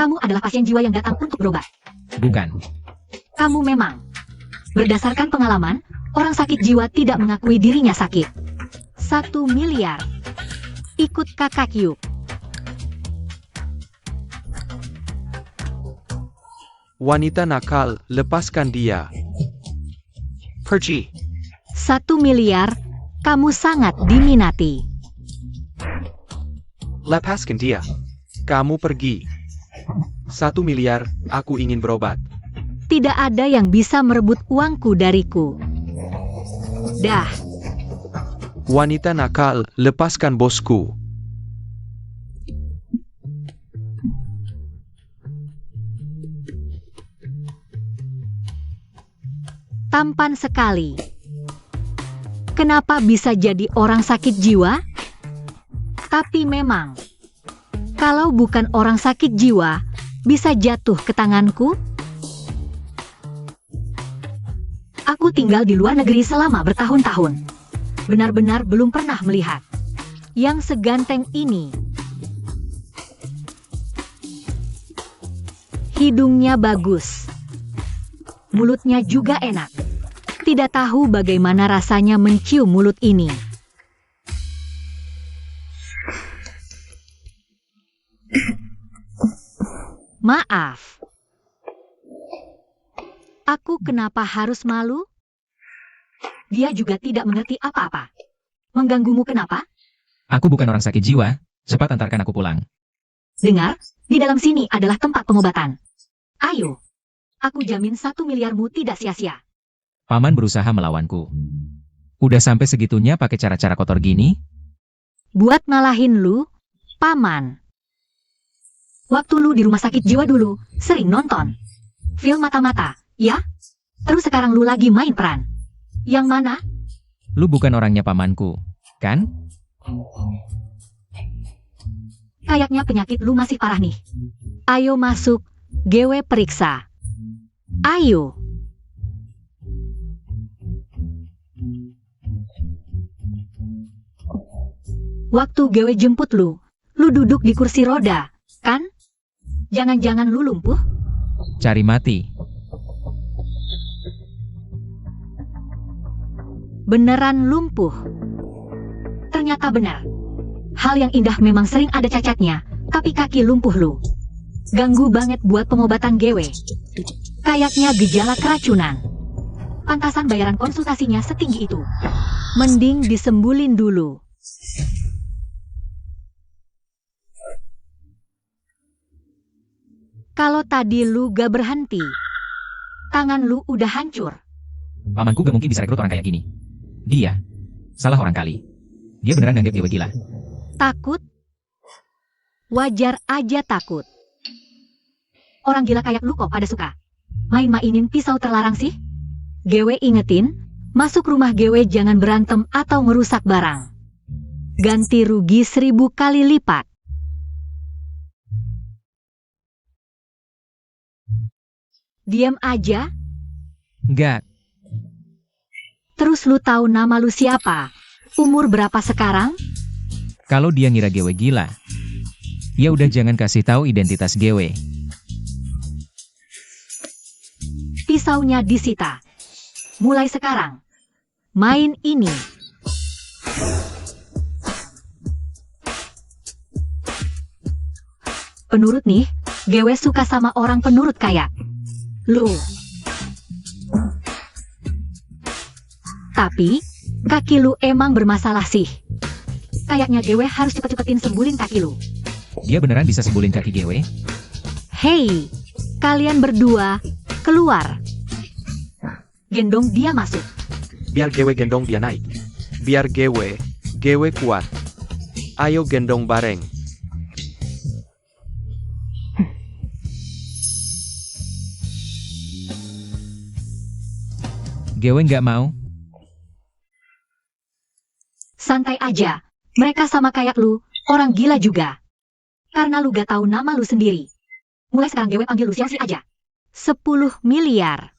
Kamu adalah pasien jiwa yang datang untuk berobat. Bukan. Kamu memang. Berdasarkan pengalaman, orang sakit jiwa tidak mengakui dirinya sakit. 1 miliar. Ikut kakak yuk. Wanita nakal, lepaskan dia. Pergi. 1 miliar. Kamu sangat diminati. Lepaskan dia. Kamu pergi. 1 miliar, aku ingin berobat. Tidak ada yang bisa merebut uangku dariku. Dah. Wanita nakal, lepaskan bosku. Tampan sekali. Kenapa bisa jadi orang sakit jiwa? Tapi memang, kalau bukan orang sakit jiwa, bisa jatuh ke tanganku? Aku tinggal di luar negeri selama bertahun-tahun. Benar-benar belum pernah melihat yang seganteng ini. Hidungnya bagus. Mulutnya juga enak. Tidak tahu bagaimana rasanya mencium mulut ini. Maaf. Aku kenapa harus malu? Dia juga tidak mengerti apa-apa. Mengganggumu kenapa? Aku bukan orang sakit jiwa. Cepat antarkan aku pulang. Dengar, di dalam sini adalah tempat pengobatan. Ayo. Aku jamin 1 miliarmu tidak sia-sia. Paman berusaha melawanku. Udah sampai segitunya pakai cara-cara kotor gini? Buat ngalahin lu, Paman. Waktu lu di rumah sakit jiwa dulu, sering nonton film mata-mata, ya? Terus sekarang lu lagi main peran. Yang mana? Lu bukan orangnya pamanku, kan? Kayaknya penyakit lu masih parah nih. Ayo masuk, GW periksa. Ayo. Waktu GW jemput lu duduk di kursi roda, kan? Jangan-jangan lu lumpuh? Cari mati. Beneran lumpuh. Ternyata benar. Hal yang indah memang sering ada cacatnya, tapi kaki lumpuh lu. Ganggu banget buat pengobatan GW. Kayaknya gejala keracunan. Pantasan bayaran konsultasinya setinggi itu. Mending disembulin dulu. Kalau tadi lu gak berhenti, tangan lu udah hancur. Pamanku gak mungkin bisa rekrut orang kayak gini. Dia salah orang kali. Dia beneran nganggep dewa gila. Takut? Wajar aja takut. Orang gila kayak lu kok pada suka main-mainin pisau terlarang sih? GW ingetin, masuk rumah GW jangan berantem atau ngerusak barang. Ganti rugi 1000 kali lipat. Diam aja. Enggak. Terus lu tahu nama lu siapa? Umur berapa sekarang? Kalau dia ngira GW gila, ya udah jangan kasih tahu identitas GW. Pisaunya disita. Mulai sekarang, main ini. Penurut nih, GW suka sama orang penurut kayak lu. Tapi, kaki lu emang bermasalah sih. Kayaknya GW harus cepet-cepetin sembulin kaki lu. Dia beneran bisa sembulin kaki GW? Hei, kalian berdua, keluar. Gendong dia masuk. Biar GW gendong dia naik. Biar GW kuat. Ayo gendong bareng. GW nggak mau. Santai aja. Mereka sama kayak lu, orang gila juga. Karena lu gak tahu nama lu sendiri. Mulai sekarang GW panggil lu Xiaoxi aja. 10 miliar.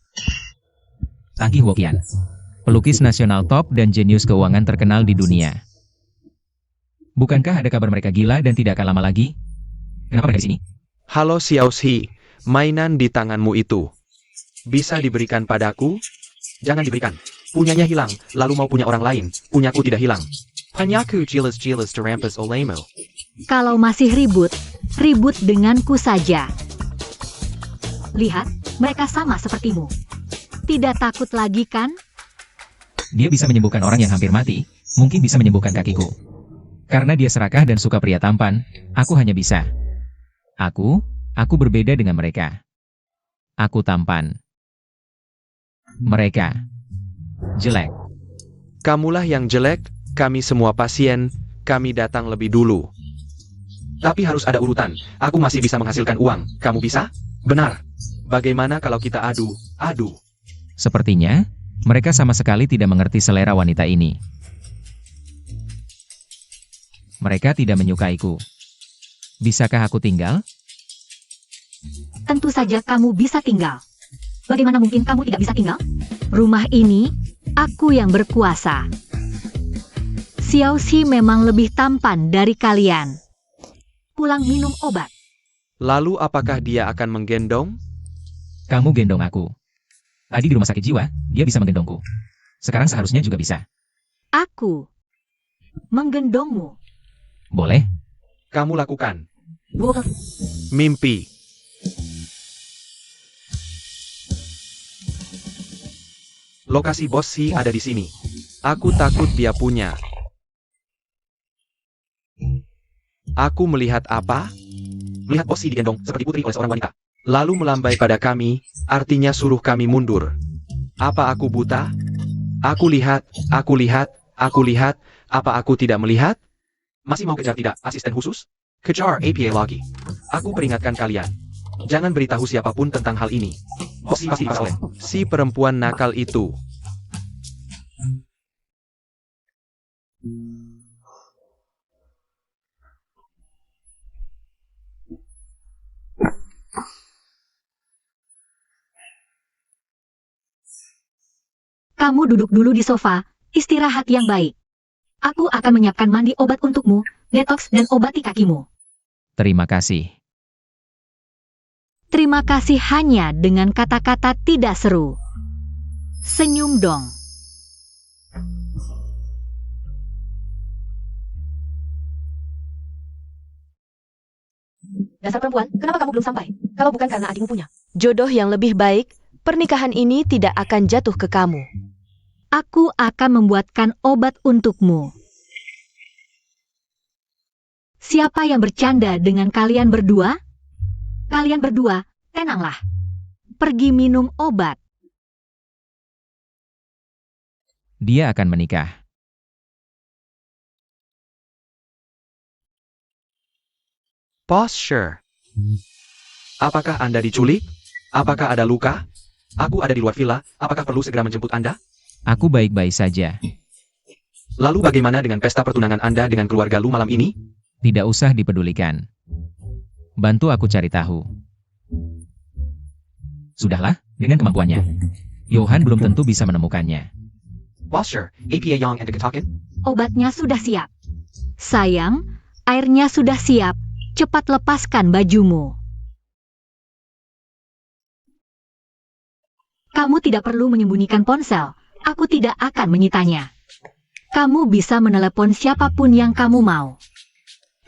Tangki Huoqian, pelukis nasional top dan jenius keuangan terkenal di dunia. Bukankah ada kabar mereka gila dan tidak akan lama lagi? Kenapa mereka di sini? Halo Xiaoxi, mainan di tanganmu itu bisa diberikan padaku? Jangan diberikan. Punyanya hilang, lalu mau punya orang lain. Punyaku tidak hilang. Panyaku jelas-jelas terampas olehmu. Kalau masih ribut, ribut denganku saja. Lihat, mereka sama sepertimu. Tidak takut lagi kan? Dia bisa menyembuhkan orang yang hampir mati, mungkin bisa menyembuhkan kakiku. Karena dia serakah dan suka pria tampan, aku hanya bisa. Aku berbeda dengan mereka. Aku tampan. Mereka jelek. Kamulah yang jelek, kami semua pasien, kami datang lebih dulu. Tapi harus ada urutan, aku masih bisa menghasilkan uang, kamu bisa? Benar. Bagaimana kalau kita adu? Sepertinya, mereka sama sekali tidak mengerti selera wanita ini. Mereka tidak menyukaiku. Bisakah aku tinggal? Tentu saja kamu bisa tinggal. Bagaimana mungkin kamu tidak bisa tinggal? Rumah ini, aku yang berkuasa. Xiaoxi memang lebih tampan dari kalian. Pulang minum obat. Lalu apakah dia akan menggendong? Kamu gendong aku. Tadi di rumah sakit jiwa, dia bisa menggendongku. Sekarang seharusnya juga bisa. Aku menggendongmu. Boleh? Kamu lakukan. Boleh. Mimpi. Lokasi bos Si ada di sini. Aku takut dia punya. Aku melihat apa? Melihat bos Si digendong seperti putri oleh seorang wanita. Lalu melambai pada kami, artinya suruh kami mundur. Apa aku buta? Aku lihat, apa aku tidak melihat? Masih mau kejar tidak, asisten khusus? Kejar APA lagi. Aku peringatkan kalian. Jangan beritahu siapapun tentang hal ini. Bos Si pasti dipas oleh si perempuan nakal itu. Kamu duduk dulu di sofa, istirahat yang baik. Aku akan menyiapkan mandi obat untukmu, detoks dan obati kakimu. Terima kasih. Terima kasih hanya dengan kata-kata tidak seru. Senyum dong. Dasar perempuan, kenapa kamu belum sampai? Kalau bukan karena adikmu punya jodoh yang lebih baik, pernikahan ini tidak akan jatuh ke kamu. Aku akan membuatkan obat untukmu. Siapa yang bercanda dengan kalian berdua? Kalian berdua, tenanglah. Pergi minum obat. Dia akan menikah. Posture. Apakah Anda diculik? Apakah ada luka? Aku ada di luar villa, apakah perlu segera menjemput Anda? Aku baik-baik saja. Lalu bagaimana dengan pesta pertunangan Anda dengan keluarga Lu malam ini? Tidak usah dipedulikan. Bantu aku cari tahu. Sudahlah, dengan kemampuannya. Johan belum tentu bisa menemukannya. Posture, APA Yang and Ketakin? Obatnya sudah siap. Sayang, airnya sudah siap. Cepat lepaskan bajumu. Kamu tidak perlu menyembunyikan ponsel. Aku tidak akan menyitanya. Kamu bisa menelepon siapapun yang kamu mau.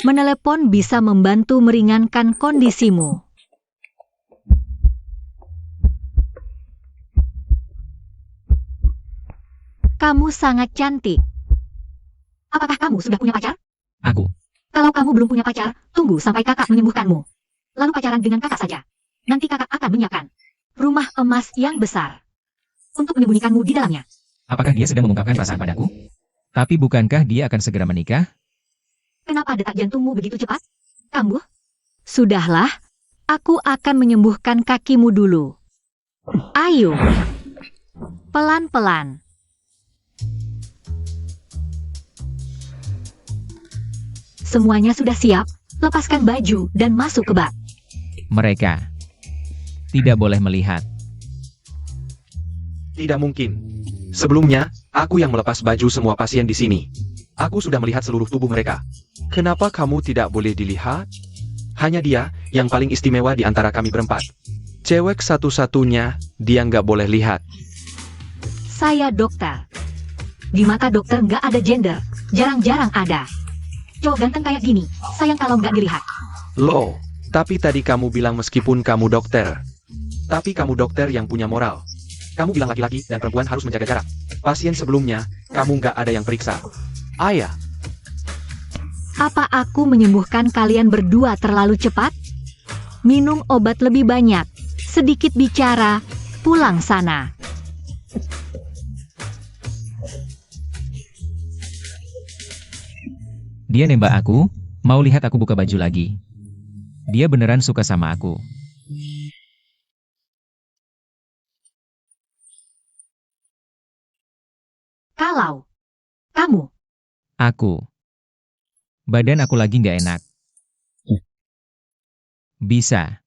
Menelepon bisa membantu meringankan kondisimu. Kamu sangat cantik. Apakah kamu sudah punya pacar? Aku. Kalau kamu belum punya pacar, tunggu sampai kakak menyembuhkanmu. Lalu pacaran dengan kakak saja. Nanti kakak akan menyiapkan rumah emas yang besar untuk menyembunyikanmu di dalamnya. Apakah dia sedang mengungkapkan perasaan padaku? Tapi bukankah dia akan segera menikah? Kenapa detak jantungmu begitu cepat? Kambuh? Sudahlah, aku akan menyembuhkan kakimu dulu. Ayo. Pelan-pelan. Semuanya sudah siap, lepaskan baju dan masuk ke bak. Mereka tidak boleh melihat. Tidak mungkin. Sebelumnya, aku yang melepas baju semua pasien di sini. Aku sudah melihat seluruh tubuh mereka. Kenapa kamu tidak boleh dilihat? Hanya dia yang paling istimewa di antara kami berempat. Cewek satu-satunya dia nggak boleh lihat. Saya dokter. Di mata dokter nggak ada gender, jarang-jarang ada. Cowok ganteng kayak gini, sayang kalau nggak dilihat. Loh, tapi tadi kamu bilang meskipun kamu dokter. Tapi kamu dokter yang punya moral. Kamu bilang laki-laki dan perempuan harus menjaga jarak. Pasien sebelumnya, kamu nggak ada yang periksa. Ayah, Apa aku menyembuhkan kalian berdua terlalu cepat? Minum obat lebih banyak, sedikit bicara, pulang sana. Dia nembak aku, mau lihat aku buka baju lagi. Dia beneran suka sama aku. Kalau kamu, Aku. Badan aku lagi nggak enak. Bisa.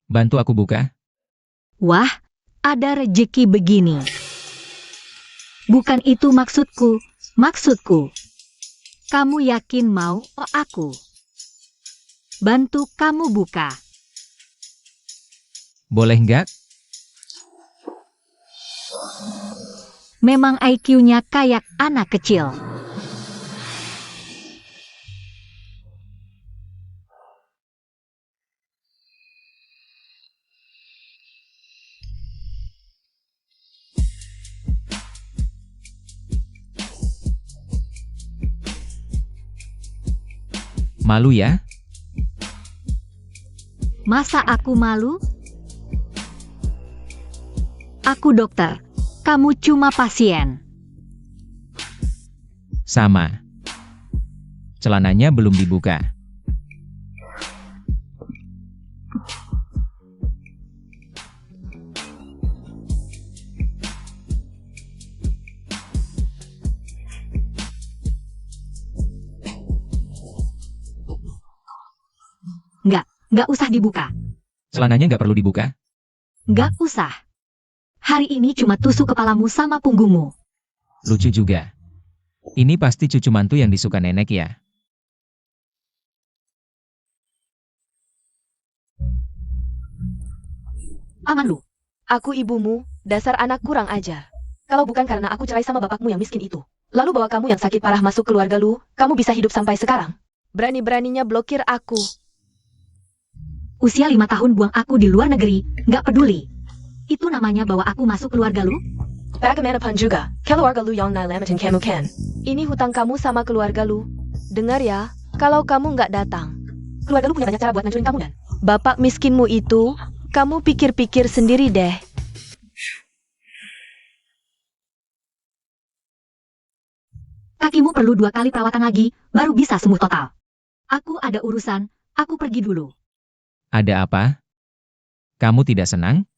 Bantu aku buka? wah, ada rejeki begini. Bukan itu maksudku, maksudku. Kamu yakin mau aku bantu kamu buka? Boleh nggak? Memang IQ-nya kayak anak kecil. Malu ya? Masa aku malu? Aku dokter, kamu cuma pasien. Sama. Celananya belum dibuka. Nggak usah dibuka. Celananya nggak perlu dibuka? Nggak usah. Hari ini cuma tusuk kepalamu sama punggungmu. Lucu juga. Ini pasti cucu mantu yang disuka nenek ya? Aman lu. Aku ibumu, dasar anak kurang ajar. Kalau bukan karena aku cerai sama bapakmu yang miskin itu, lalu bawa kamu yang sakit parah masuk keluarga lu, kamu bisa hidup sampai sekarang. Berani-beraninya blokir aku. Usia 5 tahun buang aku di luar negeri, nggak peduli. Itu namanya bawa aku masuk keluarga lu? Bagaimanapun juga, keluarga lu yang nalamatin kamu kan. Ini hutang kamu sama keluarga lu. Dengar ya, kalau kamu nggak datang, Keluarga lu punya banyak cara buat ngancurin kamu dan bapak miskinmu itu, kamu pikir-pikir sendiri deh. kakimu perlu 2 kali perawatan lagi, baru bisa sembuh total. Aku ada urusan, aku pergi dulu. Ada apa? Kamu tidak senang?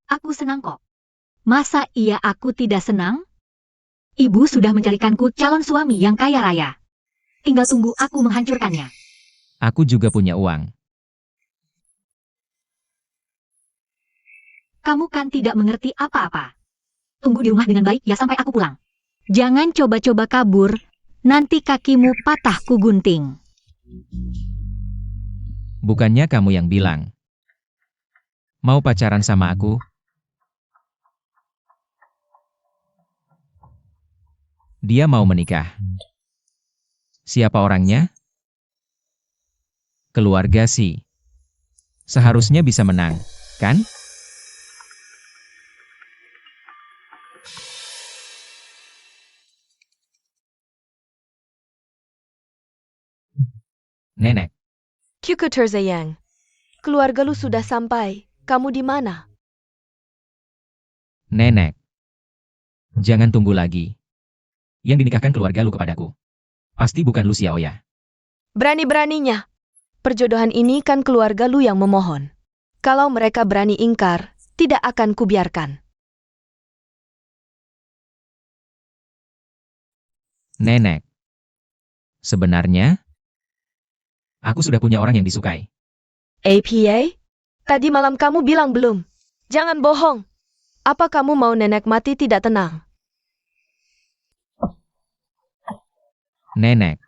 Aku senang kok. Masa iya aku tidak senang? Ibu sudah mencarikanku calon suami yang kaya raya. Tinggal tunggu aku menghancurkannya. Aku juga punya uang. Kamu kan tidak mengerti apa-apa. Tunggu di rumah dengan baik ya sampai aku pulang. Jangan coba-coba kabur, nanti kakimu patah ku gunting. Bukannya kamu yang bilang. Mau pacaran sama aku? Dia mau menikah. Siapa orangnya? Keluarga sih. Seharusnya bisa menang, kan? Nenek, Kyuko Terzayang, keluarga lu sudah sampai. Kamu di mana? nenek. Jangan tunggu lagi. Yang dinikahkan keluarga lu kepadaku. Pasti bukan lu Xiaoya. Berani-beraninya. Perjodohan ini kan keluarga lu yang memohon. Kalau mereka berani ingkar, tidak akan kubiarkan. Nenek. Sebenarnya, aku sudah punya orang yang disukai. APA? Tadi malam kamu bilang belum. Jangan bohong. Apa kamu mau nenek mati tidak tenang? Nenek.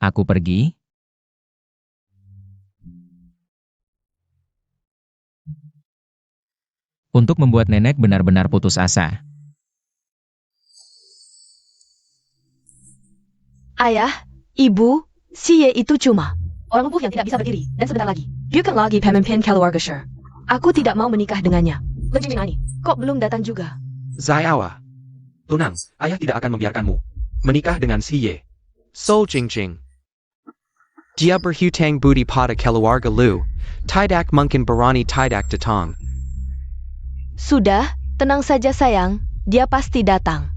Aku pergi. Untuk membuat nenek benar-benar putus asa. Ayah, ibu, si Ye itu cuma orang lumpuh yang tidak bisa berdiri, dan sebentar lagi, bukan lagi pemimpin keluarga Sher. Aku tidak mau menikah dengannya. Leng Jingjing Ani, kok belum datang juga? Zaiawa. Tenang, ayah tidak akan membiarkanmu menikah dengan si Ye. Sol Jingjing. Dia berhutang budi pada keluarga Lu. Tidak mungkin berani tidak datang. Sudah, tenang saja sayang, dia pasti datang.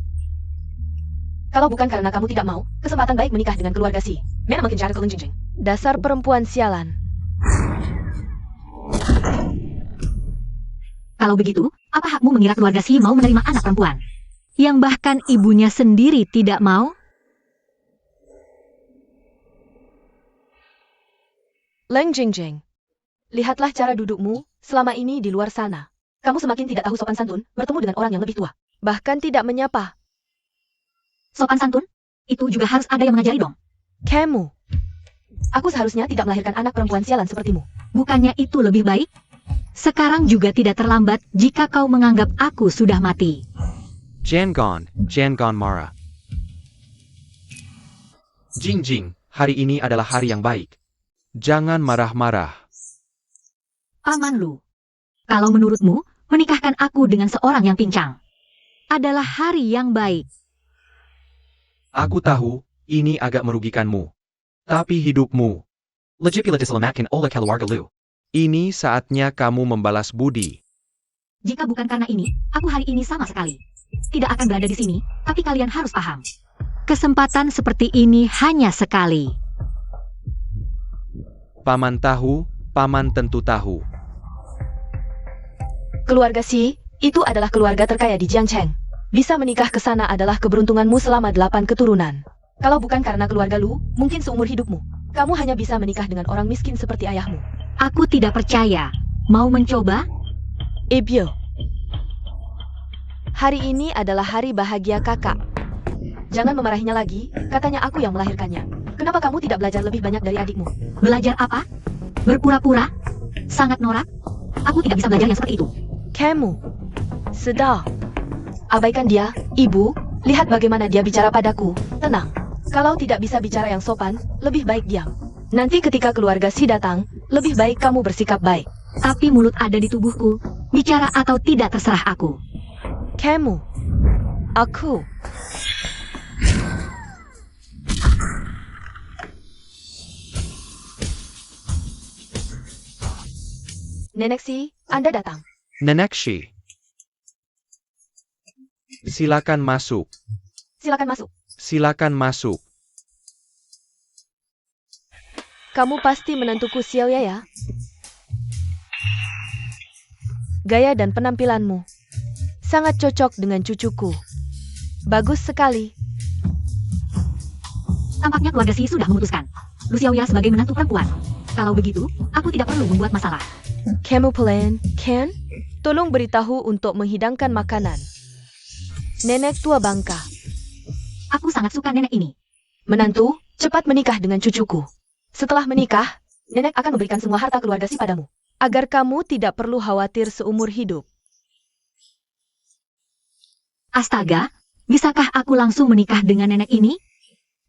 Kalau bukan karena kamu tidak mau, kesempatan baik menikah dengan keluarga si Mena makin cara ke Leng Jingjing. Dasar perempuan sialan. Kalau begitu, apa hakmu mengira keluarga si mau menerima anak perempuan? Yang bahkan ibunya sendiri tidak mau? Leng Jingjing, lihatlah cara dudukmu selama ini di luar sana. Kamu semakin tidak tahu sopan santun bertemu dengan orang yang lebih tua. Bahkan tidak menyapa. Sopan santun? Itu juga harus ada yang mengajari dong. Kamu. Aku seharusnya tidak melahirkan anak perempuan sialan sepertimu. Bukannya itu lebih baik? Sekarang juga tidak terlambat jika kau menganggap aku sudah mati. Jangan marah. Jingjing, hari ini adalah hari yang baik. Jangan marah-marah. Paman Lu, kalau menurutmu, menikahkan aku dengan seorang yang pincang adalah hari yang baik. Aku tahu, ini agak merugikanmu. Tapi hidupmu. Legipilatis lemakin oleh keluarga Lu. Ini saatnya kamu membalas budi. Jika bukan karena ini, aku hari ini sama sekali tidak akan berada di sini, tapi kalian harus paham. Kesempatan seperti ini hanya sekali. Paman tahu, paman tentu tahu. Keluarga si, itu adalah keluarga terkaya di Jiangcheng. Bisa menikah ke sana adalah keberuntunganmu selama 8 keturunan. Kalau bukan karena keluarga Lu, mungkin seumur hidupmu, kamu hanya bisa menikah dengan orang miskin seperti ayahmu. Aku tidak percaya. Mau mencoba? Ebyo. Hari ini adalah hari bahagia kakak. Jangan memarahinya lagi, katanya aku yang melahirkannya. Kenapa kamu tidak belajar lebih banyak dari adikmu? Belajar apa? Berpura-pura? Sangat norak? Aku tidak bisa belajar yang seperti itu. Kamu. Sedang. Abaikan dia, ibu. Lihat bagaimana dia bicara padaku. Tenang. Kalau tidak bisa bicara yang sopan, lebih baik diam. Nanti ketika keluarga si datang, lebih baik kamu bersikap baik. Tapi mulut ada di tubuhku. Bicara atau tidak terserah aku. Kamu. Aku. Nenek si, Anda datang. Nenek Shi. Silakan masuk. Silakan masuk. Silakan masuk. Kamu pasti menantuku Xiaoya ya? Gaya dan penampilanmu sangat cocok dengan cucuku. Bagus sekali. Tampaknya keluarga si sudah memutuskan Lu Xiaoya sebagai menantu perempuan. Kalau begitu, aku tidak perlu membuat masalah. Kamu pelan, Ken? Tolong beritahu untuk menghidangkan makanan. Nenek tua bangka. Aku sangat suka nenek ini. Menantu, cepat menikah dengan cucuku. Setelah menikah, nenek akan memberikan semua harta keluarga si padamu. Agar kamu tidak perlu khawatir seumur hidup. Astaga, bisakah aku langsung menikah dengan nenek ini?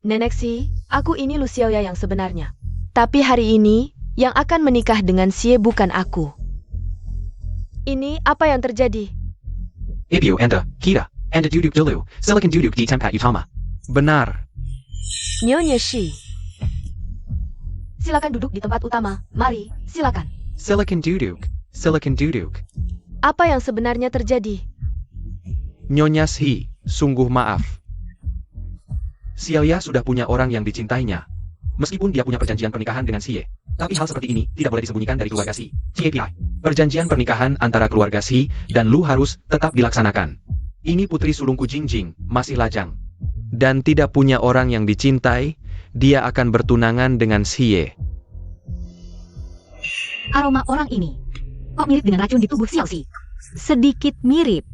Nenek si, aku ini Lu Xiaoya yang sebenarnya. Tapi hari ini, yang akan menikah dengan Xie bukan aku. Ini apa yang terjadi? Ibyo anda, kita, anda duduk dulu, silakan duduk di tempat utama. Benar. Nyonya Shi. Silakan duduk di tempat utama. Mari, silakan. Silakan duduk. Silakan duduk. Apa yang sebenarnya terjadi? Nyonya Shi, sungguh maaf. Xiaoya sudah punya orang yang dicintainya. Meskipun dia punya perjanjian pernikahan dengan Xie. Tapi hal seperti ini tidak boleh disembunyikan dari keluarga Xi. CAPI. Perjanjian pernikahan antara keluarga Xi dan Lu harus tetap dilaksanakan. Ini putri sulungku Jingjing, masih lajang. Dan tidak punya orang yang dicintai, dia akan bertunangan dengan Xie. Aroma orang ini kok mirip dengan racun di tubuh Xiaoxi? Sedikit mirip.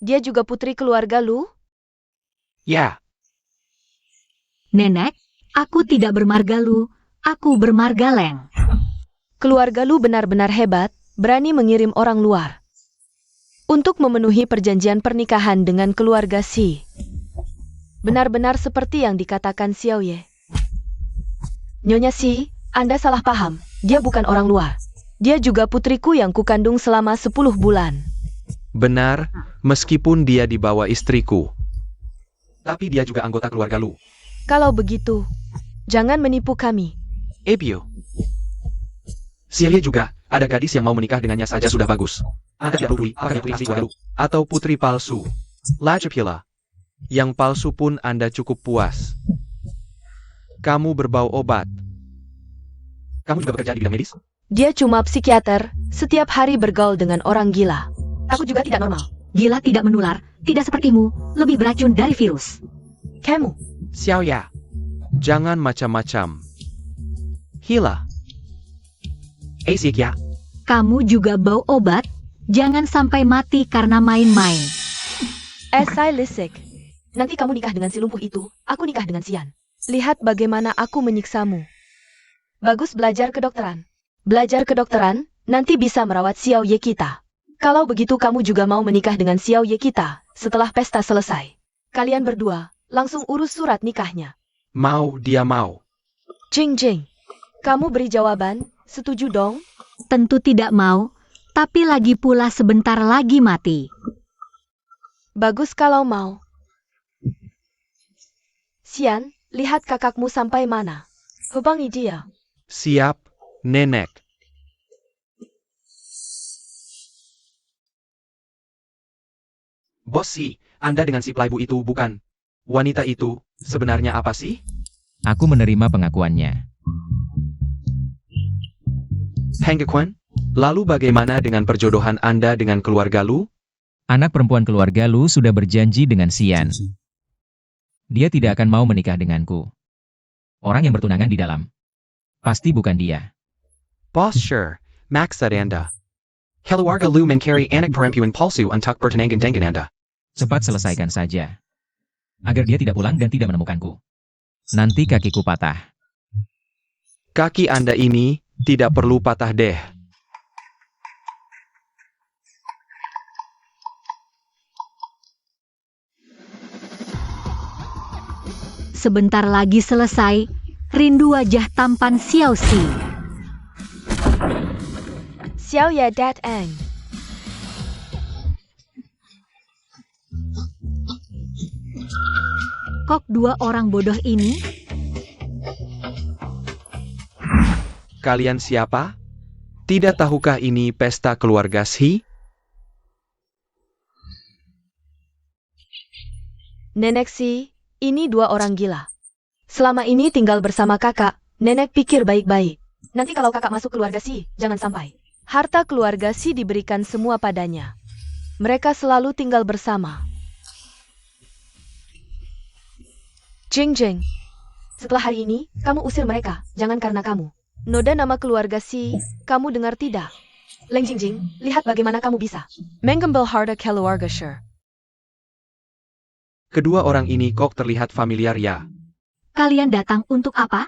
Dia juga putri keluarga Lu? Ya, Nenek, aku tidak bermarga Lu, aku bermarga Leng. Keluarga Lu benar-benar hebat, berani mengirim orang luar untuk memenuhi perjanjian pernikahan dengan keluarga Si. Benar-benar seperti yang dikatakan Xiao Ye. Nyonya Si, Anda salah paham. Dia bukan orang luar. Dia juga putriku yang kukandung selama 10 bulan. benar, meskipun dia dibawa istriku. Tapi dia juga anggota keluarga Lu. Kalau begitu, jangan menipu kami. Ebio. Xiaoye juga, ada gadis yang mau menikah dengannya saja sudah bagus. Anda tidak peduli apakah putri asli keluarga Lu atau putri palsu. Lajapila. Yang palsu pun Anda cukup puas. Kamu berbau obat. Kamu juga bekerja di bidang medis? Dia cuma psikiater, setiap hari bergaul dengan orang gila. Aku juga tidak normal. Gila tidak menular, tidak sepertimu, lebih beracun dari virus. Kamu, Xiaoya. Jangan macam-macam. Hila. Sikia. Kamu juga bau obat, jangan sampai mati karena main-main. Esai Lisik. Nanti kamu nikah dengan si lumpuh itu, aku nikah dengan Sian. Lihat bagaimana aku menyiksamu. Bagus belajar kedokteran. Belajar kedokteran, nanti bisa merawat Xiao Ye kita. Kalau begitu kamu juga mau menikah dengan Xiao Ye kita, setelah pesta selesai. Kalian berdua, langsung urus surat nikahnya. Mau, dia mau. Jing Jing. Kamu beri jawaban, setuju dong? Tentu tidak mau, tapi lagi pula sebentar lagi mati. Bagus kalau mau. Sian, lihat kakakmu sampai mana. Hubangi dia. Siap, nenek. Bos Si, Anda dengan si playboy itu bukan? Wanita itu, sebenarnya apa sih? Aku menerima pengakuannya. Hengkekuan? Lalu bagaimana dengan perjodohan Anda dengan keluarga Lu? Anak perempuan keluarga Lu sudah berjanji dengan Xian. Dia tidak akan mau menikah denganku. Orang yang bertunangan di dalam. Pasti bukan dia. Boss sure, maksud Anda. Keluarga Lu mencari anak perempuan palsu untuk pertunangan dengan Anda. Cepat selesaikan saja. Agar dia tidak pulang dan tidak menemukanku. Nanti kakiku patah. Kaki Anda ini tidak perlu patah deh. Sebentar lagi selesai, rindu wajah tampan Xiao Si. Xiao Ye Dat Eng. Kok dua orang bodoh ini? Kalian siapa? Tidak tahukah ini pesta keluarga Si? Nenek Si, ini dua orang gila. Selama ini tinggal bersama kakak, nenek pikir baik-baik. Nanti kalau kakak masuk keluarga Si, jangan sampai. Harta keluarga Si diberikan semua padanya. Mereka selalu tinggal bersama. Jing Jing, setelah hari ini, kamu usir mereka, jangan karena kamu. Noda nama keluarga Si, kamu dengar tidak? Leng Jing Jing, lihat bagaimana kamu bisa mengambil harta keluarga Shi. Kedua orang ini kok terlihat familiar ya? Kalian datang untuk apa?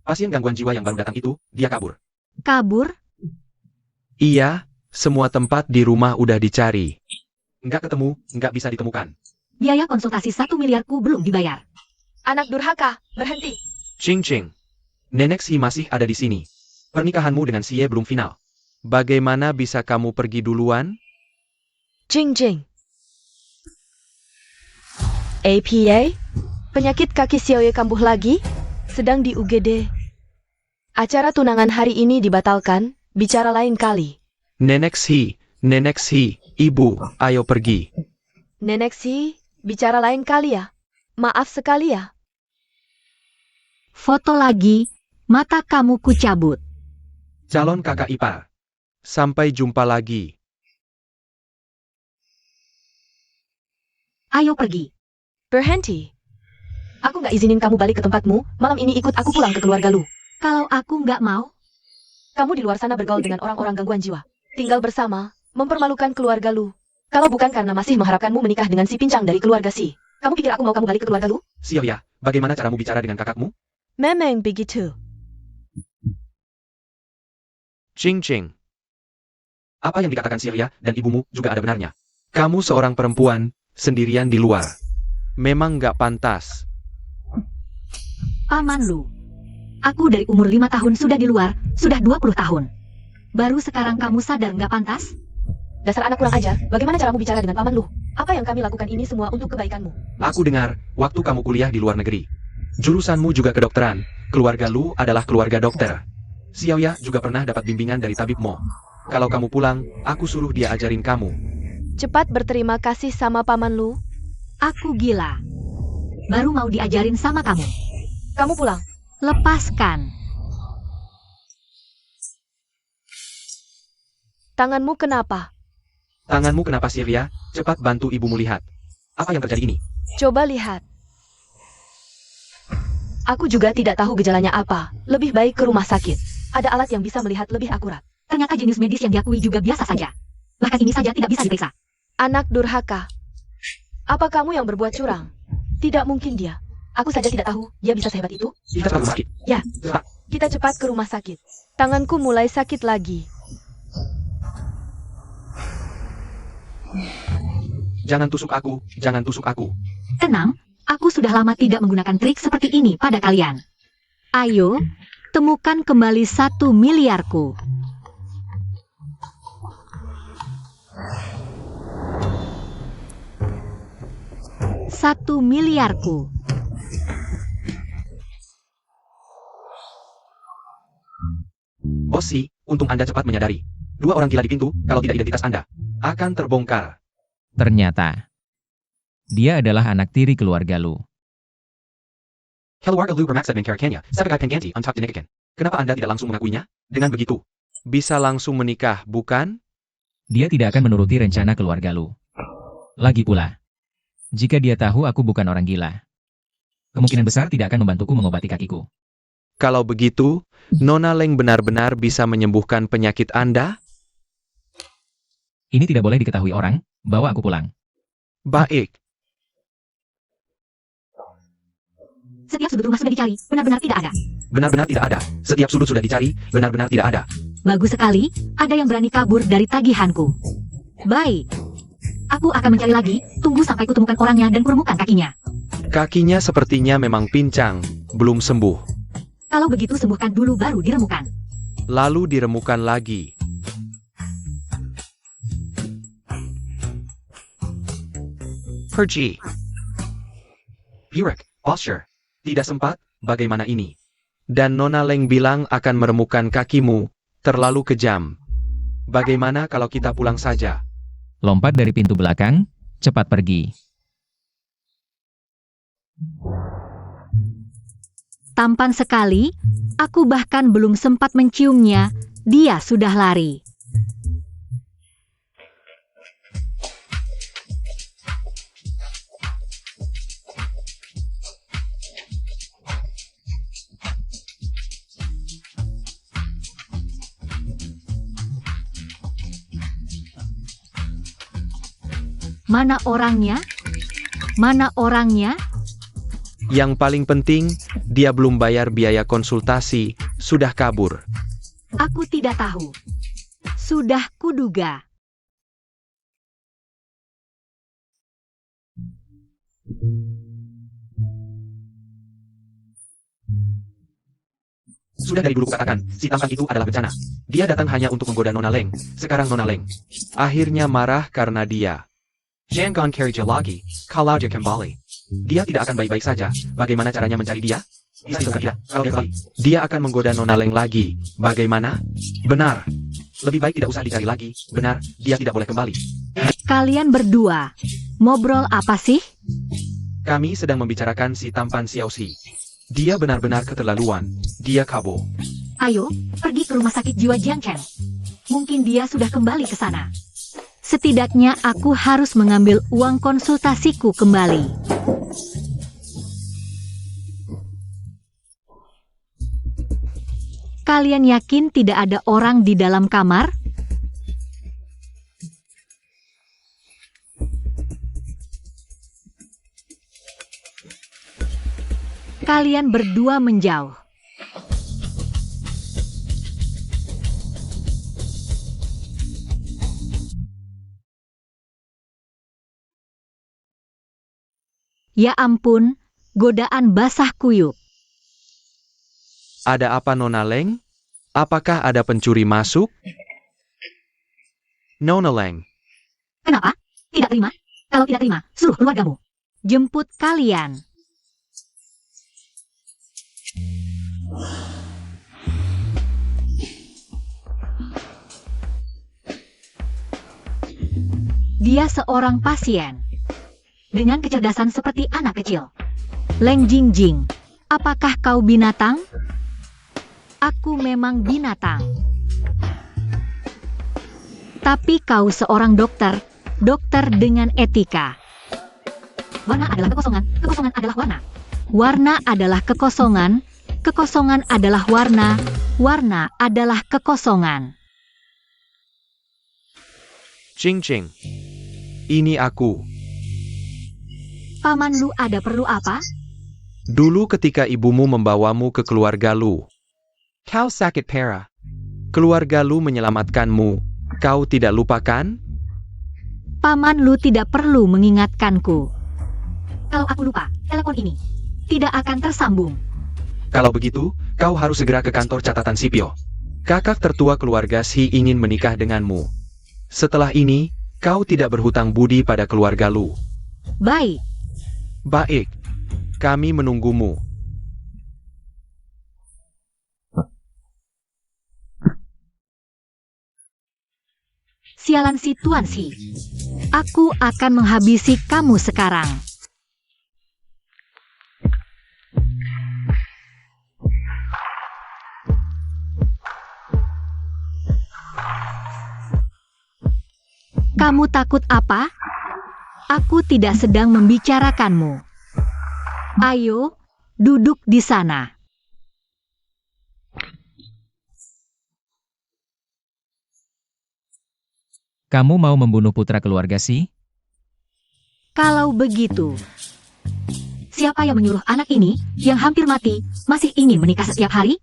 Pasien gangguan jiwa yang baru datang itu, dia kabur. Kabur? Iya, semua tempat di rumah udah dicari. Nggak ketemu, nggak bisa ditemukan. Biaya konsultasi 1 miliarku belum dibayar. Anak durhaka, berhenti. Ching Ching. Nenek Si masih ada di sini. Pernikahanmu dengan Sie belum final. Bagaimana bisa kamu pergi duluan? Jing Jing. APA? Penyakit kaki Xiao Ye kambuh lagi? Sedang di UGD. Acara tunangan hari ini dibatalkan, bicara lain kali. Nenek Si, Ibu, ayo pergi. Nenek Si, bicara lain kali ya. Maaf sekali ya. Foto lagi, mata kamu kucabut. Calon kakak ipar. Sampai jumpa lagi. Ayo pergi. Berhenti. Aku nggak izinin kamu balik ke tempatmu, malam ini ikut aku pulang ke keluarga Lu. Kalau aku nggak mau, Kamu di luar sana bergaul dengan orang-orang gangguan jiwa. Tinggal bersama, mempermalukan keluarga Lu. Kalau bukan karena masih mengharapkanmu menikah dengan si pincang dari keluarga Si, Kamu pikir aku mau kamu balik ke keluarga lu? Xiaoya, bagaimana caramu bicara dengan kakakmu? Memang begitu. Ching Ching. Apa yang dikatakan Xiaoya dan ibumu juga ada benarnya. Kamu seorang perempuan, sendirian di luar. Memang nggak pantas. Paman Lu. Aku dari umur 5 tahun sudah di luar, sudah 20 tahun. Baru sekarang kamu sadar nggak pantas? Dasar anak kurang ajar, bagaimana caramu bicara dengan paman lu? Apa yang kami lakukan ini semua untuk kebaikanmu? Aku dengar, waktu kamu kuliah di luar negeri. Jurusanmu juga kedokteran. Keluarga lu adalah keluarga dokter. Xiaoya juga pernah dapat bimbingan dari tabib Mo. Kalau kamu pulang, aku suruh dia ajarin kamu. Cepat berterima kasih sama paman lu. Aku gila. Baru mau diajarin sama kamu. Kamu pulang. Lepaskan. Tanganmu kenapa? Tanganmu kenapa Xiaoya? Cepat bantu ibumu lihat. Apa yang terjadi ini? Coba lihat. Aku juga tidak tahu gejalanya apa. Lebih baik ke rumah sakit. Ada alat yang bisa melihat lebih akurat. Ternyata jenis medis yang diakui juga biasa saja. Bahkan ini saja tidak bisa diperiksa. Anak durhaka. Apa kamu yang berbuat curang? Tidak mungkin dia. Aku saja tidak tahu dia bisa sehebat itu. Kita cepat ke rumah sakit. Ya, Cepat. kita cepat ke rumah sakit. Tanganku mulai sakit lagi. Jangan tusuk aku, jangan tusuk aku. Tenang, aku sudah lama tidak menggunakan trik seperti ini pada kalian. Ayo, temukan kembali 1 miliarku. Satu miliarku. Bosi, untung Anda cepat menyadari. 2 orang gila di pintu, kalau tidak identitas Anda akan terbongkar. Ternyata, dia adalah anak tiri keluarga Lu. Keluarga Lu bermaksud mengkarakannya sebagai pengganti untuk dinikahkan. Kenapa Anda tidak langsung mengakuinya? Dengan begitu, bisa langsung menikah, bukan? Dia tidak akan menuruti rencana keluarga Lu. Lagi pula, jika dia tahu aku bukan orang gila, kemungkinan besar tidak akan membantuku mengobati kakiku. Kalau begitu, Nona Leng benar-benar bisa menyembuhkan penyakit Anda? Ini tidak boleh diketahui orang, bawa aku pulang. Baik. Setiap sudut rumah sudah dicari, benar-benar tidak ada. Benar-benar tidak ada. Setiap sudut sudah dicari, benar-benar tidak ada. Bagus sekali, ada yang berani kabur dari tagihanku. Baik. Aku akan mencari lagi, tunggu sampai kutemukan orangnya dan kurumukan kakinya. Kakinya sepertinya memang pincang, belum sembuh. Kalau begitu sembuhkan dulu baru diremukan. Lalu diremukan lagi. Pergi. Pirek, posture. Tidak sempat, bagaimana ini? Dan Nona Leng bilang akan meremukan kakimu, terlalu kejam. Bagaimana kalau kita pulang saja? Lompat dari pintu belakang, cepat pergi. Tampan sekali, aku bahkan belum sempat menciumnya, dia sudah lari. Mana orangnya? Mana orangnya? Yang paling penting, dia belum bayar biaya konsultasi, sudah kabur. Aku tidak tahu. Sudah kuduga. Sudah dari dulu kukatakan, si tampan itu adalah bencana. Dia datang hanya untuk menggoda Nona Leng. Sekarang Nona Leng akhirnya marah karena dia. Jangan cari dia lagi, kalau dia kembali. Dia tidak akan baik-baik saja. Bagaimana caranya mencari dia? Tidak, kalau dia kembali, dia akan menggoda Nona Leng lagi. Bagaimana? Benar. Lebih baik tidak usah dicari lagi. Benar, dia tidak boleh kembali. Kalian berdua, ngobrol apa sih? Kami sedang membicarakan si tampan Xiaoxi. Dia benar-benar keterlaluan. Dia kabur. Ayo, pergi ke rumah sakit jiwa Jiangchen. Mungkin dia sudah kembali ke sana. Setidaknya aku harus mengambil uang konsultasiku kembali. Kalian yakin tidak ada orang di dalam kamar? Kalian berdua menjauh. Ya ampun, godaan basah kuyup. Ada apa Nona Leng? Apakah ada pencuri masuk? Nona Leng, Kenapa? Tidak terima? Kalau tidak terima, suruh keluargamu. Jemput kalian. Dia seorang pasien. Dengan kecerdasan seperti anak kecil. Leng Jingjing, apakah kau binatang? Aku memang binatang. Tapi kau seorang dokter, dokter dengan etika. Warna adalah kekosongan, kekosongan adalah warna. Warna adalah kekosongan, kekosongan adalah warna, warna adalah kekosongan. Ching Ching. Ini aku. Paman Lu ada perlu apa? Dulu ketika ibumu membawamu ke keluarga Lu. Kau sakit parah. Keluarga Lu menyelamatkanmu. Kau tidak lupakan? Paman Lu tidak perlu mengingatkanku. Kalau aku lupa, telepon ini tidak akan tersambung. Kalau begitu, kau harus segera ke kantor catatan sipil. Kakak tertua keluarga Si ingin menikah denganmu. Setelah ini, kau tidak berhutang budi pada keluarga Lu. Baik, Baik. Kami menunggumu. sialan si Tuan Si. Aku akan menghabisi kamu sekarang. Kamu takut apa? Aku tidak sedang membicarakanmu. Ayo, duduk di sana. Kamu mau membunuh putra keluarga Si? Kalau begitu, siapa yang menyuruh anak ini yang hampir mati masih ingin menikah setiap hari?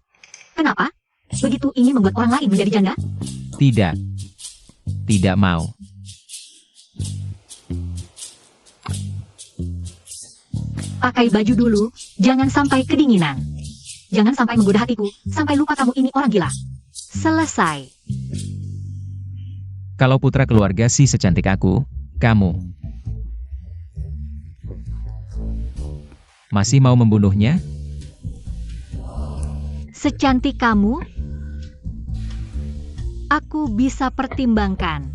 Kenapa? Begitu ingin membuat orang lain menjadi janda? Tidak. Tidak mau. Pakai baju dulu, jangan sampai kedinginan. Jangan sampai menggoda hatiku, sampai lupa kamu ini orang gila. Selesai. Kalau putra keluarga Si secantik aku, kamu masih mau membunuhnya? Secantik kamu, aku bisa pertimbangkan.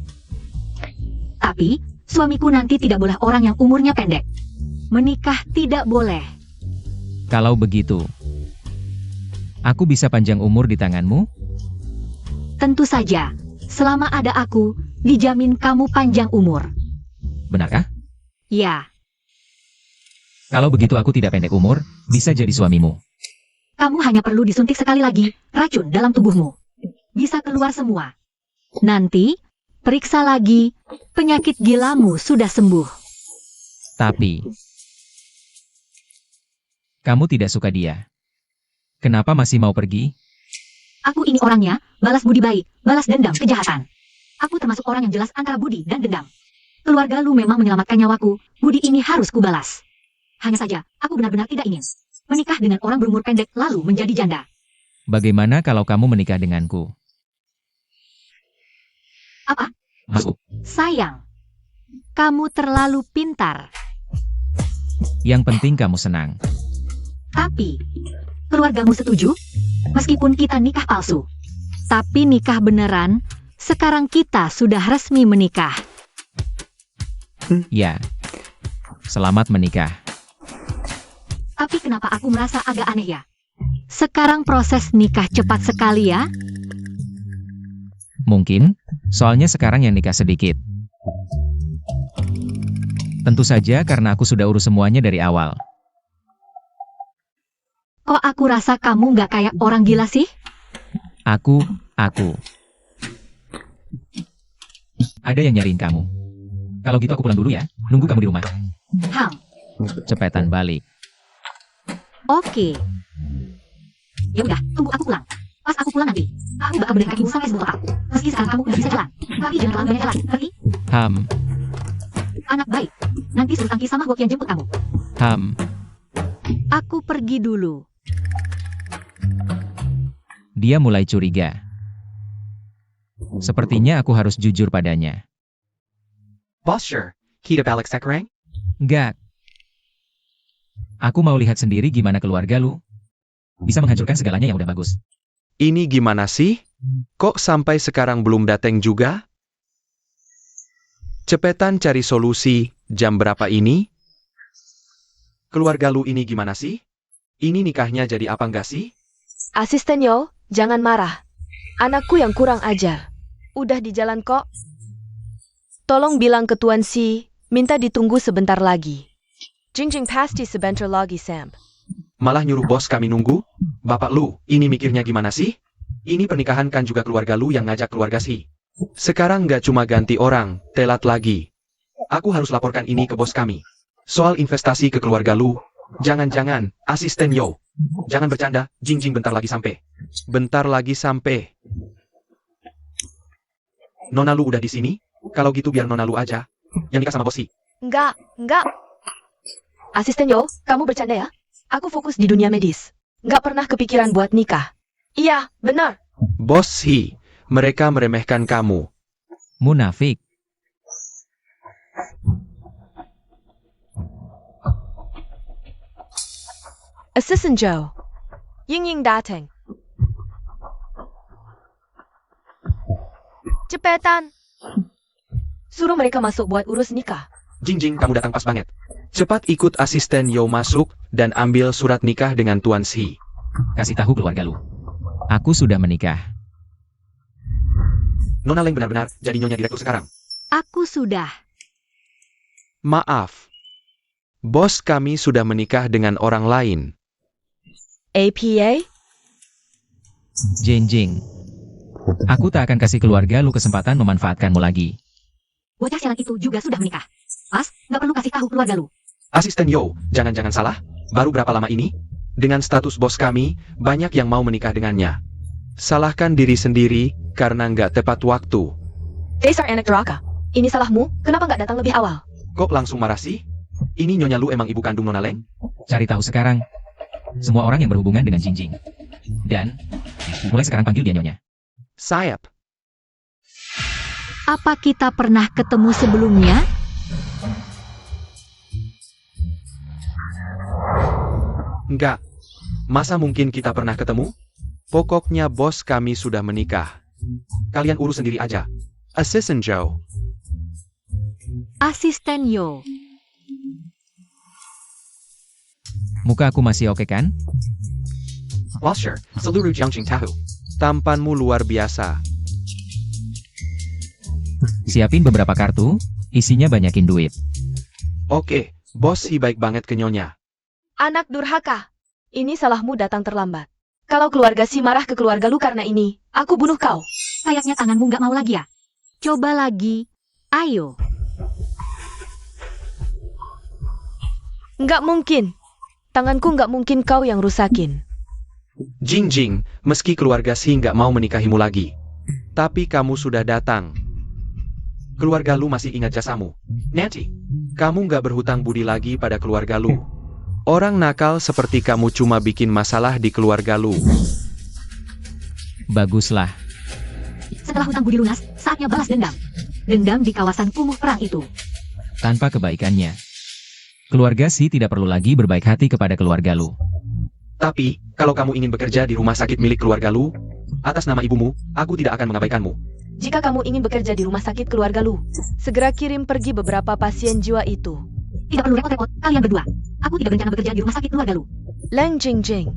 Tapi, suamiku nanti tidak boleh orang yang umurnya pendek. Menikah tidak boleh. Kalau begitu, aku bisa panjang umur di tanganmu? Tentu saja, selama ada aku, dijamin kamu panjang umur. Benarkah? Ya, Kalau begitu aku tidak pendek umur, bisa jadi suamimu. kamu hanya perlu disuntik sekali lagi, racun dalam tubuhmu. Bisa keluar semua. Nanti, periksa lagi, penyakit gilamu sudah sembuh. Tapi, kamu tidak suka dia. Kenapa masih mau pergi? Aku ini orangnya, balas budi baik, balas dendam kejahatan. Aku termasuk orang yang jelas antara budi dan dendam. Keluarga lu memang menyelamatkan nyawaku, budi ini harus kubalas. Hanya saja, aku benar-benar tidak ingin menikah dengan orang berumur pendek lalu menjadi janda. Bagaimana kalau kamu menikah denganku? Apa? Masuk. Sayang, kamu terlalu pintar. Yang penting kamu senang. Tapi, keluargamu setuju? Meskipun kita nikah palsu. Tapi nikah beneran, sekarang kita sudah resmi menikah. Ya. Selamat menikah. Tapi kenapa aku merasa agak aneh ya? Sekarang proses nikah cepat sekali ya? Mungkin, soalnya sekarang yang nikah sedikit. Tentu saja karena aku sudah urus semuanya dari awal. Kok aku rasa kamu nggak kayak orang gila sih? Aku. Ada yang nyariin kamu. Kalau gitu aku pulang dulu ya. Nunggu kamu di rumah. Hang, Cepetan balik. Oke. Ya udah, tunggu aku pulang. Pas aku pulang nanti, aku bakal benerin kakimu sampai sembuh total. Meski sekarang kamu udah bisa jalan, tapi jangan terlalu banyak jalan, ngerti? Anak baik. Nanti suruh Tangki sama Gok yang jemput kamu. Aku pergi dulu. Dia mulai curiga. Sepertinya aku harus jujur padanya. Boss sure. Kita balik sekarang? Enggak. Aku mau lihat sendiri gimana keluarga lu bisa menghancurkan segalanya yang udah bagus. Ini gimana sih? Kok sampai sekarang belum datang juga? Cepetan cari solusi, jam berapa ini? Keluarga lu ini gimana sih? Ini nikahnya jadi apa enggak sih? Asisten Yo, jangan marah. Anakku yang kurang ajar. Udah di jalan kok. Tolong bilang ke Tuan Si, minta ditunggu sebentar lagi. Jingjing pasti sebentar lagi, Sam. Malah nyuruh bos kami nunggu? Bapak lu, ini mikirnya gimana sih? Ini pernikahan kan juga keluarga lu yang ngajak keluarga Si. Sekarang nggak cuma ganti orang, telat lagi. Aku harus laporkan ini ke bos kami. Soal investasi ke keluarga lu. Jangan-jangan, asisten Yo. Jangan bercanda, Jingjing bentar lagi sampai. Bentar lagi sampai. Nona lu udah di sini? Kalau gitu biar Nona lu aja yang nikah sama bos Si. Enggak. Asisten Yo, kamu bercanda ya? Aku fokus di dunia medis. Nggak pernah kepikiran buat nikah. Iya, benar. Bos Si, mereka meremehkan kamu. Munafik. Assistant Joe. Ying datang. Cepetan. Suruh mereka masuk buat urus nikah. Jingjing, kamu datang pas banget. Cepat ikut asisten Yo masuk dan ambil surat nikah dengan Tuan Si. Kasih tahu keluarga lu. Aku sudah menikah. Nona Leng benar-benar jadi nyonya direktur sekarang. Aku sudah. Maaf. Bos kami sudah menikah dengan orang lain. APA? Jingjing. Aku tak akan kasih keluarga lu kesempatan memanfaatkanmu lagi. Bocah sialan itu juga sudah menikah. Pas, nggak perlu kasih tahu keluarga lu. Asisten Yo, jangan-jangan salah? Baru berapa lama ini? Dengan status bos kami, banyak yang mau menikah dengannya. Salahkan diri sendiri karena nggak tepat waktu. Dasar anak neraka. Ini salahmu, kenapa nggak datang lebih awal? Kok langsung marah sih? Ini nyonya lu emang ibu kandung Nona Leng? Cari tahu sekarang. Semua orang yang berhubungan dengan Jingjing. Dan, mulai sekarang panggil dia nyonya. Sayap. Apa kita pernah ketemu sebelumnya? Enggak. Masa mungkin kita pernah ketemu? Pokoknya bos kami sudah menikah. Kalian urus sendiri aja. Assistant Joe. Asisten Yo. Muka aku masih oke kan? Boss sure, seluruh Jiangxing tahu. Tampanmu luar biasa. Siapin beberapa kartu, isinya banyakin duit. Oke, bos Si baik banget ke nyonya. Anak durhaka. Ini salahmu datang terlambat. Kalau keluarga Si marah ke keluarga lu karena ini, aku bunuh kau. Kayaknya tanganmu nggak mau lagi ya? Coba lagi. Ayo. Nggak mungkin. Tanganku nggak mungkin kau yang rusakin. Jingjing, meski keluarga Si nggak mau menikahimu lagi. Tapi kamu sudah datang. Keluarga lu masih ingat jasamu. Nanti, kamu nggak berhutang budi lagi pada keluarga lu. Orang nakal seperti kamu cuma bikin masalah di keluarga lu. Baguslah. Setelah hutang budi lunas, saatnya balas dendam. Dendam di kawasan kumuh perang itu. Tanpa kebaikannya. Keluarga Si tidak perlu lagi berbaik hati kepada keluarga lu. Tapi, kalau kamu ingin bekerja di rumah sakit milik keluarga lu, atas nama ibumu, aku tidak akan mengabaikanmu. Jika kamu ingin bekerja di rumah sakit keluarga lu, segera kirim pergi beberapa pasien jiwa itu. Tidak perlu repot-repot, kalian berdua. Aku tidak berencana bekerja di rumah sakit keluarga lu. Leng Jingjing.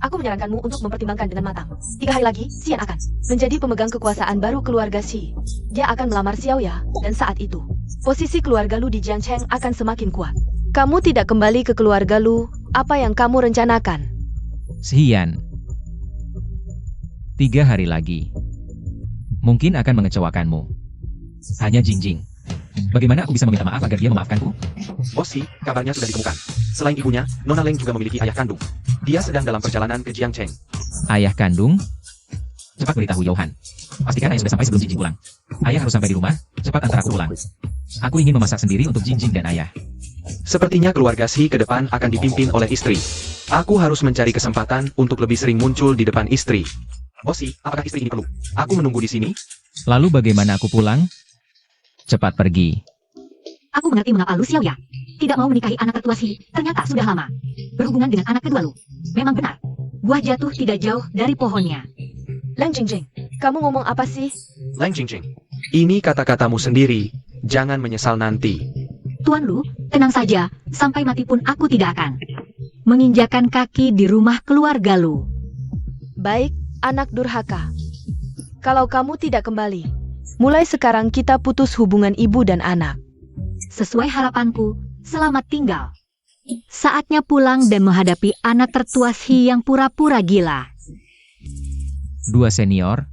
Aku menyarankanmu untuk mempertimbangkan dengan matang. 3 hari lagi, Xian akan menjadi pemegang kekuasaan baru keluarga Si. Dia akan melamar Xiao Ya, dan saat itu, posisi keluarga lu di Jiangcheng akan semakin kuat. Kamu tidak kembali ke keluarga lu, apa yang kamu rencanakan? Xian. 3 hari lagi. Mungkin akan mengecewakanmu. Hanya Jingjing. Bagaimana aku bisa meminta maaf agar dia memaafkanku? Bos Si, kabarnya sudah ditemukan. Selain ibunya, Nona Leng juga memiliki ayah kandung. Dia sedang dalam perjalanan ke Jiangcheng. Ayah kandung, cepat beritahu Yohan. Pastikan ayah sudah sampai sebelum Jingjing pulang. Ayah harus sampai di rumah, cepat antar aku pulang. Aku ingin memasak sendiri untuk Jingjing dan ayah. Sepertinya keluarga Shi ke depan akan dipimpin oleh istri. Aku harus mencari kesempatan untuk lebih sering muncul di depan istri. Oh Shi, apakah istri ini perlu? Aku menunggu di sini. Lalu bagaimana aku pulang? Cepat pergi. Aku mengerti mengapa Lu Xiaoya tidak mau menikahi anak tertua Shi. Ternyata sudah lama berhubungan dengan anak kedua Lu. Memang benar, buah jatuh tidak jauh dari pohonnya. Lang Jingjing, kamu ngomong apa sih? Lang Jingjing, ini kata-katamu sendiri. Jangan menyesal nanti. Tuan Lu, tenang saja, sampai mati pun aku tidak akan menginjakan kaki di rumah keluarga Lu. Baik, anak durhaka. Kalau kamu tidak kembali, mulai sekarang kita putus hubungan ibu dan anak. Sesuai harapanku, selamat tinggal. Saatnya pulang dan menghadapi anak tertua Shi yang pura-pura gila. Dua senior.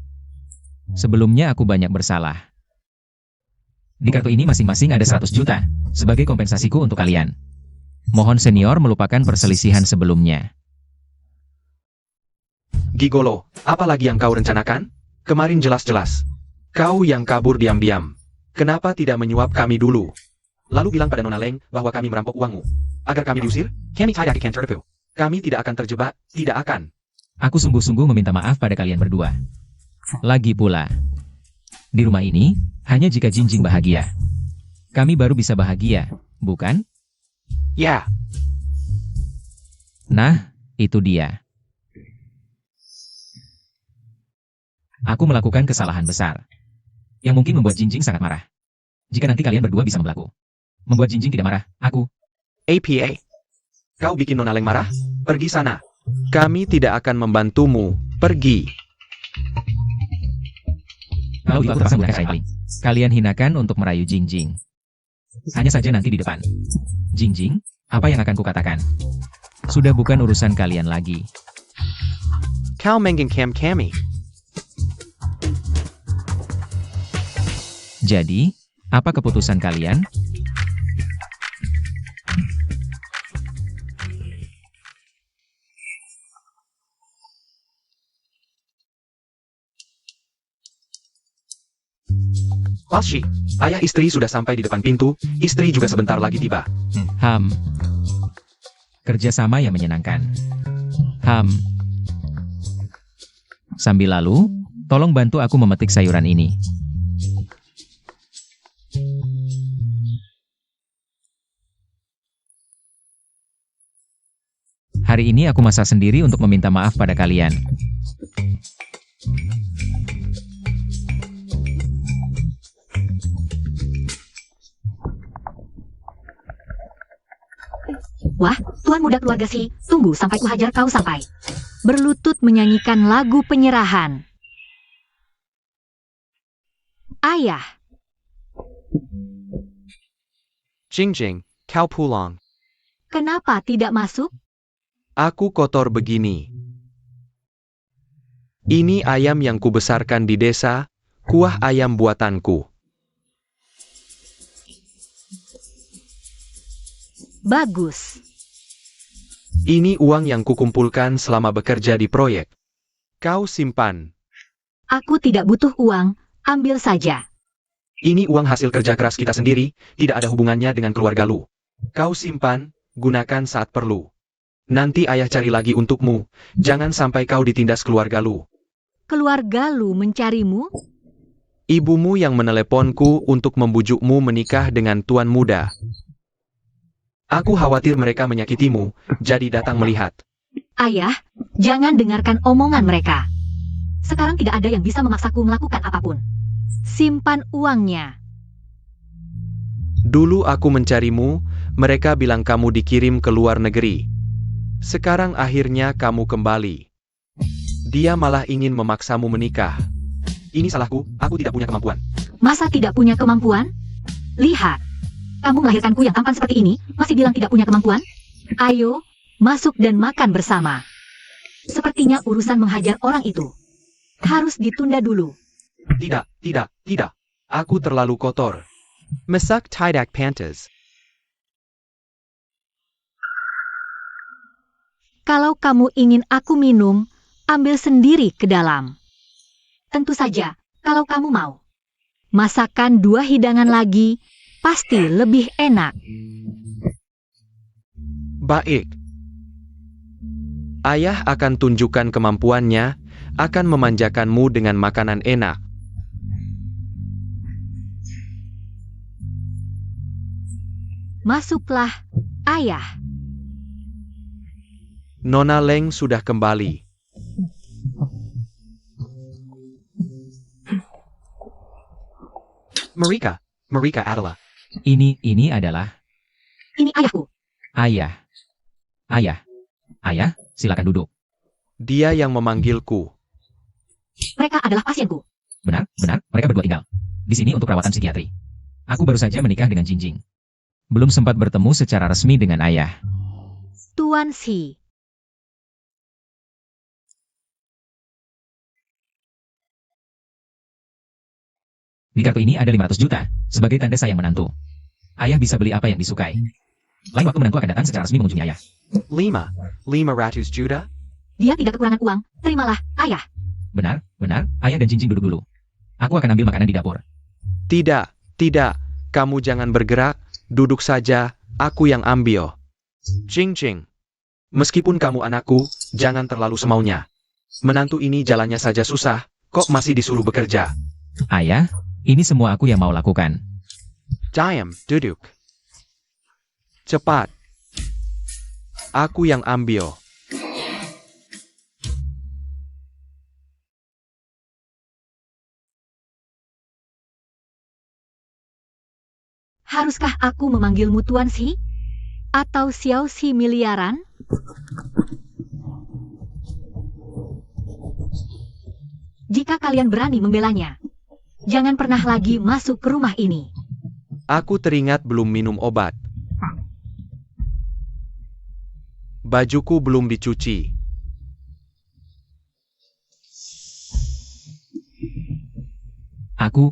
Sebelumnya aku banyak bersalah. Di kartu ini masing-masing ada 100 juta, sebagai kompensasiku untuk kalian. Mohon senior melupakan perselisihan sebelumnya. Gigolo, apa lagi yang kau rencanakan? Kemarin jelas-jelas kau yang kabur diam-diam. Kenapa tidak menyuap kami dulu? Lalu bilang pada Nona Leng bahwa kami merampok uangmu. Agar kami diusir? Kami tidak akan terjebak, tidak akan. Aku sungguh-sungguh meminta maaf pada kalian berdua. Lagi pula, di rumah ini, hanya jika Jingjing bahagia. Kami baru bisa bahagia, bukan? Ya, Nah, itu dia. Aku melakukan kesalahan besar, yang mungkin membuat Jingjing sangat marah. Jika nanti kalian berdua bisa membelah aku. Membuat Jingjing tidak marah, aku. APA. Kau bikin Nona Leng marah? Pergi sana. Kami tidak akan membantumu. Pergi. Kalau itu aku terpaksa menggunakan cara paling. Kalian hinakan untuk merayu Jingjing. Hanya saja nanti di depan. Jingjing, apa yang akan kukatakan? Sudah bukan urusan kalian lagi. Kau menggeng kami. Jadi, apa keputusan kalian? Palshi, ayah istri sudah sampai di depan pintu, istri juga sebentar lagi tiba. Kerjasama yang menyenangkan. Sambil lalu, tolong bantu aku memetik sayuran ini. Hari ini aku masak sendiri untuk meminta maaf pada kalian. Wah, tuan muda keluarga Shi, tunggu sampai kuhajar kau sampai berlutut menyanyikan lagu penyerahan. Ayah, Jingjing, kau pulang. kenapa tidak masuk? Aku kotor begini. Ini ayam yang kubesarkan di desa, kuah ayam buatanku. Bagus. Ini uang yang kukumpulkan selama bekerja di proyek. Kau simpan. Aku tidak butuh uang, ambil saja. Ini uang hasil kerja keras kita sendiri, tidak ada hubungannya dengan keluarga Lu. Kau simpan, gunakan saat perlu. Nanti ayah cari lagi untukmu, jangan sampai kau ditindas keluarga Lu. Keluarga Lu mencarimu? Ibumu yang meneleponku untuk membujukmu menikah dengan tuan muda. Aku khawatir mereka menyakitimu, jadi datang melihat. Ayah, jangan dengarkan omongan mereka. Sekarang tidak ada yang bisa memaksaku melakukan apapun. Simpan uangnya. Dulu aku mencarimu, mereka bilang kamu dikirim ke luar negeri. Sekarang akhirnya kamu kembali. Dia malah ingin memaksamu menikah. Ini salahku, aku tidak punya kemampuan. Masa tidak punya kemampuan? Lihat, kamu melahirkanku yang tampan seperti ini, masih bilang tidak punya kemampuan? Ayo, masuk dan makan bersama. Sepertinya urusan menghajar orang itu harus ditunda dulu. Tidak. Aku terlalu kotor. Masak tidak pantas. Kalau kamu ingin aku minum, ambil sendiri ke dalam. Tentu saja, kalau kamu mau. Masakan 2 hidangan lagi, pasti lebih enak. Baik. Ayah akan tunjukkan kemampuannya, akan memanjakanmu dengan makanan enak. Masuklah, ayah. Nona Leng sudah kembali. Mereka adalah. Ini adalah Ini ayahku. ayah. Ayah, silakan duduk. Dia yang memanggilku. Mereka adalah pasienku. Benar, mereka berdua tinggal di sini untuk perawatan psikiatri. Aku baru saja menikah dengan Jinjing. Belum sempat bertemu secara resmi dengan ayah. Tuan Si. Di kartu ini ada 500 juta, sebagai tanda sayang menantu. Ayah bisa beli apa yang disukai. Lain waktu menantu akan datang secara resmi mengunjungi ayah. 500 juta? Dia tidak kekurangan uang. Terimalah, ayah. Benar, ayah dan Jinjing duduk dulu. Aku akan ambil makanan di dapur. Tidak. Kamu jangan bergerak, duduk saja, aku yang ambil. Jingjing. Meskipun kamu anakku, jangan terlalu semaunya. Menantu ini jalannya saja susah, kok masih disuruh bekerja? Ayah, ini semua aku yang mau lakukan. Diam, duduk. Cepat. Aku yang ambil. Haruskah aku memanggilmu Tuan Si? Atau Xiao Si miliaran? Jika kalian berani membelanya, jangan pernah lagi masuk ke rumah ini. Aku teringat belum minum obat. Bajuku belum dicuci. Aku.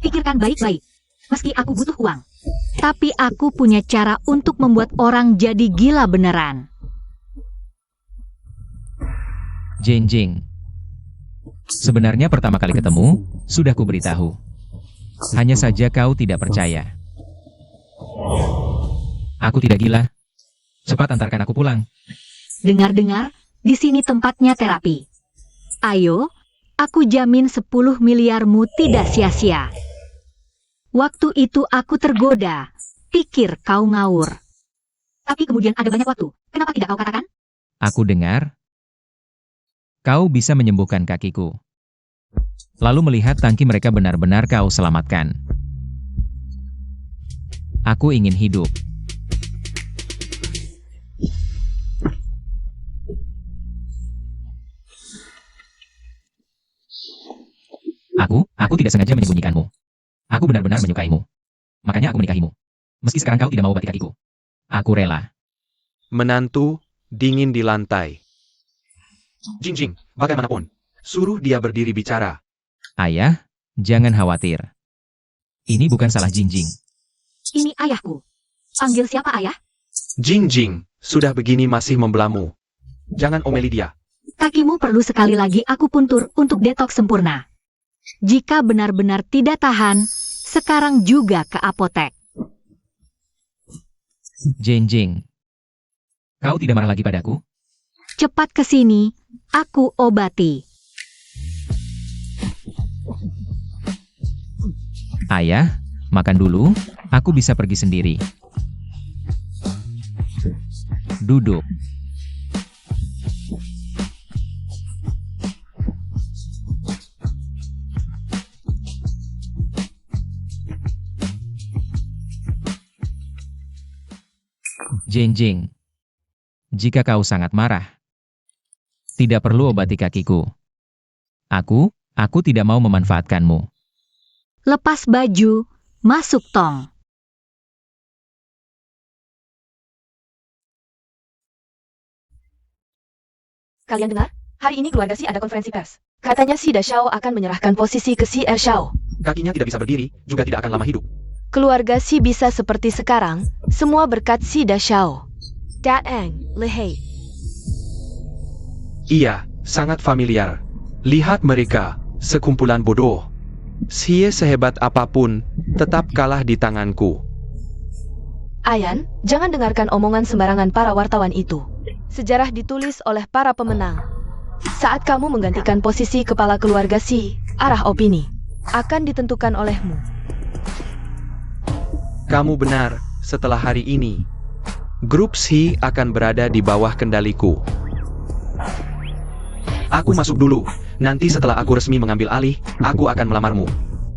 Pikirkan baik-baik. Meski aku butuh uang, tapi aku punya cara untuk membuat orang jadi gila beneran. Jinjing. Sebenarnya pertama kali ketemu, sudah kuberitahu. Hanya saja kau tidak percaya. Aku tidak gila. Cepat antarkan aku pulang. Dengar-dengar, di sini tempatnya terapi. Ayo, aku jamin 10 miliarmu tidak sia-sia. Waktu itu aku tergoda, pikir kau ngawur. Tapi kemudian ada banyak waktu, kenapa tidak kau katakan? Aku dengar. Kau bisa menyembuhkan kakiku. Lalu melihat tangki mereka benar-benar kau selamatkan. Aku ingin hidup. Aku tidak sengaja menyembunyikanmu. Aku benar-benar menyukaimu. Makanya aku menikahimu. Meski sekarang kau tidak mau obati kakiku. Aku rela. Menantu, dingin di lantai. Jingjing, bagaimanapun, suruh dia berdiri bicara. Ayah, jangan khawatir. Ini bukan salah Jinjing. Ini ayahku. Panggil siapa ayah? Jingjing, sudah begini masih membelamu. Jangan omeli dia. Kakimu perlu sekali lagi aku puntur untuk detoks sempurna. Jika benar-benar tidak tahan, sekarang juga ke apotek. Jinjing. Kau tidak marah lagi padaku? Cepat ke sini, aku obati. Ayah, makan dulu, aku bisa pergi sendiri. Duduk. Jinjing. Jika kau sangat marah, tidak perlu obati kakiku. Aku tidak mau memanfaatkanmu. Lepas baju, masuk tong. Kalian dengar? Hari ini keluarga Si ada konferensi pers. Katanya Si Dashao akan menyerahkan posisi ke Si Ershao. Kakinya tidak bisa berdiri, juga tidak akan lama hidup. Keluarga Si bisa seperti sekarang, semua berkat Si Dashao. Dat Eng, Lehei, Iya, sangat familiar. Lihat mereka, sekumpulan bodoh. Xie sehebat apapun, tetap kalah di tanganku. Ayan, jangan dengarkan omongan sembarangan para wartawan itu. Sejarah ditulis oleh para pemenang. Saat kamu menggantikan posisi kepala keluarga Xi, arah opini akan ditentukan olehmu. Kamu benar, setelah hari ini, grup Xi akan berada di bawah kendaliku. Aku masuk dulu, nanti setelah aku resmi mengambil alih, aku akan melamarmu.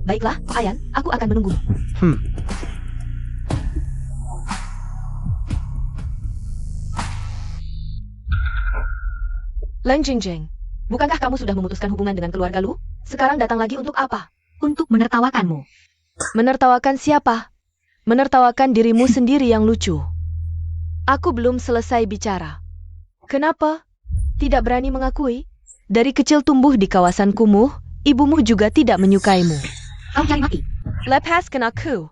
Baiklah, Ayan, aku akan menunggumu. Leng Jingjing, bukankah kamu sudah memutuskan hubungan dengan keluarga Lu? Sekarang datang lagi untuk apa? Untuk menertawakanmu. Menertawakan siapa? Menertawakan dirimu sendiri yang lucu. Aku belum selesai bicara. Kenapa? Tidak berani mengakui? Dari kecil tumbuh di kawasan kumuh, ibumu juga tidak menyukaimu. Kau cari mati. Lepaskan aku.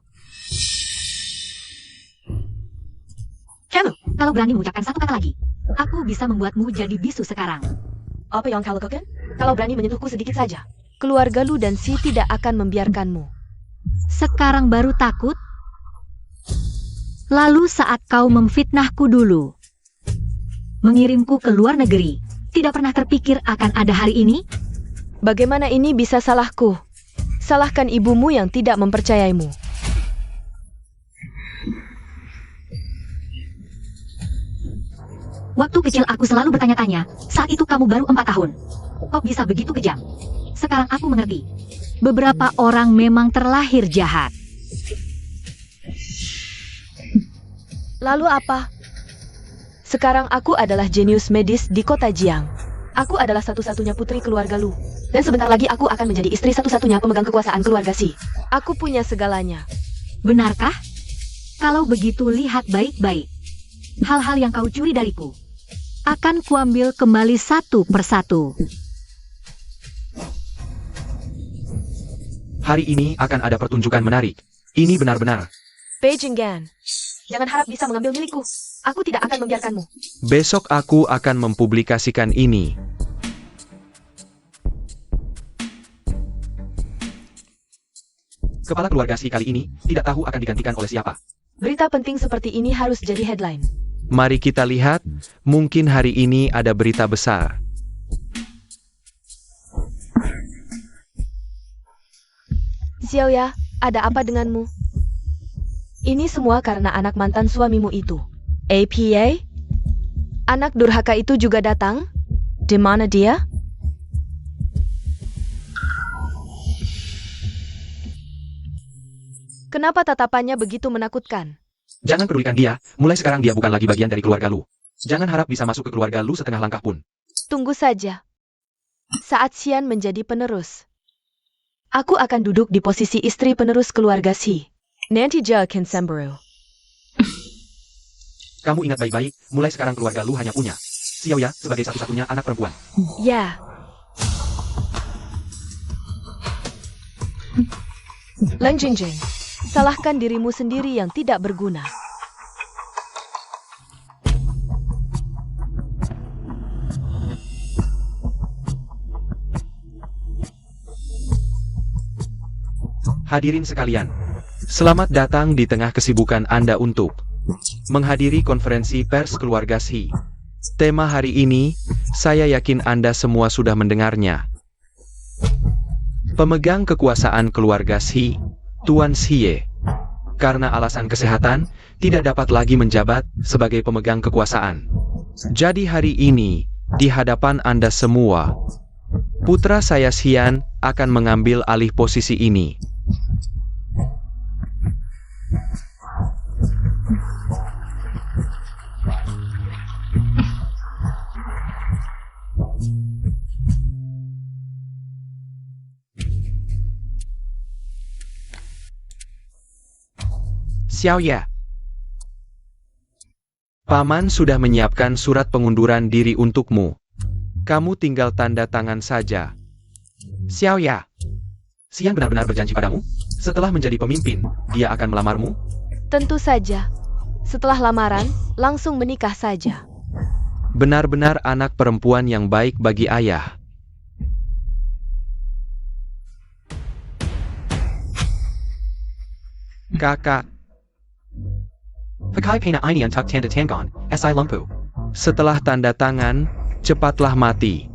Kalau berani mengucapkan satu kata lagi, aku bisa membuatmu jadi bisu sekarang. Apa yang kau lakukan? Kalau berani menyentuhku sedikit saja, keluarga Lu dan Xi tidak akan membiarkanmu. Sekarang baru takut? Lalu saat kau memfitnahku dulu, mengirimku ke luar negeri, tidak pernah terpikir akan ada hari ini? Bagaimana ini bisa salahku? Salahkan ibumu yang tidak mempercayaimu. Waktu kecil aku selalu bertanya-tanya, saat itu kamu baru 4 tahun. Kok bisa begitu kejam? Sekarang aku mengerti. Beberapa orang memang terlahir jahat. Lalu apa? Sekarang aku adalah jenius medis di kota Jiang. Aku adalah satu-satunya putri keluarga Lu. Dan sebentar lagi aku akan menjadi istri satu-satunya pemegang kekuasaan keluarga Xi. Aku punya segalanya. Benarkah? Kalau begitu lihat baik-baik. Hal-hal yang kau curi dariku akan kuambil kembali satu persatu. Hari ini akan ada pertunjukan menarik. Ini benar-benar. Beijing Gan, jangan harap bisa mengambil milikku. Aku tidak akan membiarkanmu. Besok aku akan mempublikasikan ini. Kepala keluarga Xi kali ini tidak tahu akan digantikan oleh siapa. Berita penting seperti ini harus jadi headline. Mari kita lihat, mungkin hari ini ada berita besar. Xiaoya, ada apa denganmu? Ini semua karena anak mantan suamimu itu. APA? Anak durhaka itu juga datang? Di mana dia? Kenapa tatapannya begitu menakutkan? Jangan pedulikan dia, mulai sekarang dia bukan lagi bagian dari keluarga Lu. Jangan harap bisa masuk ke keluarga Lu setengah langkah pun. Tunggu saja. Saat Xian menjadi penerus, aku akan duduk di posisi istri penerus keluarga Xi. Nanti dia akan sembuh. Kamu ingat baik-baik, mulai sekarang keluarga Lu hanya punya Xiaoya sebagai satu-satunya anak perempuan. Ya. Leng Jingjing, salahkan dirimu sendiri yang tidak berguna. Hadirin sekalian, selamat datang di tengah kesibukan Anda untuk menghadiri konferensi pers keluarga Xi. Tema hari ini, saya yakin Anda semua sudah mendengarnya. Pemegang kekuasaan keluarga Xi, Tuan Xie, karena alasan kesehatan, tidak dapat lagi menjabat sebagai pemegang kekuasaan. Jadi hari ini, di hadapan Anda semua, putra saya Xian akan mengambil alih posisi ini. Xiaoya, Paman sudah menyiapkan surat pengunduran diri untukmu. Kamu tinggal tanda tangan saja. Xiaoya, Xian benar-benar berjanji padamu? Setelah menjadi pemimpin, dia akan melamarmu? Tentu saja. Setelah lamaran, langsung menikah saja. Benar-benar anak perempuan yang baik bagi ayah. Kakak. Pakai pena ini untuk tanda tangan, si lumpuh. Setelah tanda tangan, cepatlah mati.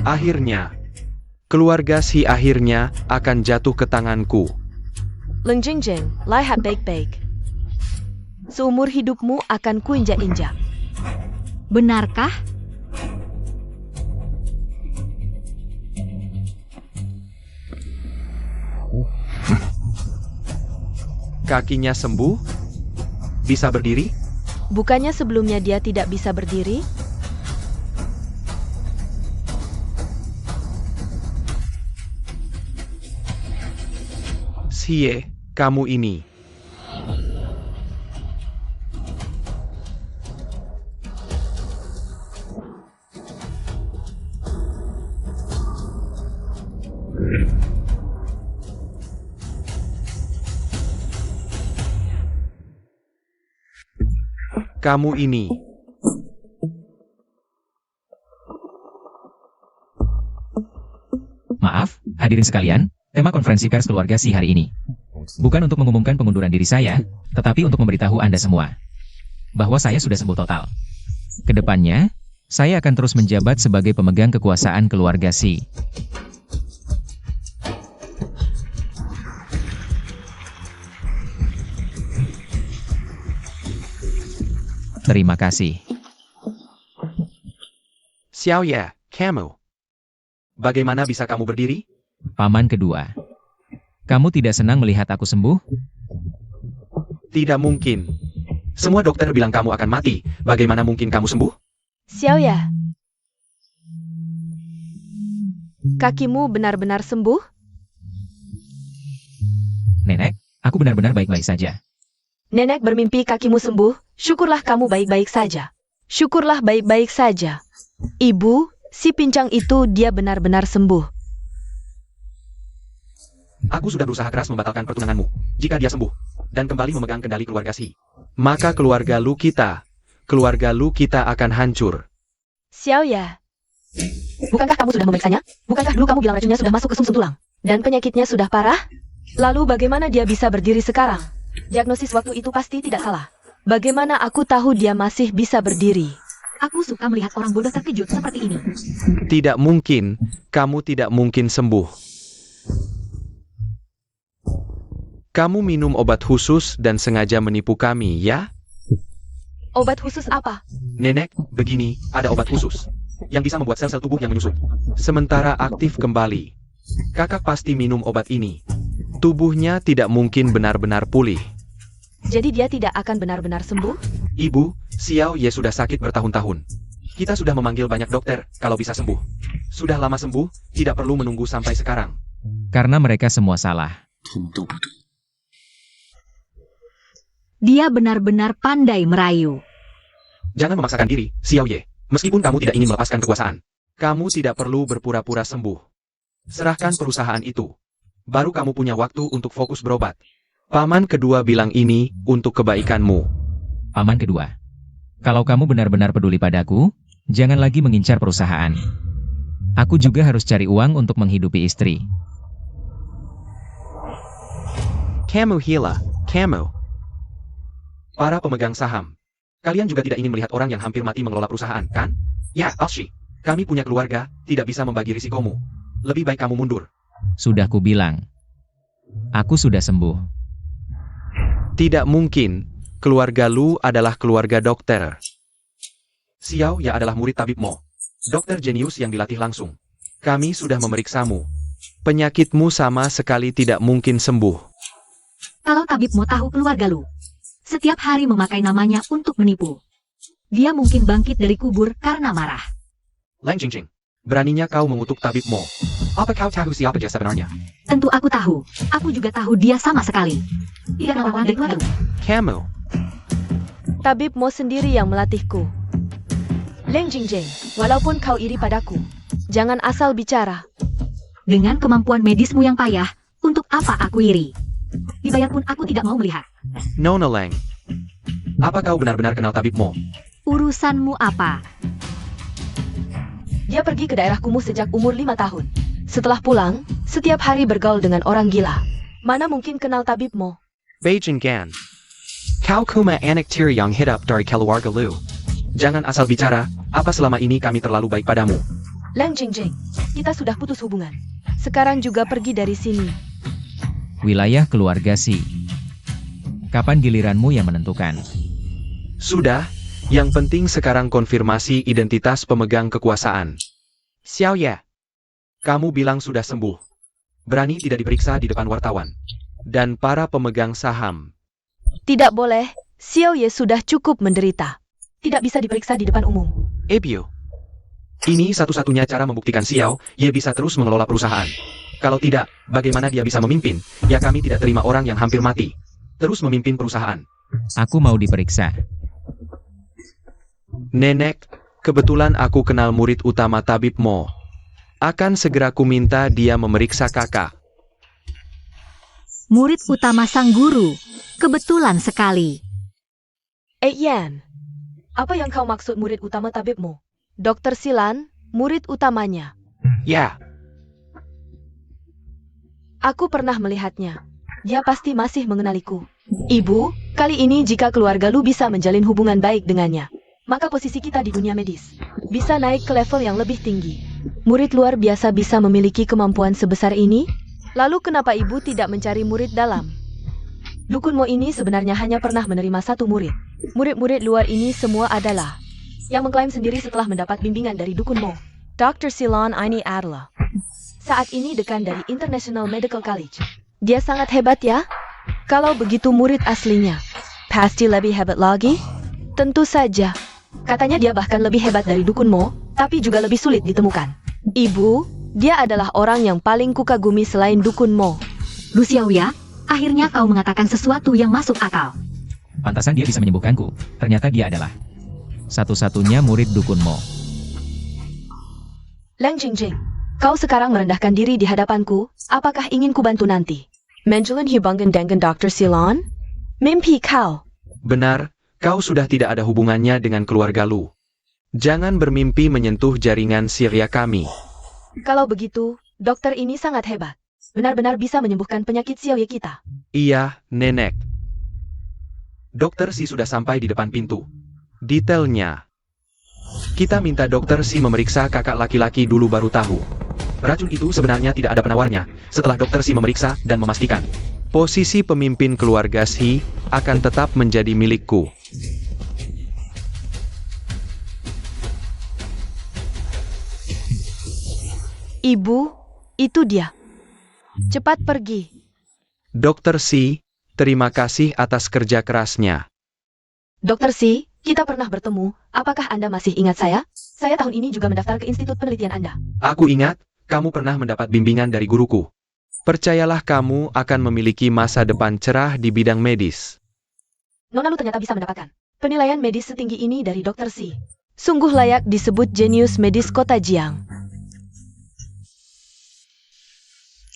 Akhirnya, keluarga si akhirnya akan jatuh ke tanganku. Leng Jingjing, lihat baik-baik. Seumur hidupmu akan kuinjak-injak. Benarkah? Kakinya sembuh? Bisa berdiri? Bukannya sebelumnya dia tidak bisa berdiri? Sie, kamu ini. Kamu ini. Maaf, hadirin sekalian, tema konferensi pers keluarga Si hari ini bukan untuk mengumumkan pengunduran diri saya, tetapi untuk memberitahu Anda semua bahwa saya sudah sembuh total. Kedepannya, saya akan terus menjabat sebagai pemegang kekuasaan keluarga Si. Terima kasih. Xiao Ye, kamu. Bagaimana bisa kamu berdiri? Paman kedua. Kamu tidak senang melihat aku sembuh? Tidak mungkin. Semua dokter bilang kamu akan mati. Bagaimana mungkin kamu sembuh? Xiao Ya. Kakimu benar-benar sembuh? Nenek, aku benar-benar baik-baik saja. Nenek bermimpi kakimu sembuh. Syukurlah kamu baik-baik saja. Syukurlah baik-baik saja. Ibu, si pincang itu dia benar-benar sembuh. Aku sudah berusaha keras membatalkan pertunanganmu. Jika dia sembuh dan kembali memegang kendali keluarga Si, maka keluarga Lu kita akan hancur. Xiao Ya. Bukankah kamu sudah memeriksanya? Bukankah dulu kamu bilang racunnya sudah masuk ke sumsum tulang? Dan penyakitnya sudah parah? Lalu bagaimana dia bisa berdiri sekarang? Diagnosis waktu itu pasti tidak salah. Bagaimana aku tahu dia masih bisa berdiri? Aku suka melihat orang bodoh terkejut seperti ini. Tidak mungkin, kamu tidak mungkin sembuh. Kamu minum obat khusus dan sengaja menipu kami, ya? Obat khusus apa? Nenek, begini, ada obat khusus yang bisa membuat sel-sel tubuh yang menyusut sementara aktif kembali. Kakak pasti minum obat ini. Tubuhnya tidak mungkin benar-benar pulih. Jadi dia tidak akan benar-benar sembuh? Ibu, Xiao Ye sudah sakit bertahun-tahun. Kita sudah memanggil banyak dokter kalau bisa sembuh. Sudah lama sembuh, tidak perlu menunggu sampai sekarang. Karena mereka semua salah. Dia benar-benar pandai merayu. Jangan memaksakan diri, Xiao Ye. Meskipun kamu tidak ingin melepaskan kekuasaan, kamu tidak perlu berpura-pura sembuh. Serahkan perusahaan itu. Baru kamu punya waktu untuk fokus berobat. Paman kedua bilang ini untuk kebaikanmu. Paman kedua. Kalau kamu benar-benar peduli padaku, jangan lagi mengincar perusahaan. Aku juga harus cari uang untuk menghidupi istri. Kamu Hila, kamu. Para pemegang saham. Kalian juga tidak ingin melihat orang yang hampir mati mengelola perusahaan, kan? Ya, Alshi. Kami punya keluarga, tidak bisa membagi risikomu. Lebih baik kamu mundur. Sudah kubilang. Aku sudah sembuh. Tidak mungkin. Keluarga Lu adalah keluarga dokter. Xiao Ya adalah murid tabib Mo. Dokter jenius yang dilatih langsung. Kami sudah memeriksamu. Penyakitmu sama sekali tidak mungkin sembuh. Kalau tabib mau tahu keluarga Lu, setiap hari memakai namanya untuk menipu. Dia mungkin bangkit dari kubur karena marah. Lang Jingjing, beraninya kau mengutuk tabib Mo. Apa kau tahu siapa dia sebenarnya? Tentu aku tahu. Aku juga tahu dia sama sekali. Tidak ada orang dari keluarga Lu. Kamu. Tabib Mo sendiri yang melatihku. Leng Jingjing, walaupun kau iri padaku, jangan asal bicara. Dengan kemampuan medismu yang payah, untuk apa aku iri? Dibayar pun aku tidak mau melihat. Nona Lang. Apa kau benar-benar kenal tabib Mo? Urusanmu apa? Dia pergi ke daerah kumuh sejak umur 5 tahun. Setelah pulang, setiap hari bergaul dengan orang gila. Mana mungkin kenal tabib Mo? Beijing Gan. Kau kuma anak tiri yang hidup dari keluarga lu. Jangan asal bicara, apa selama ini kami terlalu baik padamu? Lang Jingjing, kita sudah putus hubungan. Sekarang juga pergi dari sini. Wilayah keluarga Si. Kapan giliranmu yang menentukan? Sudah, yang penting sekarang konfirmasi identitas pemegang kekuasaan. Xiao Ye. Kamu bilang sudah sembuh. Berani tidak diperiksa di depan wartawan. Dan para pemegang saham. Tidak boleh, Xiao Ye sudah cukup menderita. Tidak bisa diperiksa di depan umum. Ebio. Ini satu-satunya cara membuktikan Xiao Ye bisa terus mengelola perusahaan. Kalau tidak, bagaimana dia bisa memimpin? Ya kami tidak terima orang yang hampir mati. Terus memimpin perusahaan. Aku mau diperiksa. Nenek, kebetulan aku kenal murid utama tabib Mo. Akan segera kuminta dia memeriksa kakak. Murid utama sang guru. Kebetulan sekali. Yan, apa yang kau maksud murid utama tabib Mo? Dr. Silan, murid utamanya. Ya, Aku pernah melihatnya. Dia pasti masih mengenaliku. Ibu, kali ini jika keluarga lu bisa menjalin hubungan baik dengannya, maka posisi kita di dunia medis bisa naik ke level yang lebih tinggi. Murid luar biasa bisa memiliki kemampuan sebesar ini? Lalu kenapa ibu tidak mencari murid dalam? Dukun Mo ini sebenarnya hanya pernah menerima satu murid. Murid-murid luar ini semua adalah yang mengklaim sendiri setelah mendapat bimbingan dari Dukun Mo. Dr. Silan ini adalah saat ini dekan dari International Medical College. Dia sangat hebat ya? Kalau begitu murid aslinya, pasti lebih hebat lagi? Tentu saja. Katanya dia bahkan lebih hebat dari Dukun Mo, tapi juga lebih sulit ditemukan. Ibu, dia adalah orang yang paling kukagumi selain Dukun Mo. Lu Xiao Ye, akhirnya kau mengatakan sesuatu yang masuk akal. Pantasan dia bisa menyembuhkanku. Ternyata dia adalah satu-satunya murid Dukun Mo. Lang Jingjing, kau sekarang merendahkan diri di hadapanku. Apakah ingin kubantu nanti? Menjalan hubungan dengan Dr. Silan? Mimpi kau. benar, kau sudah tidak ada hubungannya dengan keluarga lu. Jangan bermimpi menyentuh jaringan Syria kami. Kalau begitu, dokter ini sangat hebat. Benar-benar bisa menyembuhkan penyakit Xiao Ye kita. Iya, nenek. Dokter Si sudah sampai di depan pintu. Detailnya. Kita minta dokter Si memeriksa kakak laki-laki dulu baru tahu. Racun itu sebenarnya tidak ada penawarnya. Setelah dokter Si memeriksa dan memastikan, posisi pemimpin keluarga Si akan tetap menjadi milikku. Ibu, itu dia. Cepat pergi. Dokter Si, terima kasih atas kerja kerasnya. Dokter Si, kita pernah bertemu. Apakah Anda masih ingat saya? Saya tahun ini juga mendaftar ke institut penelitian Anda. Aku ingat, kamu pernah mendapat bimbingan dari guruku. Percayalah kamu akan memiliki masa depan cerah di bidang medis. Nona lu ternyata bisa mendapatkan penilaian medis setinggi ini dari Dokter Si. Sungguh layak disebut jenius medis kota Jiang.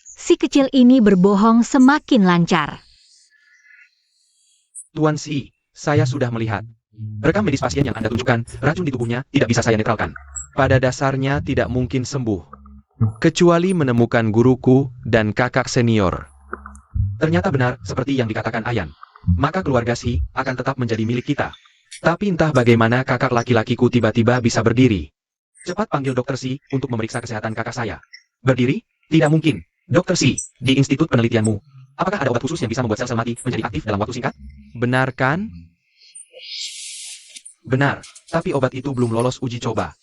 Si kecil ini berbohong semakin lancar. Tuan Si, saya sudah melihat. Rekam medis pasien yang Anda tunjukkan, racun di tubuhnya tidak bisa saya netralkan. Pada dasarnya tidak mungkin sembuh. Kecuali menemukan guruku dan kakak senior. Ternyata benar, seperti yang dikatakan Ayan. Maka keluarga Si akan tetap menjadi milik kita. Tapi entah bagaimana kakak laki-lakiku tiba-tiba bisa berdiri. Cepat panggil Dokter Si untuk memeriksa kesehatan kakak saya. Berdiri? Tidak mungkin. Dokter Si, di institut penelitianmu, apakah ada obat khusus yang bisa membuat sel-sel mati menjadi aktif dalam waktu singkat? Benar kan? Benar, tapi obat itu belum lolos uji coba.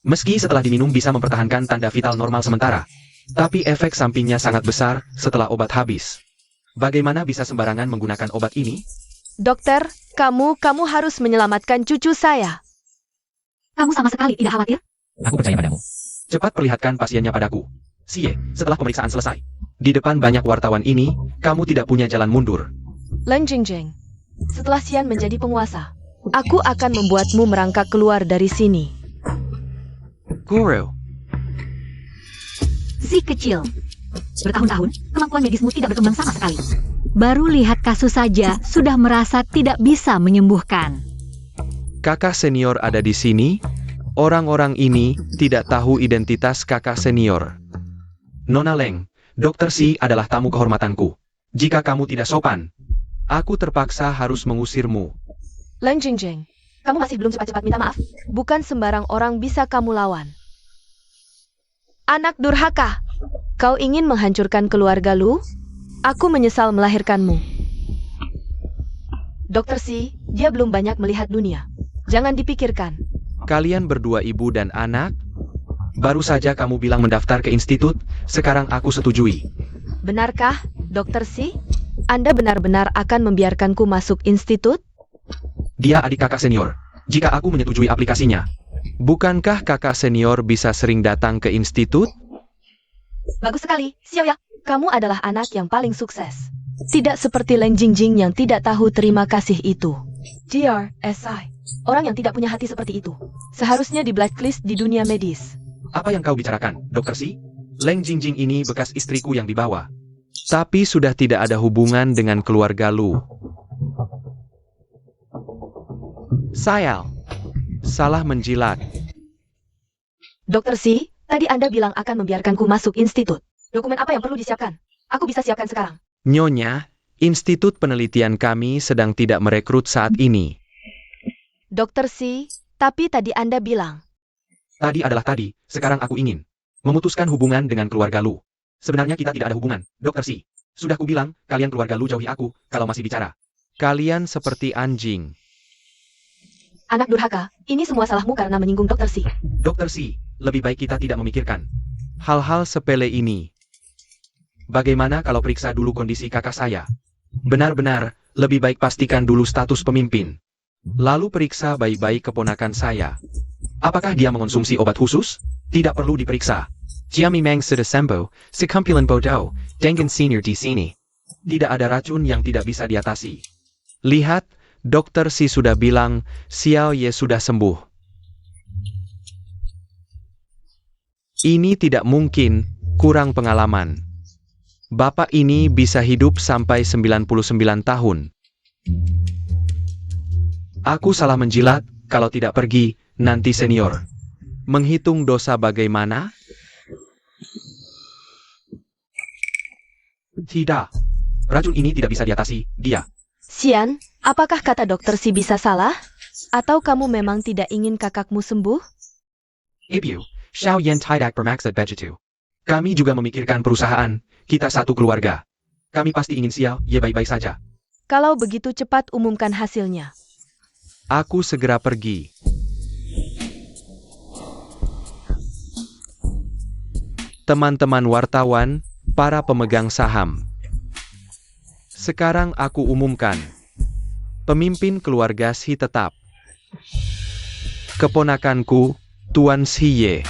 Meski setelah diminum bisa mempertahankan tanda vital normal sementara, tapi efek sampingnya sangat besar setelah obat habis. Bagaimana bisa sembarangan menggunakan obat ini? Dokter, kamu harus menyelamatkan cucu saya. Kamu sama sekali tidak khawatir? Aku percaya padamu. Cepat perlihatkan pasiennya padaku. Sie, setelah pemeriksaan selesai. Di depan banyak wartawan ini, kamu tidak punya jalan mundur. Lang Jingjing, setelah Xian menjadi penguasa, aku akan membuatmu merangkak keluar dari sini. Guru, Si kecil. Bertahun-tahun, kemampuan medismu tidak berkembang sama sekali. Baru lihat kasus saja, sudah merasa tidak bisa menyembuhkan. Kakak senior ada di sini. Orang-orang ini tidak tahu identitas kakak senior. Nona Leng, Dr. Si adalah tamu kehormatanku. Jika kamu tidak sopan, aku terpaksa harus mengusirmu. Leng Jingjing, kamu masih belum cepat-cepat minta maaf? Bukan sembarang orang bisa kamu lawan. Anak durhaka, kau ingin menghancurkan keluarga Lu? Aku menyesal melahirkanmu. Dr. Si, dia belum banyak melihat dunia. Jangan dipikirkan. Kalian berdua ibu dan anak? Baru saja kamu bilang mendaftar ke institut, sekarang aku setujui. Benarkah, Dr. Si? Anda benar-benar akan membiarkanku masuk institut? Dia adik kakak senior. Jika aku menyetujui aplikasinya, bukankah kakak senior bisa sering datang ke institut? Bagus sekali, Xiao Ya. Kamu adalah anak yang paling sukses. Tidak seperti Leng Jingjing yang tidak tahu terima kasih itu. GRSI. Orang yang tidak punya hati seperti itu seharusnya di blacklist di dunia medis. Apa yang kau bicarakan, Dr. Si? Leng Jingjing ini bekas istriku yang dibawa. Tapi sudah tidak ada hubungan dengan keluarga Lu. Sayal. Salah menjilat. Dr. Si, tadi Anda bilang akan membiarkanku masuk institut. Dokumen apa yang perlu disiapkan? Aku bisa siapkan sekarang. Nyonya, institut penelitian kami sedang tidak merekrut saat ini. Dr. Si, tapi tadi Anda bilang. Tadi adalah tadi, sekarang aku ingin memutuskan hubungan dengan keluarga Lu. Sebenarnya kita tidak ada hubungan, Dr. Si. Sudah kubilang, kalian keluarga Lu jauhi aku, kalau masih bicara. Kalian seperti anjing. Anak durhaka, ini semua salahmu karena menyinggung Dr. Si. Dr. Si, lebih baik kita tidak memikirkan hal-hal sepele ini. Bagaimana kalau periksa dulu kondisi kakak saya? Benar-benar, lebih baik pastikan dulu status pemimpin. Lalu periksa baik-baik keponakan saya. Apakah dia mengonsumsi obat khusus? Tidak perlu diperiksa. Jiami Mang Sudasembo, Sekumpulan Bodoh, Dengan Senior di sini. Tidak ada racun yang tidak bisa diatasi. Lihat, Dokter Si sudah bilang, Xiao Ye sudah sembuh. Ini tidak mungkin, kurang pengalaman. Bapak ini bisa hidup sampai 99 tahun. Aku salah menjilat, kalau tidak pergi, nanti senior. Menghitung dosa bagaimana? Tidak. Racun ini tidak bisa diatasi, dia. Xian, apakah kata Dr. Si bisa salah? Atau kamu memang tidak ingin kakakmu sembuh? Ibu, Xiao Yan tidak bermaksud begitu. Kami juga memikirkan perusahaan, kita satu keluarga. Kami pasti ingin Xiao Ye baik-baik saja. Kalau begitu cepat umumkan hasilnya. Aku segera pergi. Teman-teman wartawan, para pemegang saham. Sekarang aku umumkan. Pemimpin keluarga Si tetap. Keponakanku, Tuan Si Ye.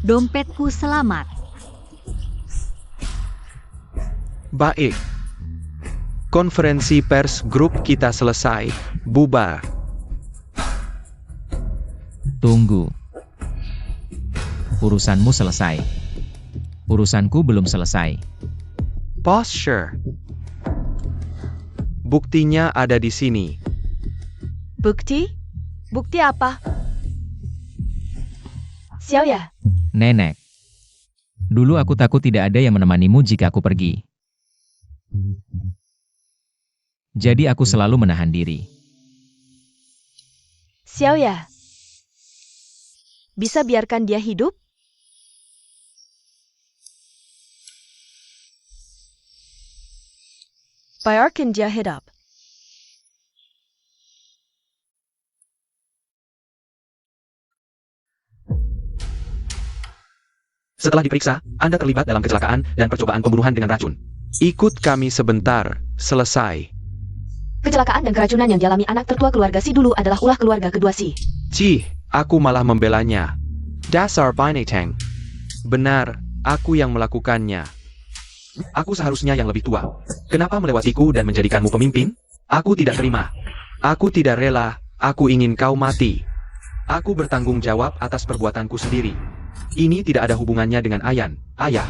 Dompetku selamat. Baik. Konferensi pers grup kita selesai. Bubar. Tunggu. Urusanmu selesai. Urusanku belum selesai. Posture. Buktinya ada di sini. Bukti? Bukti apa? Xiao Ya, Nenek. Dulu aku takut tidak ada yang menemanimu jika aku pergi. Jadi aku selalu menahan diri. Xiao Ya. Bisa biarkan dia hidup? Biarkan dia hidup. Setelah diperiksa, Anda terlibat dalam kecelakaan dan percobaan pembunuhan dengan racun. Ikut kami sebentar, selesai. Kecelakaan dan keracunan yang dialami anak tertua keluarga Si dulu adalah ulah keluarga kedua Si. Cih, aku malah membelanya. Dasar binatang. Benar, aku yang melakukannya. Aku seharusnya yang lebih tua. Kenapa melewatiku dan menjadikanmu pemimpin? Aku tidak terima. Aku tidak rela, aku ingin kau mati. Aku bertanggung jawab atas perbuatanku sendiri. Ini tidak ada hubungannya dengan Ayan, ayah.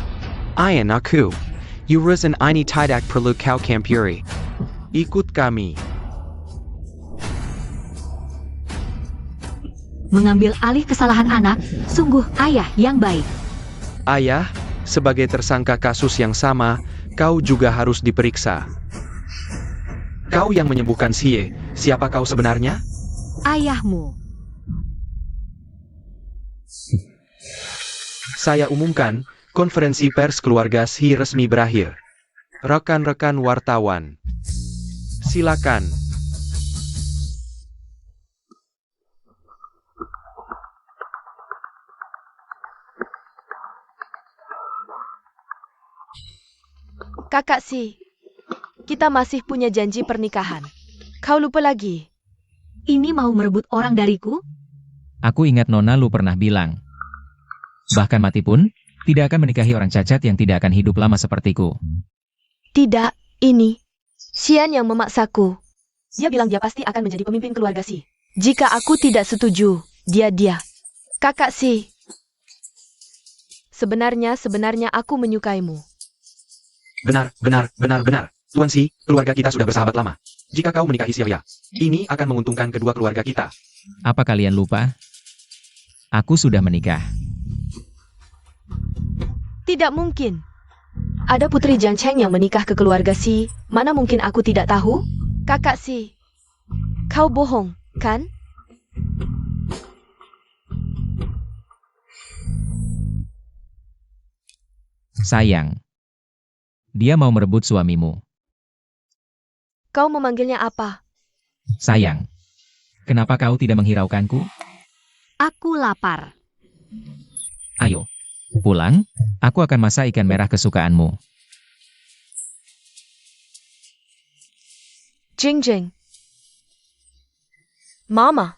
Ayan aku. Urusan ini tidak perlu kau campuri. Ikut kami. Mengambil alih kesalahan anak, sungguh ayah yang baik. Ayah, sebagai tersangka kasus yang sama, kau juga harus diperiksa. Kau yang menyembuhkan Xie, siapa kau sebenarnya? Ayahmu. Saya umumkan, konferensi pers keluarga Xie resmi berakhir. Rekan-rekan wartawan, silakan. Kakak Si, kita masih punya janji pernikahan. Kau lupa lagi? Ini mau merebut orang dariku? Aku ingat Nona lu pernah bilang. Bahkan mati pun, tidak akan menikahi orang cacat yang tidak akan hidup lama sepertiku. Tidak, ini. Xian yang memaksaku. Dia bilang dia pasti akan menjadi pemimpin keluarga Si. Jika aku tidak setuju, dia. Kakak Si. Sebenarnya aku menyukaimu. Benar. Tuan Si, keluarga kita sudah bersahabat lama. Jika kau menikahi Xiaoya, ini akan menguntungkan kedua keluarga kita. Apa kalian lupa? Aku sudah menikah. Tidak mungkin. Ada putri Jiang Cheng yang menikah ke keluarga Si. Mana mungkin aku tidak tahu? Kakak Si, kau bohong, kan? Sayang. Dia mau merebut suamimu. Kau memanggilnya apa? Sayang. Kenapa kau tidak menghiraukanku? Aku lapar. Ayo. Pulang, aku akan masak ikan merah kesukaanmu. Jing. Mama.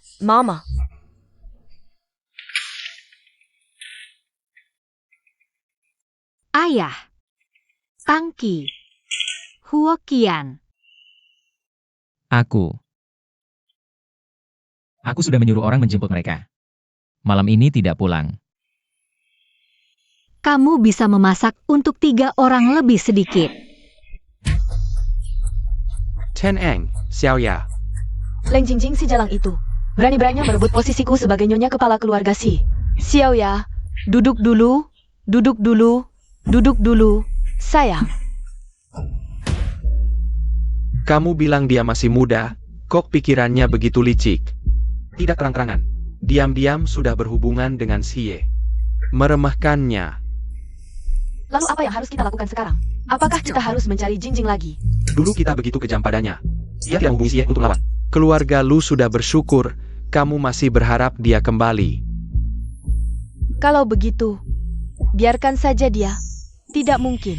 Ayah. Tangki. Huoqian. Aku sudah menyuruh orang menjemput mereka. Malam ini tidak pulang. Kamu bisa memasak untuk 3 orang lebih sedikit. Tenang, Xiaoya. Leng Jingjing si jalang itu. Berani-beraninya merebut posisiku sebagai nyonya kepala keluarga Si. Xiaoya, duduk dulu. Sayang. Kamu bilang dia masih muda, kok pikirannya begitu licik? Tidak terang-terangan. Diam-diam sudah berhubungan dengan Xie. Meremehkannya. Lalu apa yang harus kita lakukan sekarang? Apakah kita harus mencari Jingjing lagi? Dulu kita begitu kejam padanya. Dia tidak menghubungi Xie untuk lawan. Keluarga Lu sudah bersyukur, kamu masih berharap dia kembali. Kalau begitu, biarkan saja dia. Tidak mungkin.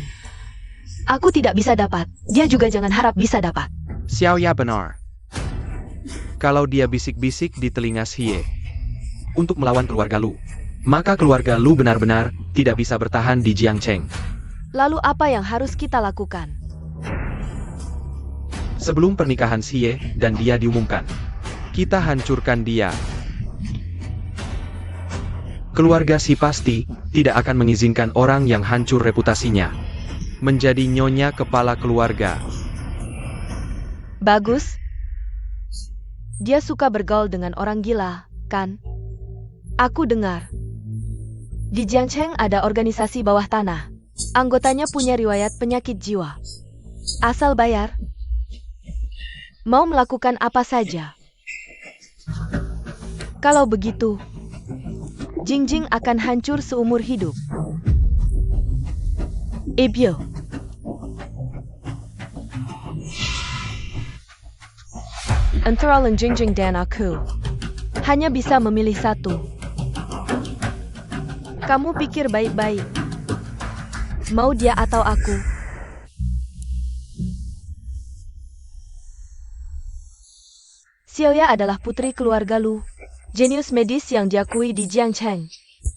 Aku tidak bisa dapat. Dia juga jangan harap bisa dapat. Xiaoya benar. Kalau dia bisik-bisik di telinga Xie untuk melawan keluarga Lu, maka keluarga Lu benar-benar tidak bisa bertahan di Jiangcheng. Lalu apa yang harus kita lakukan? Sebelum pernikahan Xie dan dia diumumkan, kita hancurkan dia. Keluarga Si pasti tidak akan mengizinkan orang yang hancur reputasinya menjadi nyonya kepala keluarga. Bagus. Dia suka bergaul dengan orang gila, kan? Aku dengar. Di Jiangcheng ada organisasi bawah tanah. Anggotanya punya riwayat penyakit jiwa. Asal bayar. Mau melakukan apa saja. Kalau begitu, Jingjing akan hancur seumur hidup. Ebyo. Antara Leng Jingjing dan aku, hanya bisa memilih satu. Kamu pikir baik-baik. Mau dia atau aku? Xiaoya adalah putri keluarga Lu. Jenius medis yang diakui di Jiangcheng.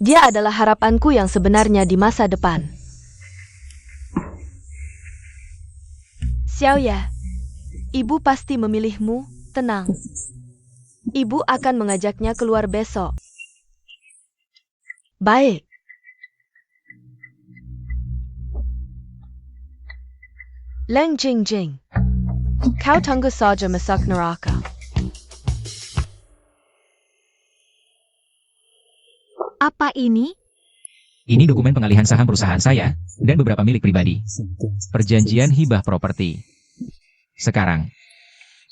Dia adalah harapanku yang sebenarnya di masa depan. Xiaoya, ibu pasti memilihmu, tenang. Ibu akan mengajaknya keluar besok. Baik. Leng Jingjing. Kau tunggu saja masuk neraka. Apa ini? Ini dokumen pengalihan saham perusahaan saya, dan beberapa milik pribadi. Perjanjian hibah properti. Sekarang,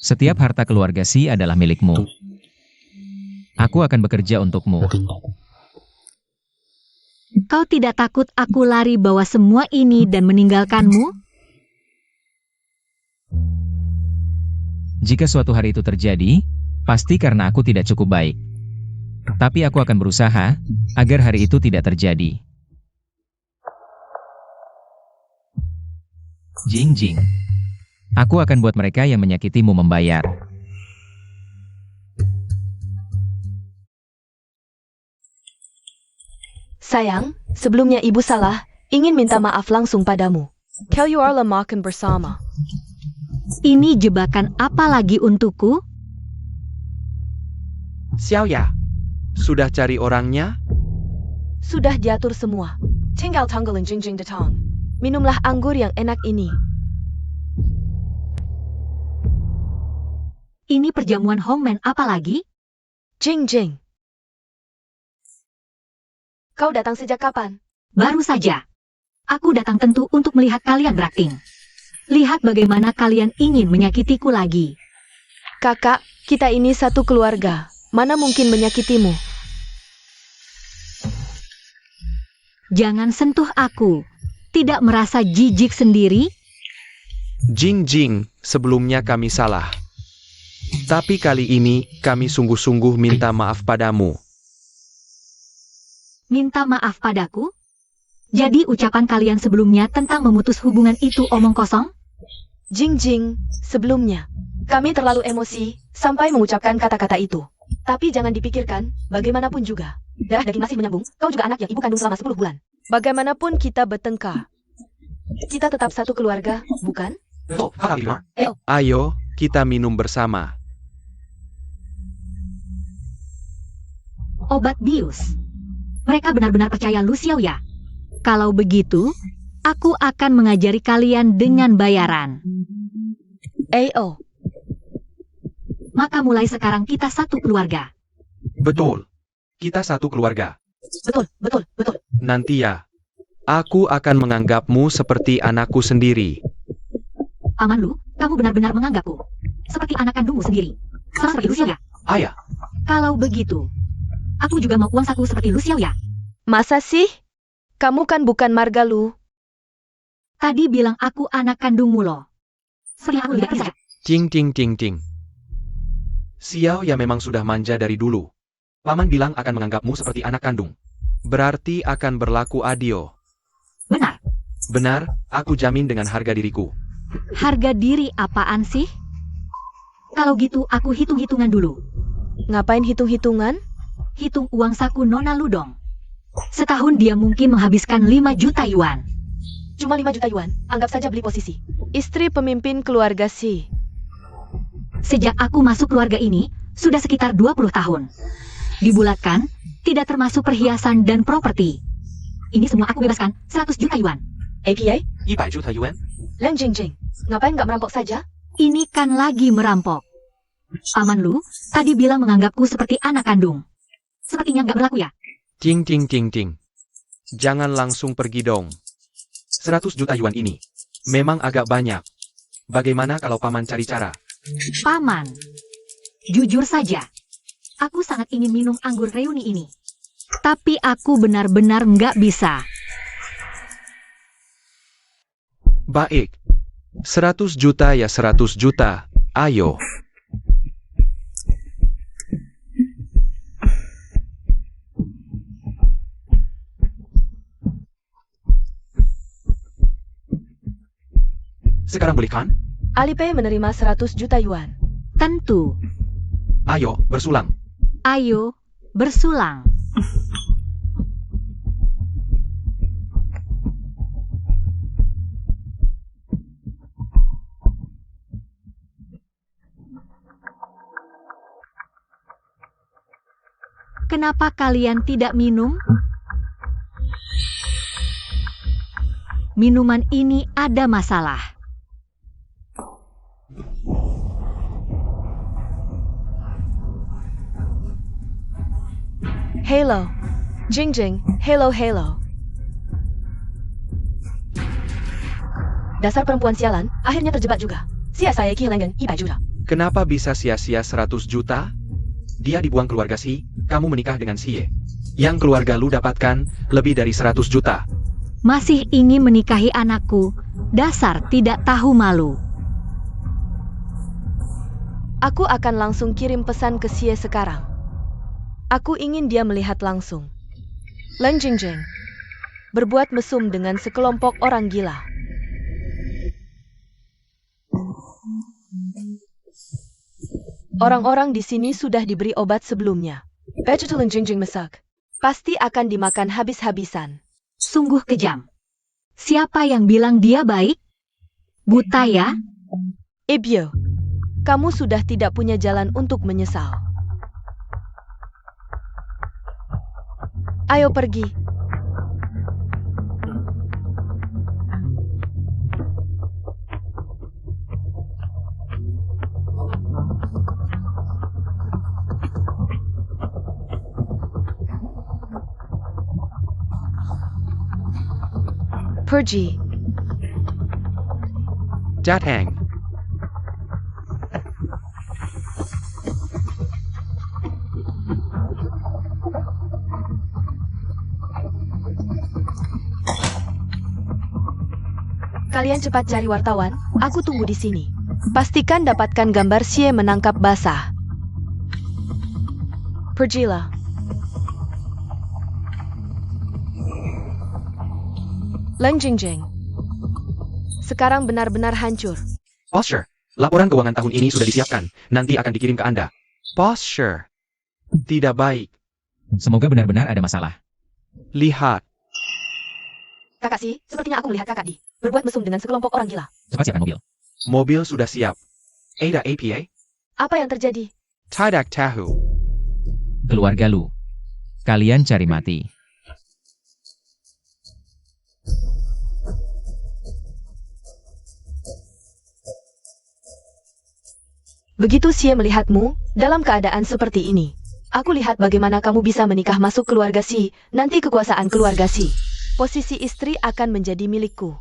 setiap harta keluarga Si adalah milikmu. Aku akan bekerja untukmu. Kau tidak takut aku lari bawa semua ini dan meninggalkanmu? Jika suatu hari itu terjadi, pasti karena aku tidak cukup baik. Tapi aku akan berusaha agar hari itu tidak terjadi. Jing Jing. Aku akan buat mereka yang menyakitimu membayar. Sayang, sebelumnya ibu salah, ingin minta maaf langsung padamu. Kau yuarlah makan bersama. Ini jebakan apa lagi untukku? Xiao Ya, sudah cari orangnya? Sudah diatur semua. Tinggal tunggu Leng Jingjing datang. Minumlah anggur yang enak ini. Ini perjamuan Hongmen apa lagi? Jingjing. Kau datang sejak kapan? Baru saja. Aku datang tentu untuk melihat kalian berakting. Lihat bagaimana kalian ingin menyakitiku lagi. Kakak, kita ini satu keluarga. Mana mungkin menyakitimu? Jangan sentuh aku. Tidak merasa jijik sendiri? Jing Jing, sebelumnya kami salah. Tapi kali ini, kami sungguh-sungguh minta maaf padamu. Minta maaf padaku? Jadi ucapan kalian sebelumnya tentang memutus hubungan itu omong kosong? Jingjing, sebelumnya. Kami terlalu emosi, sampai mengucapkan kata-kata itu. Tapi jangan dipikirkan, bagaimanapun juga. Darah daging masih menyambung, kau juga anak yang ibu kandung selama 10 bulan. Bagaimanapun kita bertengkar. Kita tetap satu keluarga, bukan? Ayo, kita minum bersama. Obat bius. Mereka benar-benar percaya Lu Xiao ya. Kalau begitu, aku akan mengajari kalian dengan bayaran. AO. Maka mulai sekarang kita satu keluarga. Betul. Kita satu keluarga. Betul. Nanti ya, aku akan menganggapmu seperti anakku sendiri. Paman Lu, kamu benar-benar menganggapku seperti anak kandungmu sendiri. Sama seperti Lu Xiao ya. Ayah, Kalau begitu, aku juga mau uang saku seperti Lu Xiao ya. Masa sih? Kamu kan bukan marga Lu. Tadi bilang aku anak kandungmu loh. Seperti aku lihat saja. Ting ting ting ting. Xiao ya memang sudah manja dari dulu. Paman bilang akan menganggapmu seperti anak kandung. Berarti akan berlaku adil. Benar. Benar, aku jamin dengan harga diriku. Harga diri apaan sih? Kalau gitu aku hitung-hitungan dulu. Ngapain hitung-hitungan? Hitung uang saku Nona Lu dong. Setahun dia mungkin menghabiskan 5 juta yuan. Cuma 5 juta yuan, anggap saja beli posisi. Istri pemimpin keluarga sih. Sejak aku masuk keluarga ini, sudah sekitar 20 tahun. Dibulatkan, tidak termasuk perhiasan dan properti. Ini semua aku bebaskan 100 juta yuan. APA? 100 juta yuan? Leng Jingjing, ngapain nggak merampok saja? Ini kan lagi merampok. Paman Lu, tadi bilang menganggapku seperti anak kandung. Sepertinya nggak berlaku ya? Ting ting ting ting. Jangan langsung pergi dong. 100 juta yuan ini memang agak banyak. Bagaimana kalau paman cari cara? Paman, jujur saja, aku sangat ingin minum anggur reuni ini. Tapi aku benar-benar nggak bisa. Baik. 100 juta ya 100 juta. Ayo. Sekarang boleh kan? Alipay menerima 100 juta yuan. Tentu. Ayo, bersulang. Ayo, bersulang. Kenapa kalian tidak minum? Minuman ini ada masalah. Halo. Jingjing, halo halo. Dasar perempuan sialan, akhirnya terjebak juga. Sia-sia kehilangan 100 juta. Kenapa bisa sia-sia 100 juta? Dia dibuang keluarga Si, kamu menikah dengan Sie. Yang keluarga lu dapatkan lebih dari 100 juta. Masih ingin menikahi anakku. Dasar tidak tahu malu. Aku akan langsung kirim pesan ke Sie sekarang. Aku ingin dia melihat langsung. Leng Jingjing berbuat mesum dengan sekelompok orang gila. Orang-orang di sini sudah diberi obat sebelumnya. Vegetable Leng Jingjing mesak. Pasti akan dimakan habis-habisan. Sungguh kejam. Siapa yang bilang dia baik? Buta ya? Ibyo, kamu sudah tidak punya jalan untuk menyesal. Ayo pergi. Pergi. Datang. Kalian cepat cari wartawan, aku tunggu di sini. Pastikan dapatkan gambar Sie menangkap basah. Pergilah. Leng Jingjing. Sekarang benar-benar hancur. Posture. Laporan keuangan tahun ini sudah disiapkan. Nanti akan dikirim ke Anda. Posture. Tidak baik. Semoga benar-benar ada masalah. Lihat. Kakak Si, sepertinya aku melihat kakak Di berbuat mesum dengan sekelompok orang gila. Cepat siapkan mobil. Mobil sudah siap. Ada APA? Apa yang terjadi? Tidak tahu. Keluarga Lu. Kalian cari mati. Begitu Sie melihatmu, dalam keadaan seperti ini. Aku lihat bagaimana kamu bisa menikah masuk keluarga Si, nanti kekuasaan keluarga Si. Posisi istri akan menjadi milikku.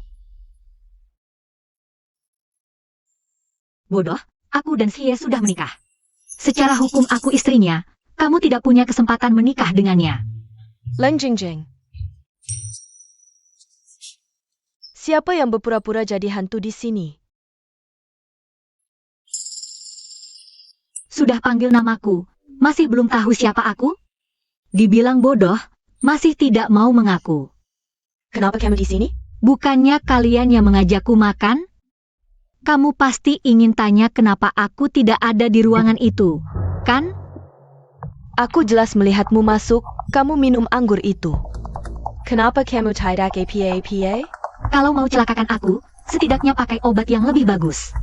Bodoh, aku dan Sie sudah menikah. Secara hukum aku istrinya, kamu tidak punya kesempatan menikah dengannya. Leng Jingjing. Siapa yang berpura-pura jadi hantu di sini? Sudah panggil namaku, masih belum tahu siapa aku? Dibilang bodoh, masih tidak mau mengaku. Kenapa kamu di sini? Bukannya kalian yang mengajakku makan? Kamu pasti ingin tanya kenapa aku tidak ada di ruangan itu, kan? Aku jelas melihatmu masuk, kamu minum anggur itu. Kenapa kamu tidak APA? Kalau mau celakakan aku, setidaknya pakai obat yang lebih bagus.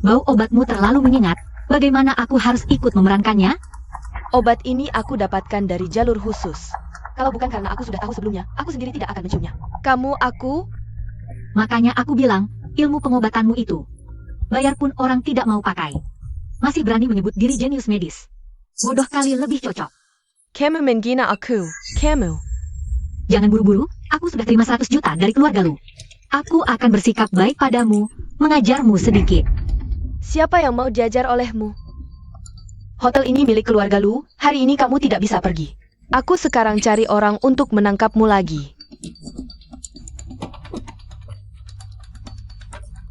Bau obatmu terlalu menyengat, bagaimana aku harus ikut memerankannya? Obat ini aku dapatkan dari jalur khusus. Kalau bukan karena aku sudah tahu sebelumnya, aku sendiri tidak akan menciumnya. Makanya aku bilang, ilmu pengobatanmu itu. Bayar pun orang tidak mau pakai. Masih berani menyebut diri jenius medis. Bodoh kali lebih cocok. Kamu menghina aku. Kamu. Jangan buru-buru, aku sudah terima 100 juta dari keluarga lu. Aku akan bersikap baik padamu, mengajarmu sedikit. Siapa yang mau diajar olehmu? Hotel ini milik keluarga lu, hari ini kamu tidak bisa pergi. Aku sekarang cari orang untuk menangkapmu lagi.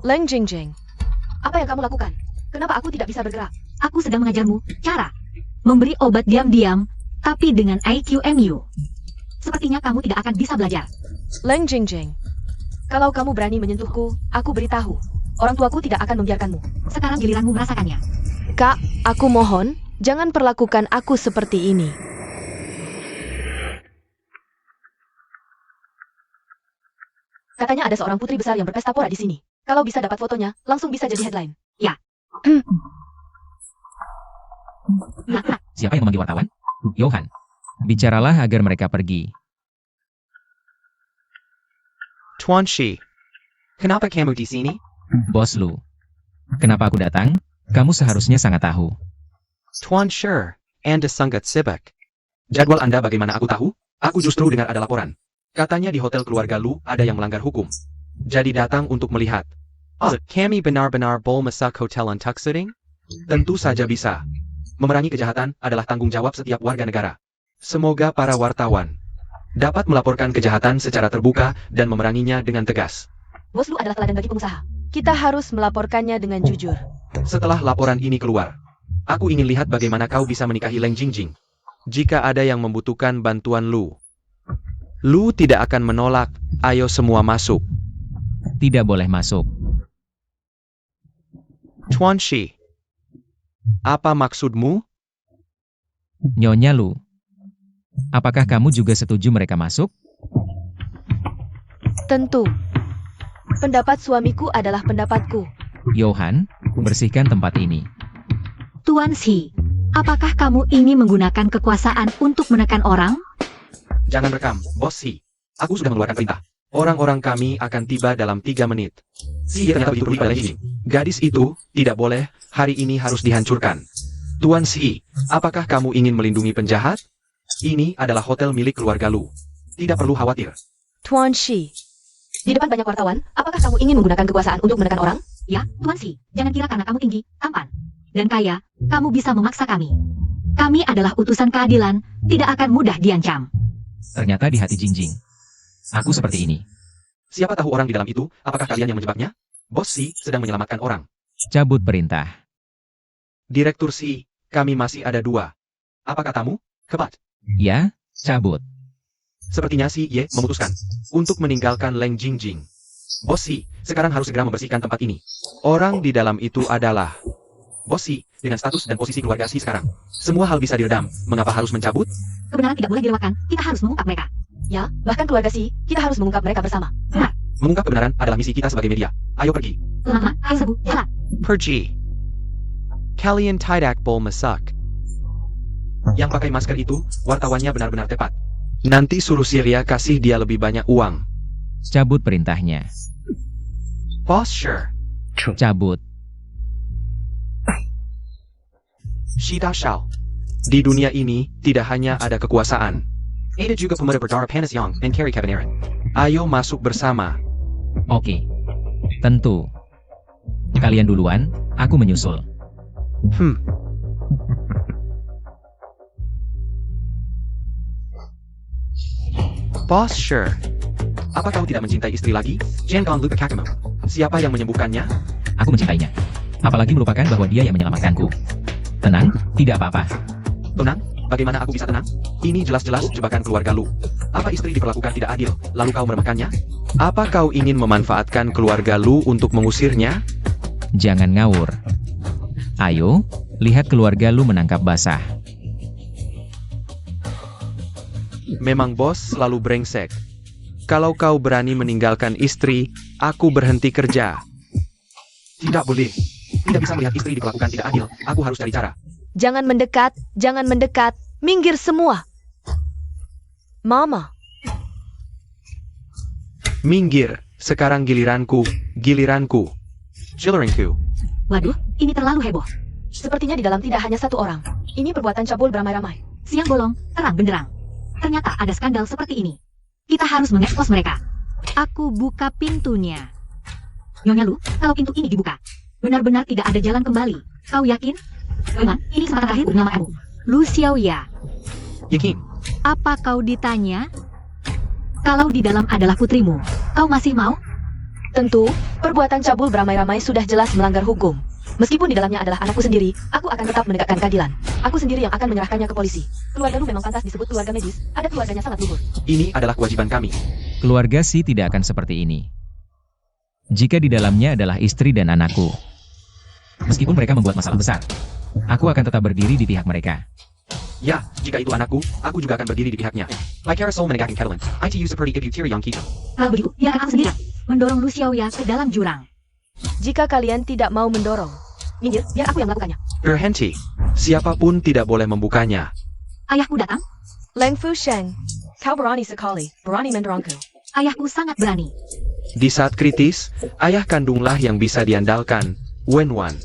Leng Jingjing. Apa yang kamu lakukan? Kenapa aku tidak bisa bergerak? Aku sedang mengajarmu cara memberi obat diam-diam, tapi dengan IQMU. Sepertinya kamu tidak akan bisa belajar. Leng Jingjing. Kalau kamu berani menyentuhku, aku beritahu. Orang tuaku tidak akan membiarkanmu. Sekarang giliranmu merasakannya. Kak, aku mohon, jangan perlakukan aku seperti ini. Katanya ada seorang putri besar yang berpesta pora di sini. Kalau bisa dapat fotonya, langsung bisa jadi headline. Ya. Siapa yang memanggil wartawan? Johan. Bicaralah agar mereka pergi. Tuan Shi. Kenapa kamu di sini? Bos Lu. Kenapa aku datang? Kamu seharusnya sangat tahu. Tuan Shi. Anda sangat sibuk. Jadwal Anda bagaimana aku tahu? Aku justru dengar ada laporan. Katanya di hotel keluarga Lu ada yang melanggar hukum. Jadi datang untuk melihat. Kami benar-benar boleh masuk hotel untuk syuting? Tentu saja bisa. Memerangi kejahatan adalah tanggung jawab setiap warga negara. Semoga para wartawan dapat melaporkan kejahatan secara terbuka dan memeranginya dengan tegas. Bos Lu adalah teladan bagi pengusaha. Kita harus melaporkannya dengan jujur. Setelah laporan ini keluar, aku ingin lihat bagaimana kau bisa menikahi Leng Jingjing. Jika ada yang membutuhkan bantuan Lu tidak akan menolak. Ayo semua masuk. Tidak boleh masuk. Tuan Shi. Apa maksudmu? Nyonya Lu. Apakah kamu juga setuju mereka masuk? Tentu. Pendapat suamiku adalah pendapatku. Johan, bersihkan tempat ini. Tuan Shi, apakah kamu ingin menggunakan kekuasaan untuk menekan orang? Jangan rekam, Bos Shi. Aku sudah mengeluarkan perintah. Orang-orang kami akan tiba dalam 3 menit. Si ternyata begitu peduli pada Leng Jingjing. Gadis itu tidak boleh, hari ini harus dihancurkan. Tuan Shi, apakah kamu ingin melindungi penjahat? Ini adalah hotel milik keluarga Lu. Tidak perlu khawatir. Tuan Shi. Di depan banyak wartawan, apakah kamu ingin menggunakan kekuasaan untuk menekan orang? Ya, Tuan Shi, jangan kira karena kamu tinggi, tampan, dan kaya, kamu bisa memaksa kami. Kami adalah utusan keadilan, tidak akan mudah diancam. Ternyata di hati Jingjing. Aku seperti ini. Siapa tahu orang di dalam itu, apakah kalian yang menjebaknya? Bos Shi sedang menyelamatkan orang. Cabut perintah. Direktur Shi, kami masih ada 2. Apa katamu? Kebat. Ya, cabut. Sepertinya si Ye memutuskan untuk meninggalkan Leng Jingjing. Bos Shi, sekarang harus segera membersihkan tempat ini. Orang di dalam itu adalah Bos Shi, dengan status dan posisi keluarga Shi sekarang. Semua hal bisa diredam, mengapa harus mencabut? Kebenaran tidak boleh dilewatkan, kita harus mengungkap mereka. Ya, bahkan keluarga Si, kita harus mengungkap mereka bersama. Mengungkap kebenaran adalah misi kita sebagai media. Ayo pergi. Teman-teman, ayo serbu, jalan. Pergi. Kalian tidak boleh masuk. Yang pakai masker itu, wartawannya benar-benar tepat. Nanti suruh Syria kasih dia lebih banyak uang. Cabut perintahnya. Boss sure. Cabut. Shida Shao. Di dunia ini, tidak hanya ada kekuasaan. Ada juga pemuda berdara panas yang dan carry kebenaran. Ayo masuk bersama. Oke. Tentu. Kalian duluan, aku menyusul. Boss sure. Apa kau tidak mencintai istri lagi? Jangan lupa kakamu. Siapa yang menyembuhkannya? Aku mencintainya. Apalagi melupakan bahwa dia yang menyelamatkanku. Tenang, tidak apa-apa. Tenang? Bagaimana aku bisa tenang? Ini jelas-jelas jebakan keluarga Lu. Apa istri diperlakukan tidak adil, lalu kau meremehkannya? Apa kau ingin memanfaatkan keluarga Lu untuk mengusirnya? Jangan ngawur. Ayo, lihat keluarga Lu menangkap basah. Memang bos selalu brengsek. Kalau kau berani meninggalkan istri, aku berhenti kerja. Tidak boleh. Tidak bisa melihat istri diperlakukan tidak adil. Aku harus cari cara. Jangan mendekat, jangan mendekat. Minggir semua. Mama. Minggir. Sekarang giliranku. Giliranku. Jillaringku. Waduh, ini terlalu heboh. Sepertinya di dalam tidak hanya satu orang. Ini perbuatan cabul beramai-ramai. Siang bolong, terang benderang. Ternyata ada skandal seperti ini. Kita harus mengekspos mereka. Aku buka pintunya. Nyonya Lu, kalau pintu ini dibuka, benar-benar tidak ada jalan kembali. Kau yakin? Memang, ini kesempatan terakhir untuk menyelamatkanmu. Lu Xiaoya, Yakin. apa kau ditanya? Kalau di dalam adalah putrimu, kau masih mau? Tentu, perbuatan cabul beramai-ramai sudah jelas melanggar hukum. Meskipun di dalamnya adalah anakku sendiri, aku akan tetap menegakkan keadilan. Aku sendiri yang akan menyerahkannya ke polisi. Keluarga Lu memang pantas disebut keluarga medis. Ada keluarganya sangat luhur. Ini adalah kewajiban kami. Keluarga Si tidak akan seperti ini. Jika di dalamnya adalah istri dan anakku. Meskipun mereka membuat masalah besar, aku akan tetap berdiri di pihak mereka. Ya, jika itu anakku, aku juga akan berdiri di pihaknya. I carousel menegakkan keadilan. ITU seperti ibu tiri yang kita. Kalau begitu, biarkan aku sendiri mendorong Lu Xiaoya ke dalam jurang. Jika kalian tidak mau mendorong, minggir, biar aku yang melakukannya. Berhenti. Siapapun tidak boleh membukanya. Ayahku datang? Leng Fusheng, kau berani sekali, berani mendorongku. Ayahku sangat berani. Di saat kritis, ayah kandunglah yang bisa diandalkan, Wenwan.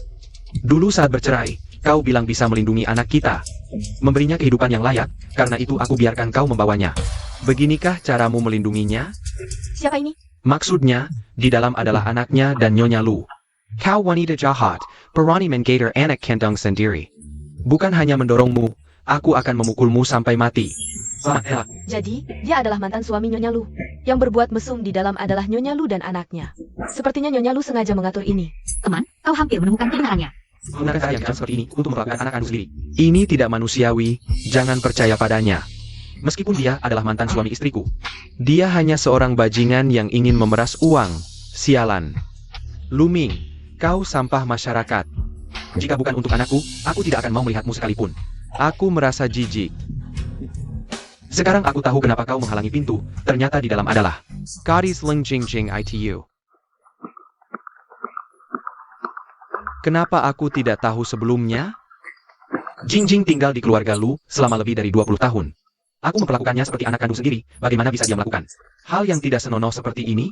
Dulu saat bercerai, kau bilang bisa melindungi anak kita. Memberinya kehidupan yang layak, karena itu aku biarkan kau membawanya. Beginikah caramu melindunginya? Siapa ini? Maksudnya, di dalam adalah anaknya dan Nyonya Lu. Kau wanita jahat, berani menggator anak kandung sendiri. Bukan hanya mendorongmu, aku akan memukulmu sampai mati. Jadi, dia adalah mantan suami Nyonya Lu. Yang berbuat mesum di dalam adalah Nyonya Lu dan anaknya. Sepertinya Nyonya Lu sengaja mengatur ini. Teman, kau hampir menemukan kebenarannya. Menggunakan cara yang kejam seperti ini untuk memperlakukan anak kandung sendiri. Ini tidak manusiawi, jangan percaya padanya. Meskipun dia adalah mantan suami istriku. Dia hanya seorang bajingan yang ingin memeras uang. Sialan. Luming, kau sampah masyarakat. Jika bukan untuk anakku, aku tidak akan mau melihatmu sekalipun. Aku merasa jijik. Sekarang aku tahu kenapa kau menghalangi pintu, ternyata di dalam adalah Gadis Ling Jingjing ITU. Kenapa aku tidak tahu sebelumnya? Jingjing tinggal di keluarga Lu selama lebih dari 20 tahun. Aku memperlakukannya seperti anak kandung sendiri, bagaimana bisa dia melakukan hal yang tidak senonoh seperti ini?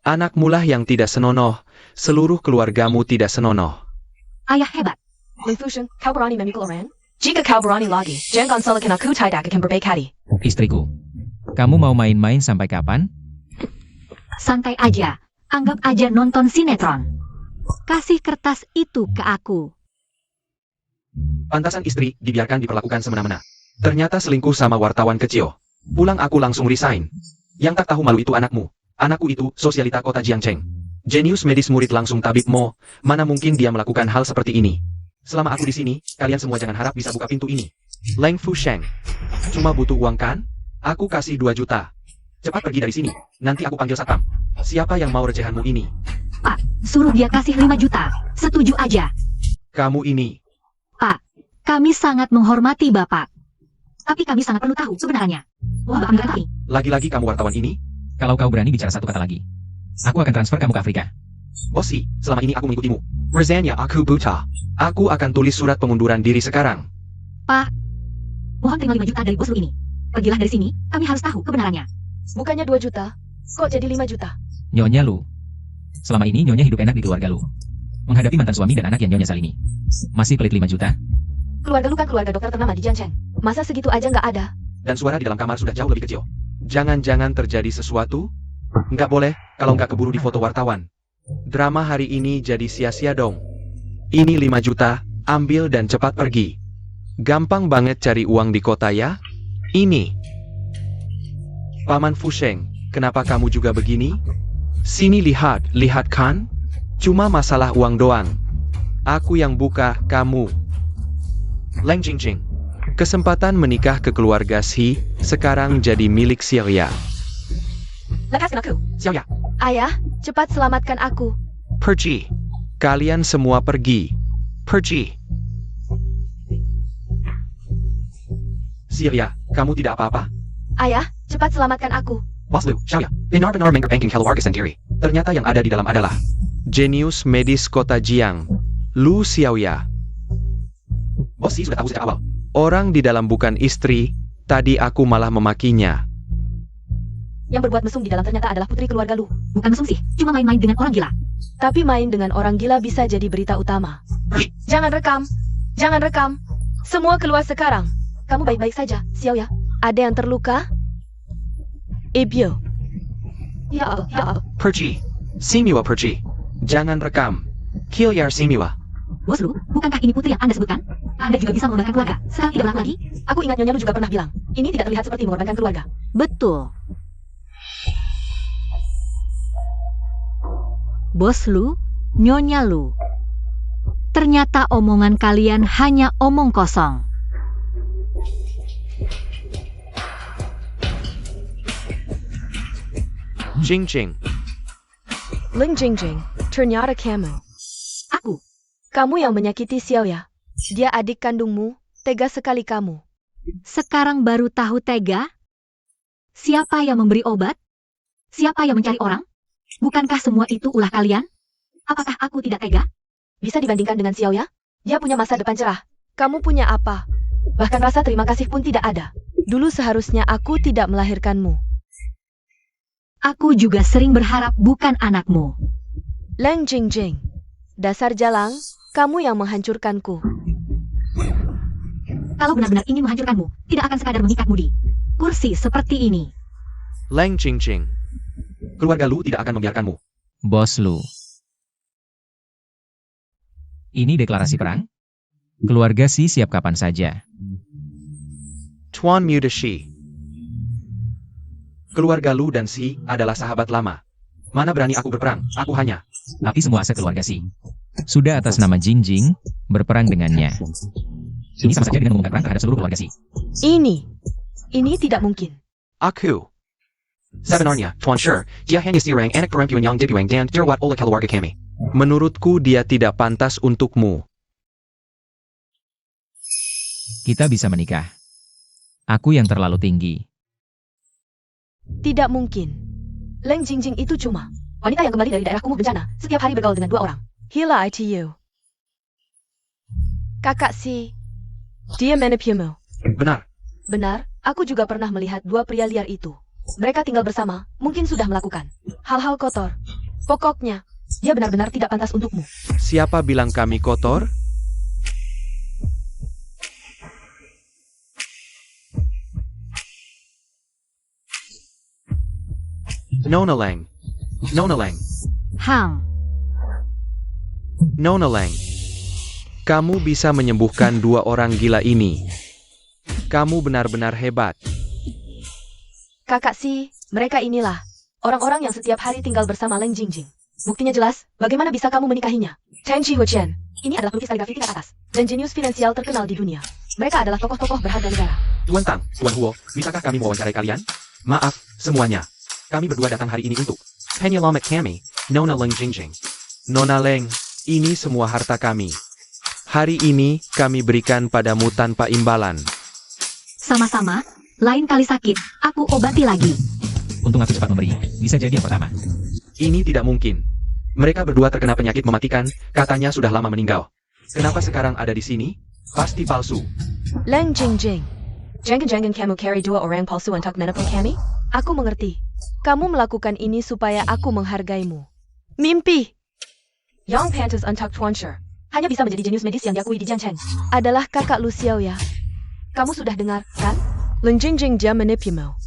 Anakmulah yang tidak senonoh, seluruh keluargamu tidak senonoh. Ayah hebat. Leng Fusheng, kau berani memikul orang? Jika kau berani lagi, jangan salahkan aku tidak akan berbaik hati. Istriku, kamu mau main-main sampai kapan? Santai aja. Anggap aja nonton sinetron. Kasih kertas itu ke aku. Pantasan istri dibiarkan diperlakukan semena-mena. Ternyata selingkuh sama wartawan kecil. Pulang aku langsung resign. Yang tak tahu malu itu anakmu. Anakku itu sosialita kota Jiangcheng. Jenius medis murid langsung tabib Mo. Mana mungkin dia melakukan hal seperti ini? Selama aku di sini, kalian semua jangan harap bisa buka pintu ini. Leng Fusheng. Cuma butuh uang kan? Aku kasih 2 juta. Cepat pergi dari sini. Nanti aku panggil satpam. Siapa yang mau recehanmu ini? Pak, suruh dia kasih 5 juta. Setuju aja. Kamu ini. Pak, kami sangat menghormati Bapak. Tapi kami sangat perlu tahu kebenarannya. Wah, Bapak kami. Lagi-lagi kamu wartawan ini? Kalau kau berani bicara satu kata lagi, aku akan transfer kamu ke Afrika. Bosi, selama ini aku mengikutimu. Rezanya aku buta. Aku akan tulis surat pengunduran diri sekarang. Pak, mohon terima 5 juta dari bos lu ini. Pergilah dari sini, kami harus tahu kebenarannya. Bukannya 2 juta? Kok jadi 5 juta? Nyonya Lu. Selama ini Nyonya hidup enak di keluarga Lu. Menghadapi mantan suami dan anak yang Nyonya salini. Masih pelit 5 juta? Keluarga lu kan keluarga dokter ternama di Jiangcheng. Masa segitu aja nggak ada? Dan suara di dalam kamar sudah jauh lebih kecil. Jangan-jangan terjadi sesuatu? Nggak boleh, kalau nggak keburu di foto wartawan. Drama hari ini jadi sia-sia dong. Ini 5 juta, ambil dan cepat pergi. Gampang banget cari uang di kota ya? Ini. Paman Fusheng, kenapa kamu juga begini? Sini lihat, lihat kan? Cuma masalah uang doang. Aku yang buka, kamu. Leng Jingjing. Kesempatan menikah ke keluarga Si sekarang jadi milik Xiaoya. Lepaskan aku. Xiaoya, Ayah, cepat selamatkan aku. pergi. Kalian semua pergi. Pergi. Xiaoya, kamu tidak apa-apa? Ayah, cepat selamatkan aku. Bos Lu, Xiaoya, benar-benar mengbanking keluarga sendiri. Ternyata yang ada di dalam adalah jenius medis kota Jiang, Lu Xiaoya. Bos Si sudah tahu sejak awal. Orang di dalam bukan istri, tadi aku malah memakinya. Yang berbuat mesum di dalam ternyata adalah putri keluarga lu. Bukan mesum sih, cuma main-main dengan orang gila. Tapi main dengan orang gila bisa jadi berita utama. Jangan rekam. Jangan rekam. Semua keluar sekarang. Kamu baik-baik saja, Xiaoya. Ada yang terluka? Ibyo. Ya Allah. Pergi. Simiwa pergi. Jangan rekam. Kilyar Simiwa. Bos lu, bukankah ini putri yang Anda sebutkan? Anda juga bisa mengorbankan keluarga. Sekarang tidak berlaku lagi? Aku ingat Nyonya Lu juga pernah bilang, ini tidak terlihat seperti mengorbankan keluarga. Betul. Bos lu, Nyonya Lu. Ternyata omongan kalian hanya omong kosong. Jingjing. Ling Jingjing, ternyata kamu. Aku. Kamu yang menyakiti Xiaoya. Dia adik kandungmu, tega sekali kamu. Sekarang baru tahu tega? Siapa yang memberi obat? Siapa yang mencari orang? Bukankah semua itu ulah kalian? Apakah aku tidak tega? Bisa dibandingkan dengan Xiaoya? Dia punya masa depan cerah. Kamu punya apa? Bahkan rasa terima kasih pun tidak ada. Dulu seharusnya aku tidak melahirkanmu. Aku juga sering berharap bukan anakmu. Leng Jingjing. Dasar jalang, kamu yang menghancurkanku. Kalau benar-benar ingin menghancurkanmu, tidak akan sekadar mengikatmu di kursi seperti ini. Lang Jingjing. Keluarga Lu tidak akan membiarkanmu. Bos Lu. Ini deklarasi perang? Keluarga Si siap kapan saja. Tuan Muda Shi. Keluarga Lu dan Si adalah sahabat lama. Mana berani aku berperang, aku hanya. Tapi semua aset keluarga Si sudah atas nama Jingjing berperang dengannya. Ini sama saja dengan mengumumkan perang terhadap seluruh keluarga Si. Ini tidak mungkin. Aku. Sebenarnya, Tuan Shi, dia hanya seorang anak perempuan yang dibuang dan dirawat oleh keluarga kami. Menurutku dia tidak pantas untukmu. Kita bisa menikah. Aku yang terlalu tinggi. Tidak mungkin. Leng Jingjing itu cuma wanita yang kembali dari daerah kumuh bencana, setiap hari bergaul dengan 2 orang. Hila ITU. Kakak Si, dia menipumu. Benar. Benar, aku juga pernah melihat 2 pria liar itu. Mereka tinggal bersama, mungkin sudah melakukan hal-hal kotor. Pokoknya, dia benar-benar tidak pantas untukmu. Siapa bilang kami kotor? Nona Lang. Nona Lang. Hang, Nona Lang. Kamu bisa menyembuhkan 2 orang gila ini. Kamu benar-benar hebat. Kakak Si, mereka inilah orang-orang yang setiap hari tinggal bersama Leng Jingjing. Buktinya jelas, bagaimana bisa kamu menikahinya? Chen Chi Huochen, ini adalah pelukis kaligrafi tingkat atas dan jenius finansial terkenal di dunia. Mereka adalah tokoh-tokoh berharga negara. Tuan Tang, Tuan Huo, bisakah kami mewawancarai kalian? Maaf, semuanya. Kami berdua datang hari ini untuk penyelamat kami, Nona Leng Jingjing. Nona Leng, ini semua harta kami. Hari ini kami berikan padamu tanpa imbalan. sama-sama. Lain kali sakit, aku obati lagi. Untung aku cepat memberi. Bisa jadi yang pertama. Ini tidak mungkin. Mereka berdua terkena penyakit mematikan, katanya sudah lama meninggal. Kenapa sekarang ada di sini? Pasti palsu. Leng Jingjing, jangan-jangan kamu carry 2 orang palsu untuk menipu kami? Aku mengerti. Kamu melakukan ini supaya aku menghargaimu. Mimpi! Yang pantas untuk Tuan Shi hanya bisa menjadi jenius medis yang diakui di Jiangchen. Adalah kakak Lu Xiao ya. Kamu sudah dengar, kan? Leng Jingjing dia menipumu.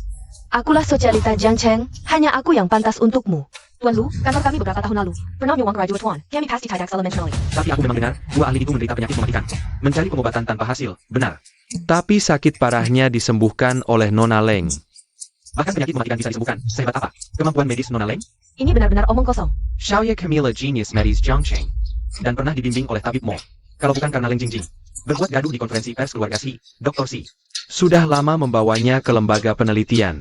Akulah sosialita Jiangchen, hanya aku yang pantas untukmu. Tuan Lu, kantor kami beberapa tahun lalu pernah menyuang graduate Tuan. Kami pasti tidak elementary. Tapi aku memang dengar, 2 ahli itu menderita penyakit mematikan. Mencari pengobatan tanpa hasil, benar. Tapi sakit parahnya disembuhkan oleh Nona Leng. Bahkan penyakit mematikan bisa disembuhkan. Sehebat apa? Kemampuan medis Nona Leng? Ini benar-benar omong kosong. Xiaoya Camilla Genius Medis Jiangcheng. Dan pernah dibimbing oleh tabib Mo. Kalau bukan karena Leng Jingjing. Berbuat gaduh di konferensi pers keluarga Si, Dr. Si. Sudah lama membawanya ke lembaga penelitian.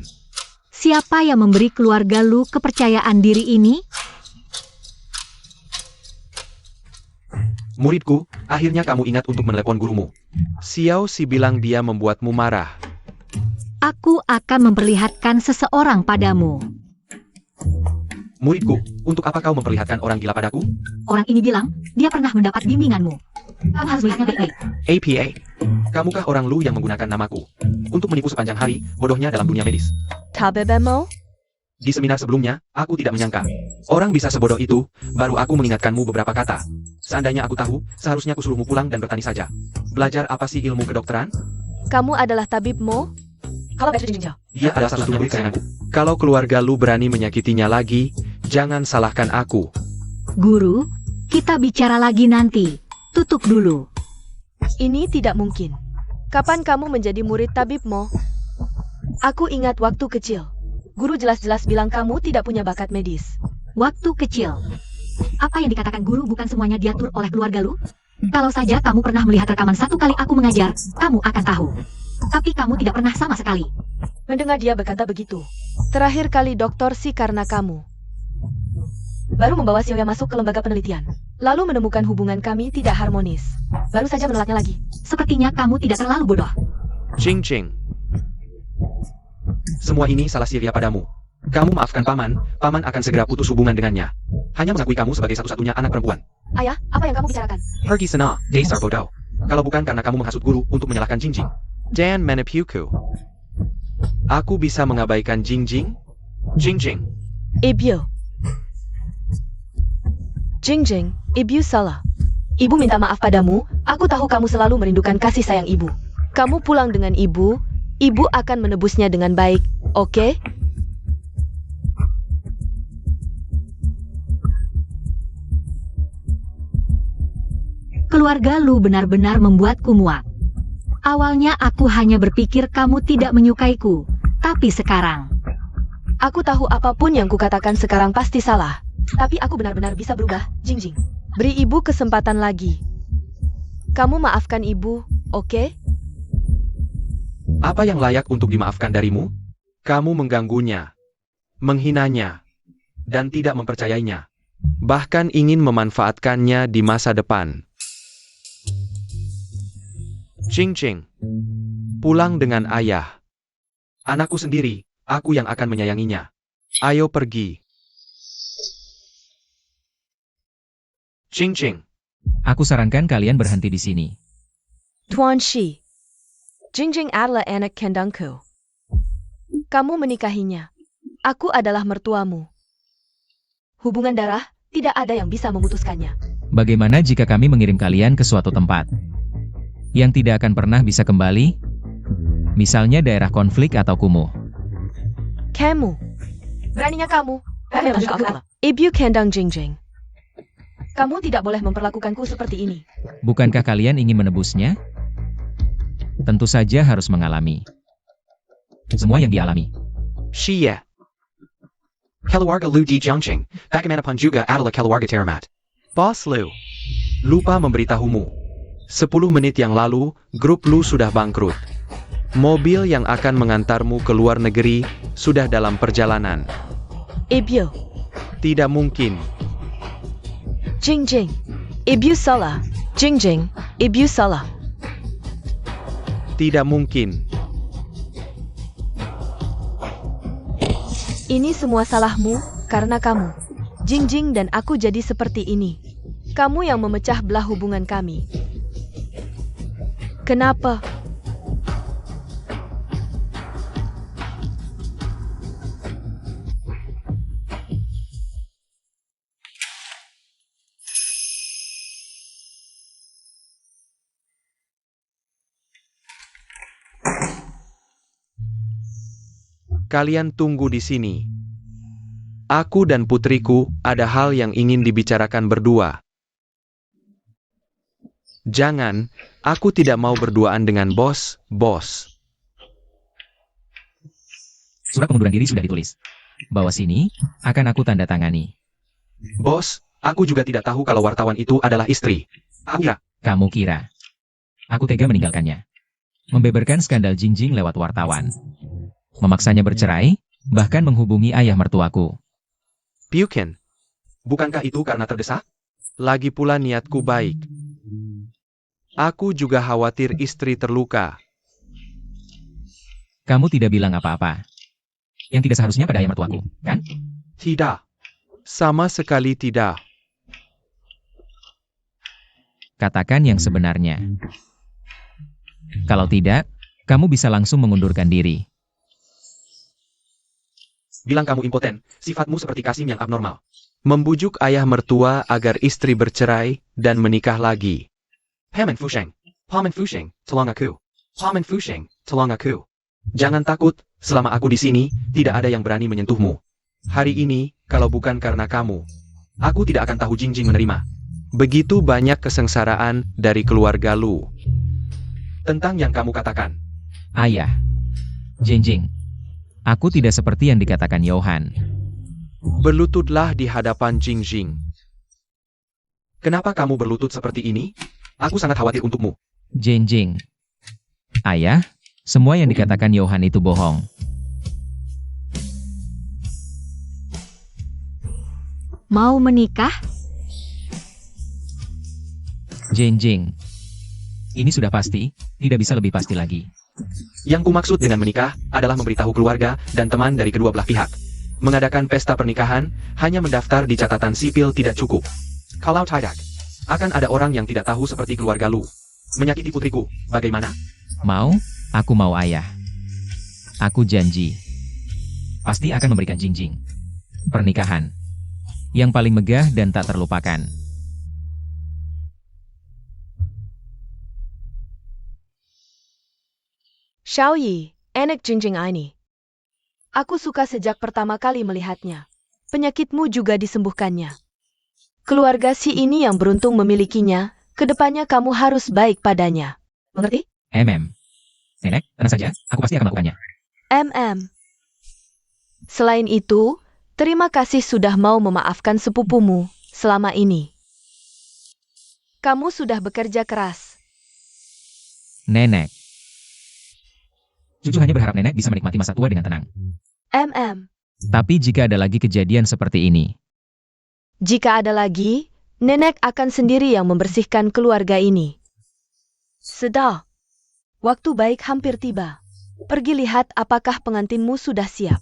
Siapa yang memberi keluarga Lu kepercayaan diri ini? Muridku, akhirnya kamu ingat untuk menelepon gurumu. Xiao Si bilang dia membuatmu marah. Aku akan memperlihatkan seseorang padamu. Muridku, untuk apa kau memperlihatkan orang gila padaku? Orang ini bilang, dia pernah mendapat bimbinganmu. Kamu harus melihatnya baik-baik. APA. Kamukah orang Lu yang menggunakan namaku? Untuk menipu sepanjang hari, bodohnya dalam dunia medis. Tabebemo? Di seminar sebelumnya, aku tidak menyangka. Orang bisa sebodoh itu, baru aku mengingatkanmu beberapa kata. Seandainya aku tahu, seharusnya kusuruhmu pulang dan bertani saja. Belajar apa sih ilmu kedokteran? Kamu adalah tabib Mo? Kalau Beatrice Jingjing. Dia adalah satu-satunya murid kesayanganku. Kalau keluarga Lu berani menyakitinya lagi, jangan salahkan aku. Guru, kita bicara lagi nanti. Tutup dulu. Ini tidak mungkin. Kapan kamu menjadi murid tabib Mo? Aku ingat waktu kecil. Guru jelas-jelas bilang kamu tidak punya bakat medis. Waktu kecil. Apa yang dikatakan guru bukan semuanya diatur oleh keluarga Lu? Kalau saja kamu pernah melihat rekaman 1 kali aku mengajar, kamu akan tahu. Tapi kamu tidak pernah sama sekali. Mendengar dia berkata begitu. Terakhir kali Dr. Si karena kamu. Baru membawa Xiaoya masuk ke lembaga penelitian. Lalu menemukan hubungan kami tidak harmonis. Baru saja menolaknya lagi. Sepertinya kamu tidak terlalu bodoh. Jingjing. Semua ini salah Siria padamu. Kamu maafkan paman, paman akan segera putus hubungan dengannya. Hanya mengakui kamu sebagai satu-satunya anak perempuan. Ayah, apa yang kamu bicarakan? Pergi sana, dasar bodoh. Kalau bukan karena kamu menghasut guru untuk menyalahkan Jingjing. Dan menipuku. Aku bisa mengabaikan Jingjing? Jingjing, Ibu. Jingjing, ibu salah. Ibu minta maaf padamu, aku tahu kamu selalu merindukan kasih sayang ibu. Kamu pulang dengan ibu akan menebusnya dengan baik, oke? Keluarga Lu benar-benar membuatku muak. Awalnya aku hanya berpikir kamu tidak menyukaiku, tapi sekarang... Aku tahu apapun yang kukatakan sekarang pasti salah. Tapi aku benar-benar bisa berubah, Jingjing. Beri ibu kesempatan lagi. Kamu maafkan ibu, oke? apa yang layak untuk dimaafkan darimu? Kamu mengganggunya, menghinanya, dan tidak mempercayainya. Bahkan ingin memanfaatkannya di masa depan. Jingjing, pulang dengan ayah. Anakku sendiri, aku yang akan menyayanginya. Ayo pergi. Jingjing, Aku sarankan kalian berhenti di sini. Tuan Shi, Jingjing adalah anak kandungku. Kamu menikahinya. Aku adalah mertuamu. Hubungan darah, tidak ada yang bisa memutuskannya. Bagaimana jika kami mengirim kalian ke suatu tempat yang tidak akan pernah bisa kembali? Misalnya daerah konflik atau kumuh. Kamu. Beraninya kamu. Masya Allah. Ibu kandung Jingjing. Kamu tidak boleh memperlakukanku seperti ini. Bukankah kalian ingin menebusnya? Tentu saja harus mengalami semua yang dialami. Shia. Keluarga Lu di Jiangqing, bagaimanapun juga adalah keluarga terhormat. Bos Lu, lupa memberitahumu. 10 menit yang lalu, grup Lu sudah bangkrut. Mobil yang akan mengantarmu ke luar negeri sudah dalam perjalanan. Ibu. Tidak mungkin. Jingjing. Ibu salah. Jingjing. Ibu salah. Tidak mungkin. Ini semua salahmu, karena kamu. Jingjing dan aku jadi seperti ini. Kamu yang memecah belah hubungan kami. Kenapa? Kalian tunggu di sini. Aku dan putriku ada hal yang ingin dibicarakan berdua. Jangan, aku tidak mau berduaan dengan bos. Surat pengunduran diri sudah ditulis. Bawa sini, akan aku tanda tangani. Bos, aku juga tidak tahu kalau wartawan itu adalah istri. Kamu kira aku tega meninggalkannya? Membeberkan skandal Jingjing lewat wartawan. Memaksanya bercerai, bahkan menghubungi ayah mertuaku. Bukan. Bukankah itu karena terdesak? Lagi pula niatku baik. Aku juga khawatir istri terluka. Kamu tidak bilang apa-apa. Yang tidak seharusnya pada ayah mertuaku, kan? Tidak. Sama sekali tidak. Katakan yang sebenarnya. Kalau tidak, kamu bisa langsung mengundurkan diri. Bilang kamu impoten, sifatmu seperti Kasim yang abnormal. Membujuk ayah mertua agar istri bercerai dan menikah lagi. Paman Fusheng, tolong aku. Paman Fusheng, tolong aku. Jangan takut, selama aku di sini, tidak ada yang berani menyentuhmu. Hari ini, kalau bukan karena kamu, aku tidak akan tahu Jingjing menerima. Begitu banyak kesengsaraan dari keluarga Lu. Tentang yang kamu katakan. Ayah. Jingjing. Aku tidak seperti yang dikatakan Johan. Berlututlah di hadapan Jingjing. Kenapa kamu berlutut seperti ini? Aku sangat khawatir untukmu. Jingjing. Ayah, semua yang dikatakan Johan itu bohong. Mau menikah? Jingjing. Ini sudah pasti, tidak bisa lebih pasti lagi. Yang kumaksud dengan menikah adalah memberitahu keluarga dan teman dari kedua belah pihak. Mengadakan pesta pernikahan, hanya mendaftar di catatan sipil tidak cukup. Kalau tidak, akan ada orang yang tidak tahu seperti keluarga Lu. Menyakiti putriku, bagaimana? Mau? Aku mau ayah. Aku janji. Pasti akan memberikan Jingjing pernikahan yang paling megah dan tak terlupakan. Xiaoyi, enak Jingjing ini. Aku suka sejak pertama kali melihatnya. Penyakitmu juga disembuhkannya. Keluarga si ini yang beruntung memilikinya, kedepannya kamu harus baik padanya. Mengerti? Nenek, tenang saja, aku pasti akan melakukannya. Selain itu, terima kasih sudah mau memaafkan sepupumu selama ini. Kamu sudah bekerja keras. Nenek. Cucu hanya berharap nenek bisa menikmati masa tua dengan tenang. Tapi jika ada lagi kejadian seperti ini, Jika ada lagi, nenek akan sendiri yang membersihkan keluarga ini. Sudah. Waktu baik hampir tiba. Pergi lihat apakah pengantinmu sudah siap.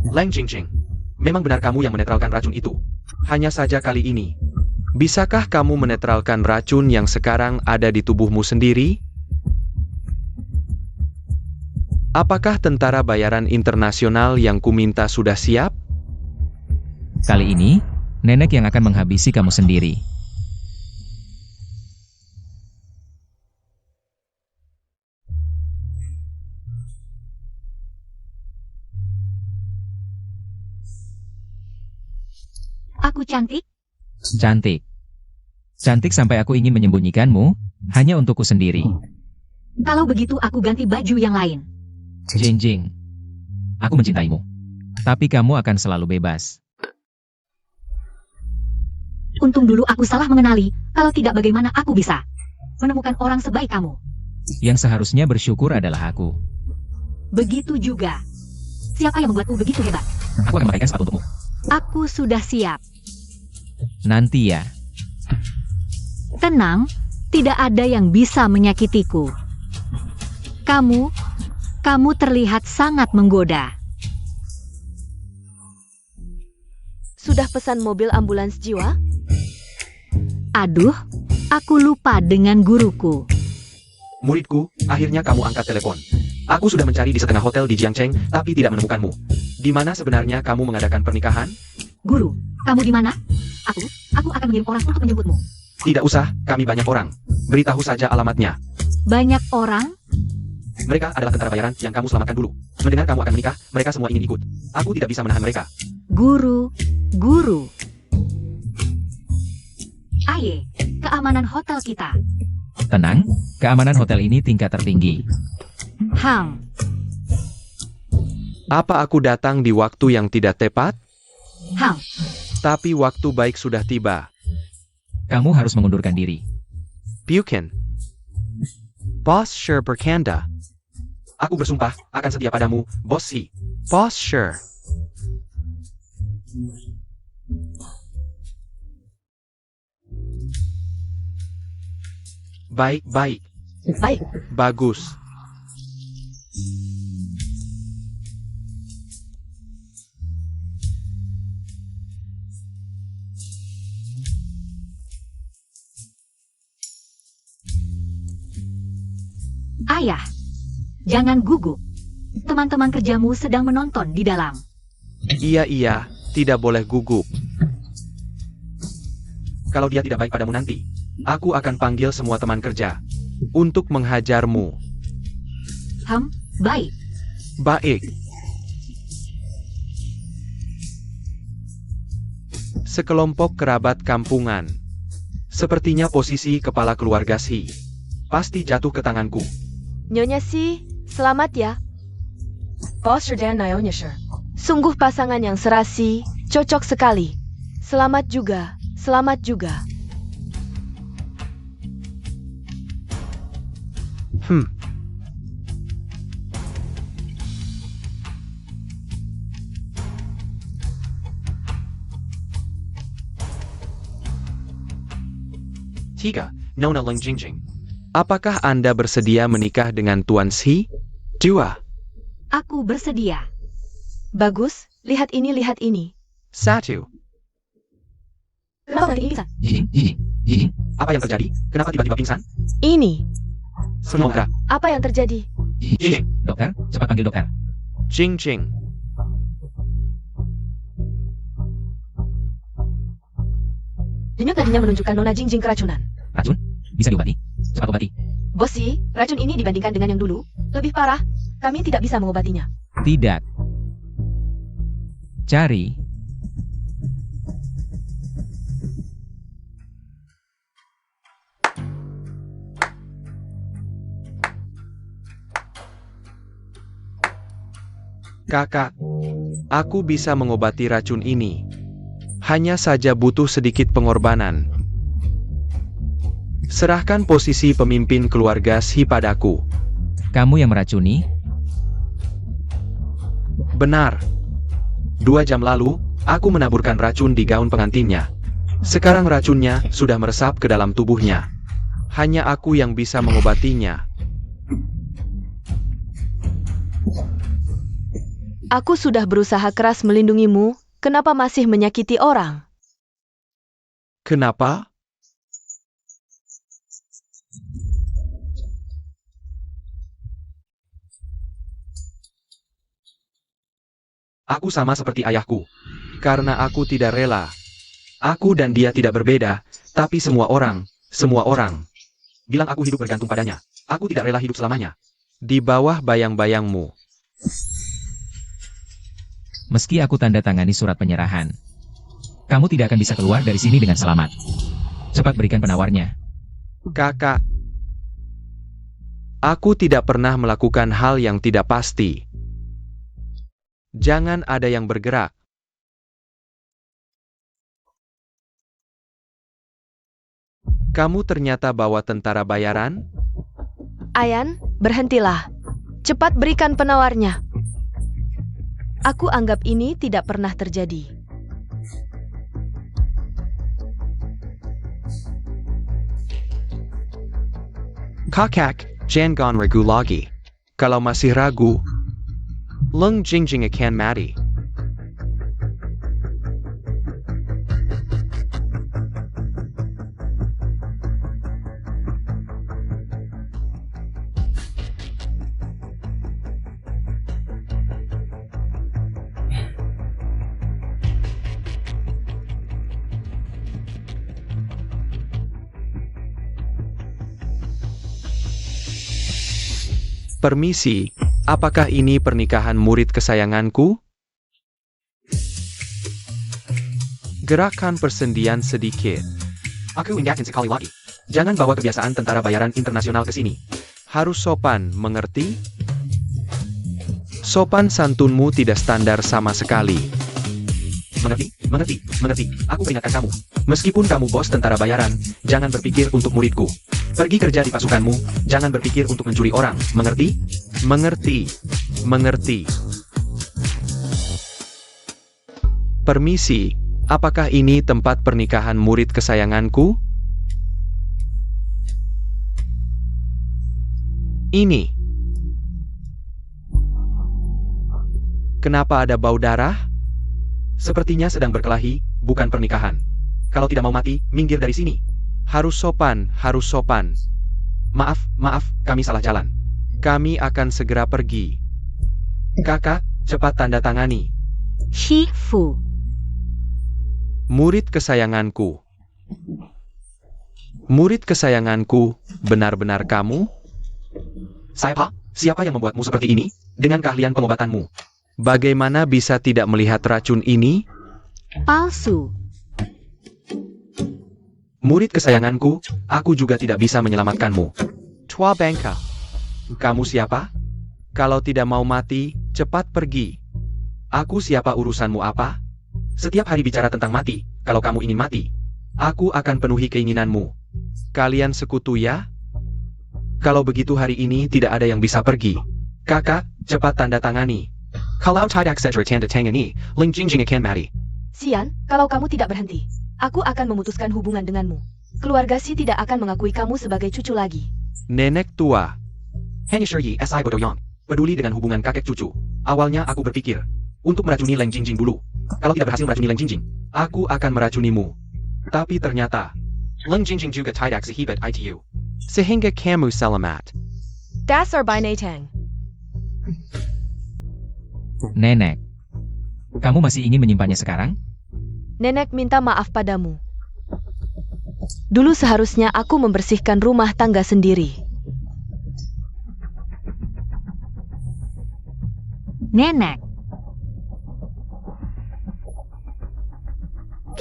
Lang Jingjing, memang benar kamu yang menetralkan racun itu. Hanya saja kali ini. Bisakah kamu menetralkan racun yang sekarang ada di tubuhmu sendiri? Apakah tentara bayaran internasional yang kuminta sudah siap? kali ini, nenek yang akan menghabisi kamu sendiri. Aku cantik? Cantik. Cantik sampai aku ingin menyembunyikanmu, hanya untukku sendiri. Kalau begitu aku ganti baju yang lain. Jingjing. Aku mencintaimu. Tapi kamu akan selalu bebas. Untung dulu aku salah mengenali, kalau tidak bagaimana aku bisa menemukan orang sebaik kamu. Yang seharusnya bersyukur adalah aku. Begitu juga. Siapa yang membuatmu begitu hebat? Aku akan memakaikan sepatu untukmu. Aku sudah siap. Nanti ya. Tenang, tidak ada yang bisa menyakitiku. Kamu terlihat sangat menggoda. Sudah pesan mobil ambulans jiwa? Aduh, aku lupa dengan guruku. Muridku, akhirnya kamu angkat telepon. Aku sudah mencari di setengah hotel di Jiangcheng, tapi tidak menemukanmu. Di mana sebenarnya kamu mengadakan pernikahan? Guru, kamu di mana? Aku akan mengirim orang untuk menjemputmu. Tidak usah, kami banyak orang. Beritahu saja alamatnya. Banyak orang? Mereka adalah tentara bayaran yang kamu selamatkan dulu. Mendengar kamu akan menikah, mereka semua ingin ikut. Aku tidak bisa menahan mereka. Guru. Aye, keamanan hotel kita. Tenang, keamanan hotel ini tingkat tertinggi. Apa aku datang di waktu yang tidak tepat? Tapi waktu baik sudah tiba. Kamu harus mengundurkan diri. Bukan. Bos Sher berkanda. Aku bersumpah akan setia padamu, Bos Si. Bos Sher. Baik. Bagus. Ayah, jangan gugup. Teman-teman kerjamu sedang menonton di dalam. Iya, tidak boleh gugup. Kalau dia tidak baik padamu nanti, aku akan panggil semua teman kerja untuk menghajarmu. Baik. Baik. Sekelompok kerabat kampungan. Sepertinya posisi kepala keluarga Si pasti jatuh ke tanganku. Nyonya Si, selamat ya. Bos dan Nyonya Sher. Sungguh pasangan yang serasi, cocok sekali. Selamat juga. Tiga, Nona Leng Jingjing. Apakah Anda bersedia menikah dengan Tuan Si? 2. Aku bersedia. Bagus, lihat ini. 1. Kenapa ini pingsan? Apa yang terjadi? Kenapa tiba-tiba pingsan? Ini. Semoga. Apa yang terjadi? Jing, Dokter, cepat panggil dokter. Jing Jing. Denyut tadinya menunjukkan Nona Jingjing keracunan. Racun? Bisa diobati? Cepat obati. Bosi, racun ini dibandingkan dengan yang dulu, lebih parah. Kami tidak bisa mengobatinya. Tidak. Cari. Kakak, aku bisa mengobati racun ini. Hanya saja butuh sedikit pengorbanan. Serahkan posisi pemimpin keluarga Shi padaku. Kamu yang meracuni? Benar. 2 jam lalu, aku menaburkan racun di gaun pengantinnya. Sekarang racunnya sudah meresap ke dalam tubuhnya. Hanya aku yang bisa mengobatinya. Aku sudah berusaha keras melindungimu, kenapa masih menyakiti orang? Kenapa? Aku sama seperti ayahku. Karena aku tidak rela. Aku dan dia tidak berbeda, tapi semua orang bilang aku hidup bergantung padanya. Aku tidak rela hidup selamanya. Di bawah bayang-bayangmu. Meski aku tanda tangani surat penyerahan, kamu tidak akan bisa keluar dari sini dengan selamat. Cepat berikan penawarnya. Kakak, aku tidak pernah melakukan hal yang tidak pasti. Jangan ada yang bergerak. Kamu ternyata bawa tentara bayaran? Ayan, berhentilah. Cepat berikan penawarnya. Aku anggap ini tidak pernah terjadi. Kakak, jangan ragu lagi. Kalau masih ragu, Leng Jingjing akan mati. Permisi, apakah ini pernikahan murid kesayanganku? Gerakan persendian sedikit. Aku ingatkan sekali lagi. Jangan bawa kebiasaan tentara bayaran internasional ke sini. Harus sopan, mengerti? Sopan santunmu tidak standar sama sekali. Mengerti. Aku peringatkan kamu. Meskipun kamu bos tentara bayaran, jangan berpikir untuk muridku. Pergi kerja di pasukanmu, jangan berpikir untuk mencuri orang. Mengerti? Mengerti. Permisi, apakah ini tempat pernikahan murid kesayanganku? Ini. Kenapa ada bau darah? Sepertinya sedang berkelahi, bukan pernikahan. Kalau tidak mau mati, minggir dari sini. Harus sopan. Maaf, kami salah jalan. Kami akan segera pergi. Kakak, cepat tanda tangani. Shi Fu. Murid kesayanganku. Murid kesayanganku, benar-benar kamu? Siapa yang membuatmu seperti ini? Dengan keahlian pengobatanmu. Bagaimana bisa tidak melihat racun ini? Palsu. Murid kesayanganku, aku juga tidak bisa menyelamatkanmu. Tua Bangka. Kamu siapa? Kalau tidak mau mati, cepat pergi. Aku siapa urusanmu apa? Setiap hari bicara tentang mati, kalau kamu ingin mati, aku akan penuhi keinginanmu. Kalian sekutu ya? Kalau begitu hari ini tidak ada yang bisa pergi. Kakak, cepat tanda tangani. Kalau tidak segera tanda tangani, Ling Jingjing akan mati. Sian, kalau kamu tidak berhenti, aku akan memutuskan hubungan denganmu. Keluarga Si tidak akan mengakui kamu sebagai cucu lagi. Nenek tua. Hanya Shi Si Bodoyang. Peduli dengan hubungan kakek cucu. Awalnya aku berpikir untuk meracuni Leng Jingjing dulu. Kalau tidak berhasil meracuni Leng Jingjing, aku akan meracunimu. Tapi ternyata Leng Jingjing juga tidak sehebat itu. Sehingga kamu selamat. Dasar binatang. Nenek, kamu masih ingin menyimpannya sekarang? Nenek minta maaf padamu. Dulu seharusnya aku membersihkan rumah tangga sendiri. Nenek,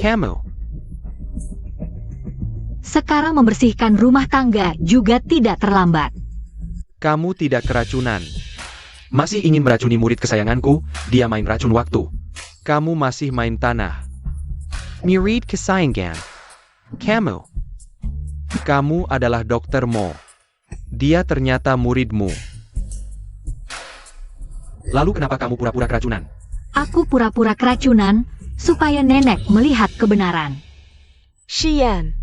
Kamu, sekarang membersihkan rumah tangga juga tidak terlambat. kamu tidak keracunan. Masih ingin meracuni murid kesayanganku, dia main racun waktu. Kamu masih main tanah. Murid kesayangan. Kamu adalah Dr. Mo. Dia ternyata muridmu. Lalu kenapa kamu pura-pura keracunan? Aku pura-pura keracunan supaya nenek melihat kebenaran. Xian,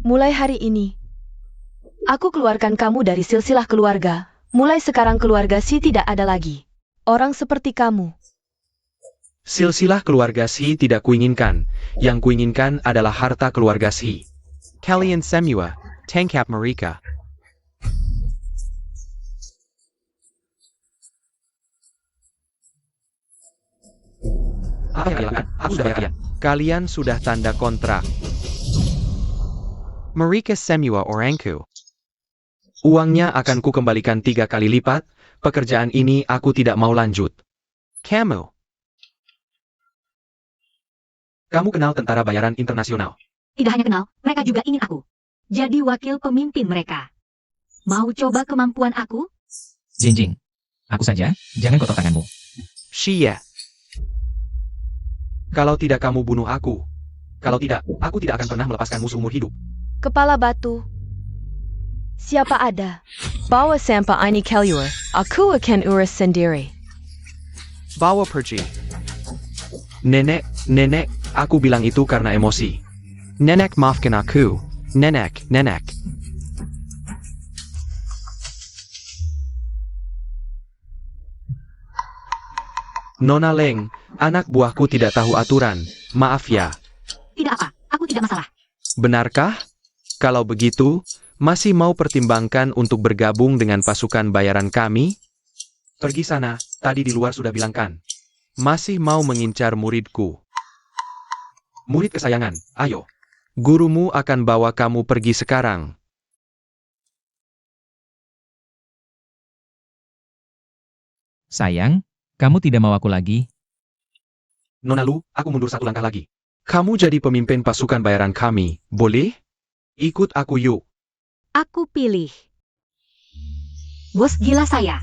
mulai hari ini, aku keluarkan kamu dari silsilah keluarga. Mulai sekarang keluarga Si tidak ada lagi. Orang seperti kamu. Silsilah keluarga Si tidak kuinginkan. Yang kuinginkan adalah harta keluarga Si. Kalian semua, tangkap mereka. Apa yang kalian lakukan? Aku sudah bayar kalian. Kalian sudah tanda kontrak. Mereka semua orangku. Uangnya akan kukembalikan 3 kali lipat. Pekerjaan ini aku tidak mau lanjut. Kamu, Kamu kenal Tentara Bayaran Internasional? Tidak hanya kenal, mereka juga ingin aku jadi wakil pemimpin mereka. Mau coba kemampuan aku? Jinjing. Aku saja, jangan kotor tanganmu. Shia. Kalau tidak kamu bunuh aku. Kalau tidak, aku tidak akan pernah melepaskanmu seumur hidup. Kepala batu. Siapa ada? Bawa sampah ini keluar. Aku akan urus sendiri. Bawa pergi. Nenek, aku bilang itu karena emosi. Nenek maafkan aku. Nenek. Nona Leng, anak buahku tidak tahu aturan. Maaf ya. Tidak apa, aku tidak masalah. Benarkah? Kalau begitu, masih mau pertimbangkan untuk bergabung dengan pasukan bayaran kami? Pergi sana, tadi di luar sudah bilangkan. Masih mau mengincar muridku. Murid kesayangan, ayo. Gurumu akan bawa kamu pergi sekarang. Sayang, kamu tidak mau aku lagi? Nona Lu, aku mundur 1 langkah lagi. Kamu jadi pemimpin pasukan bayaran kami, boleh? Ikut aku yuk. Aku pilih. Bos gila saya.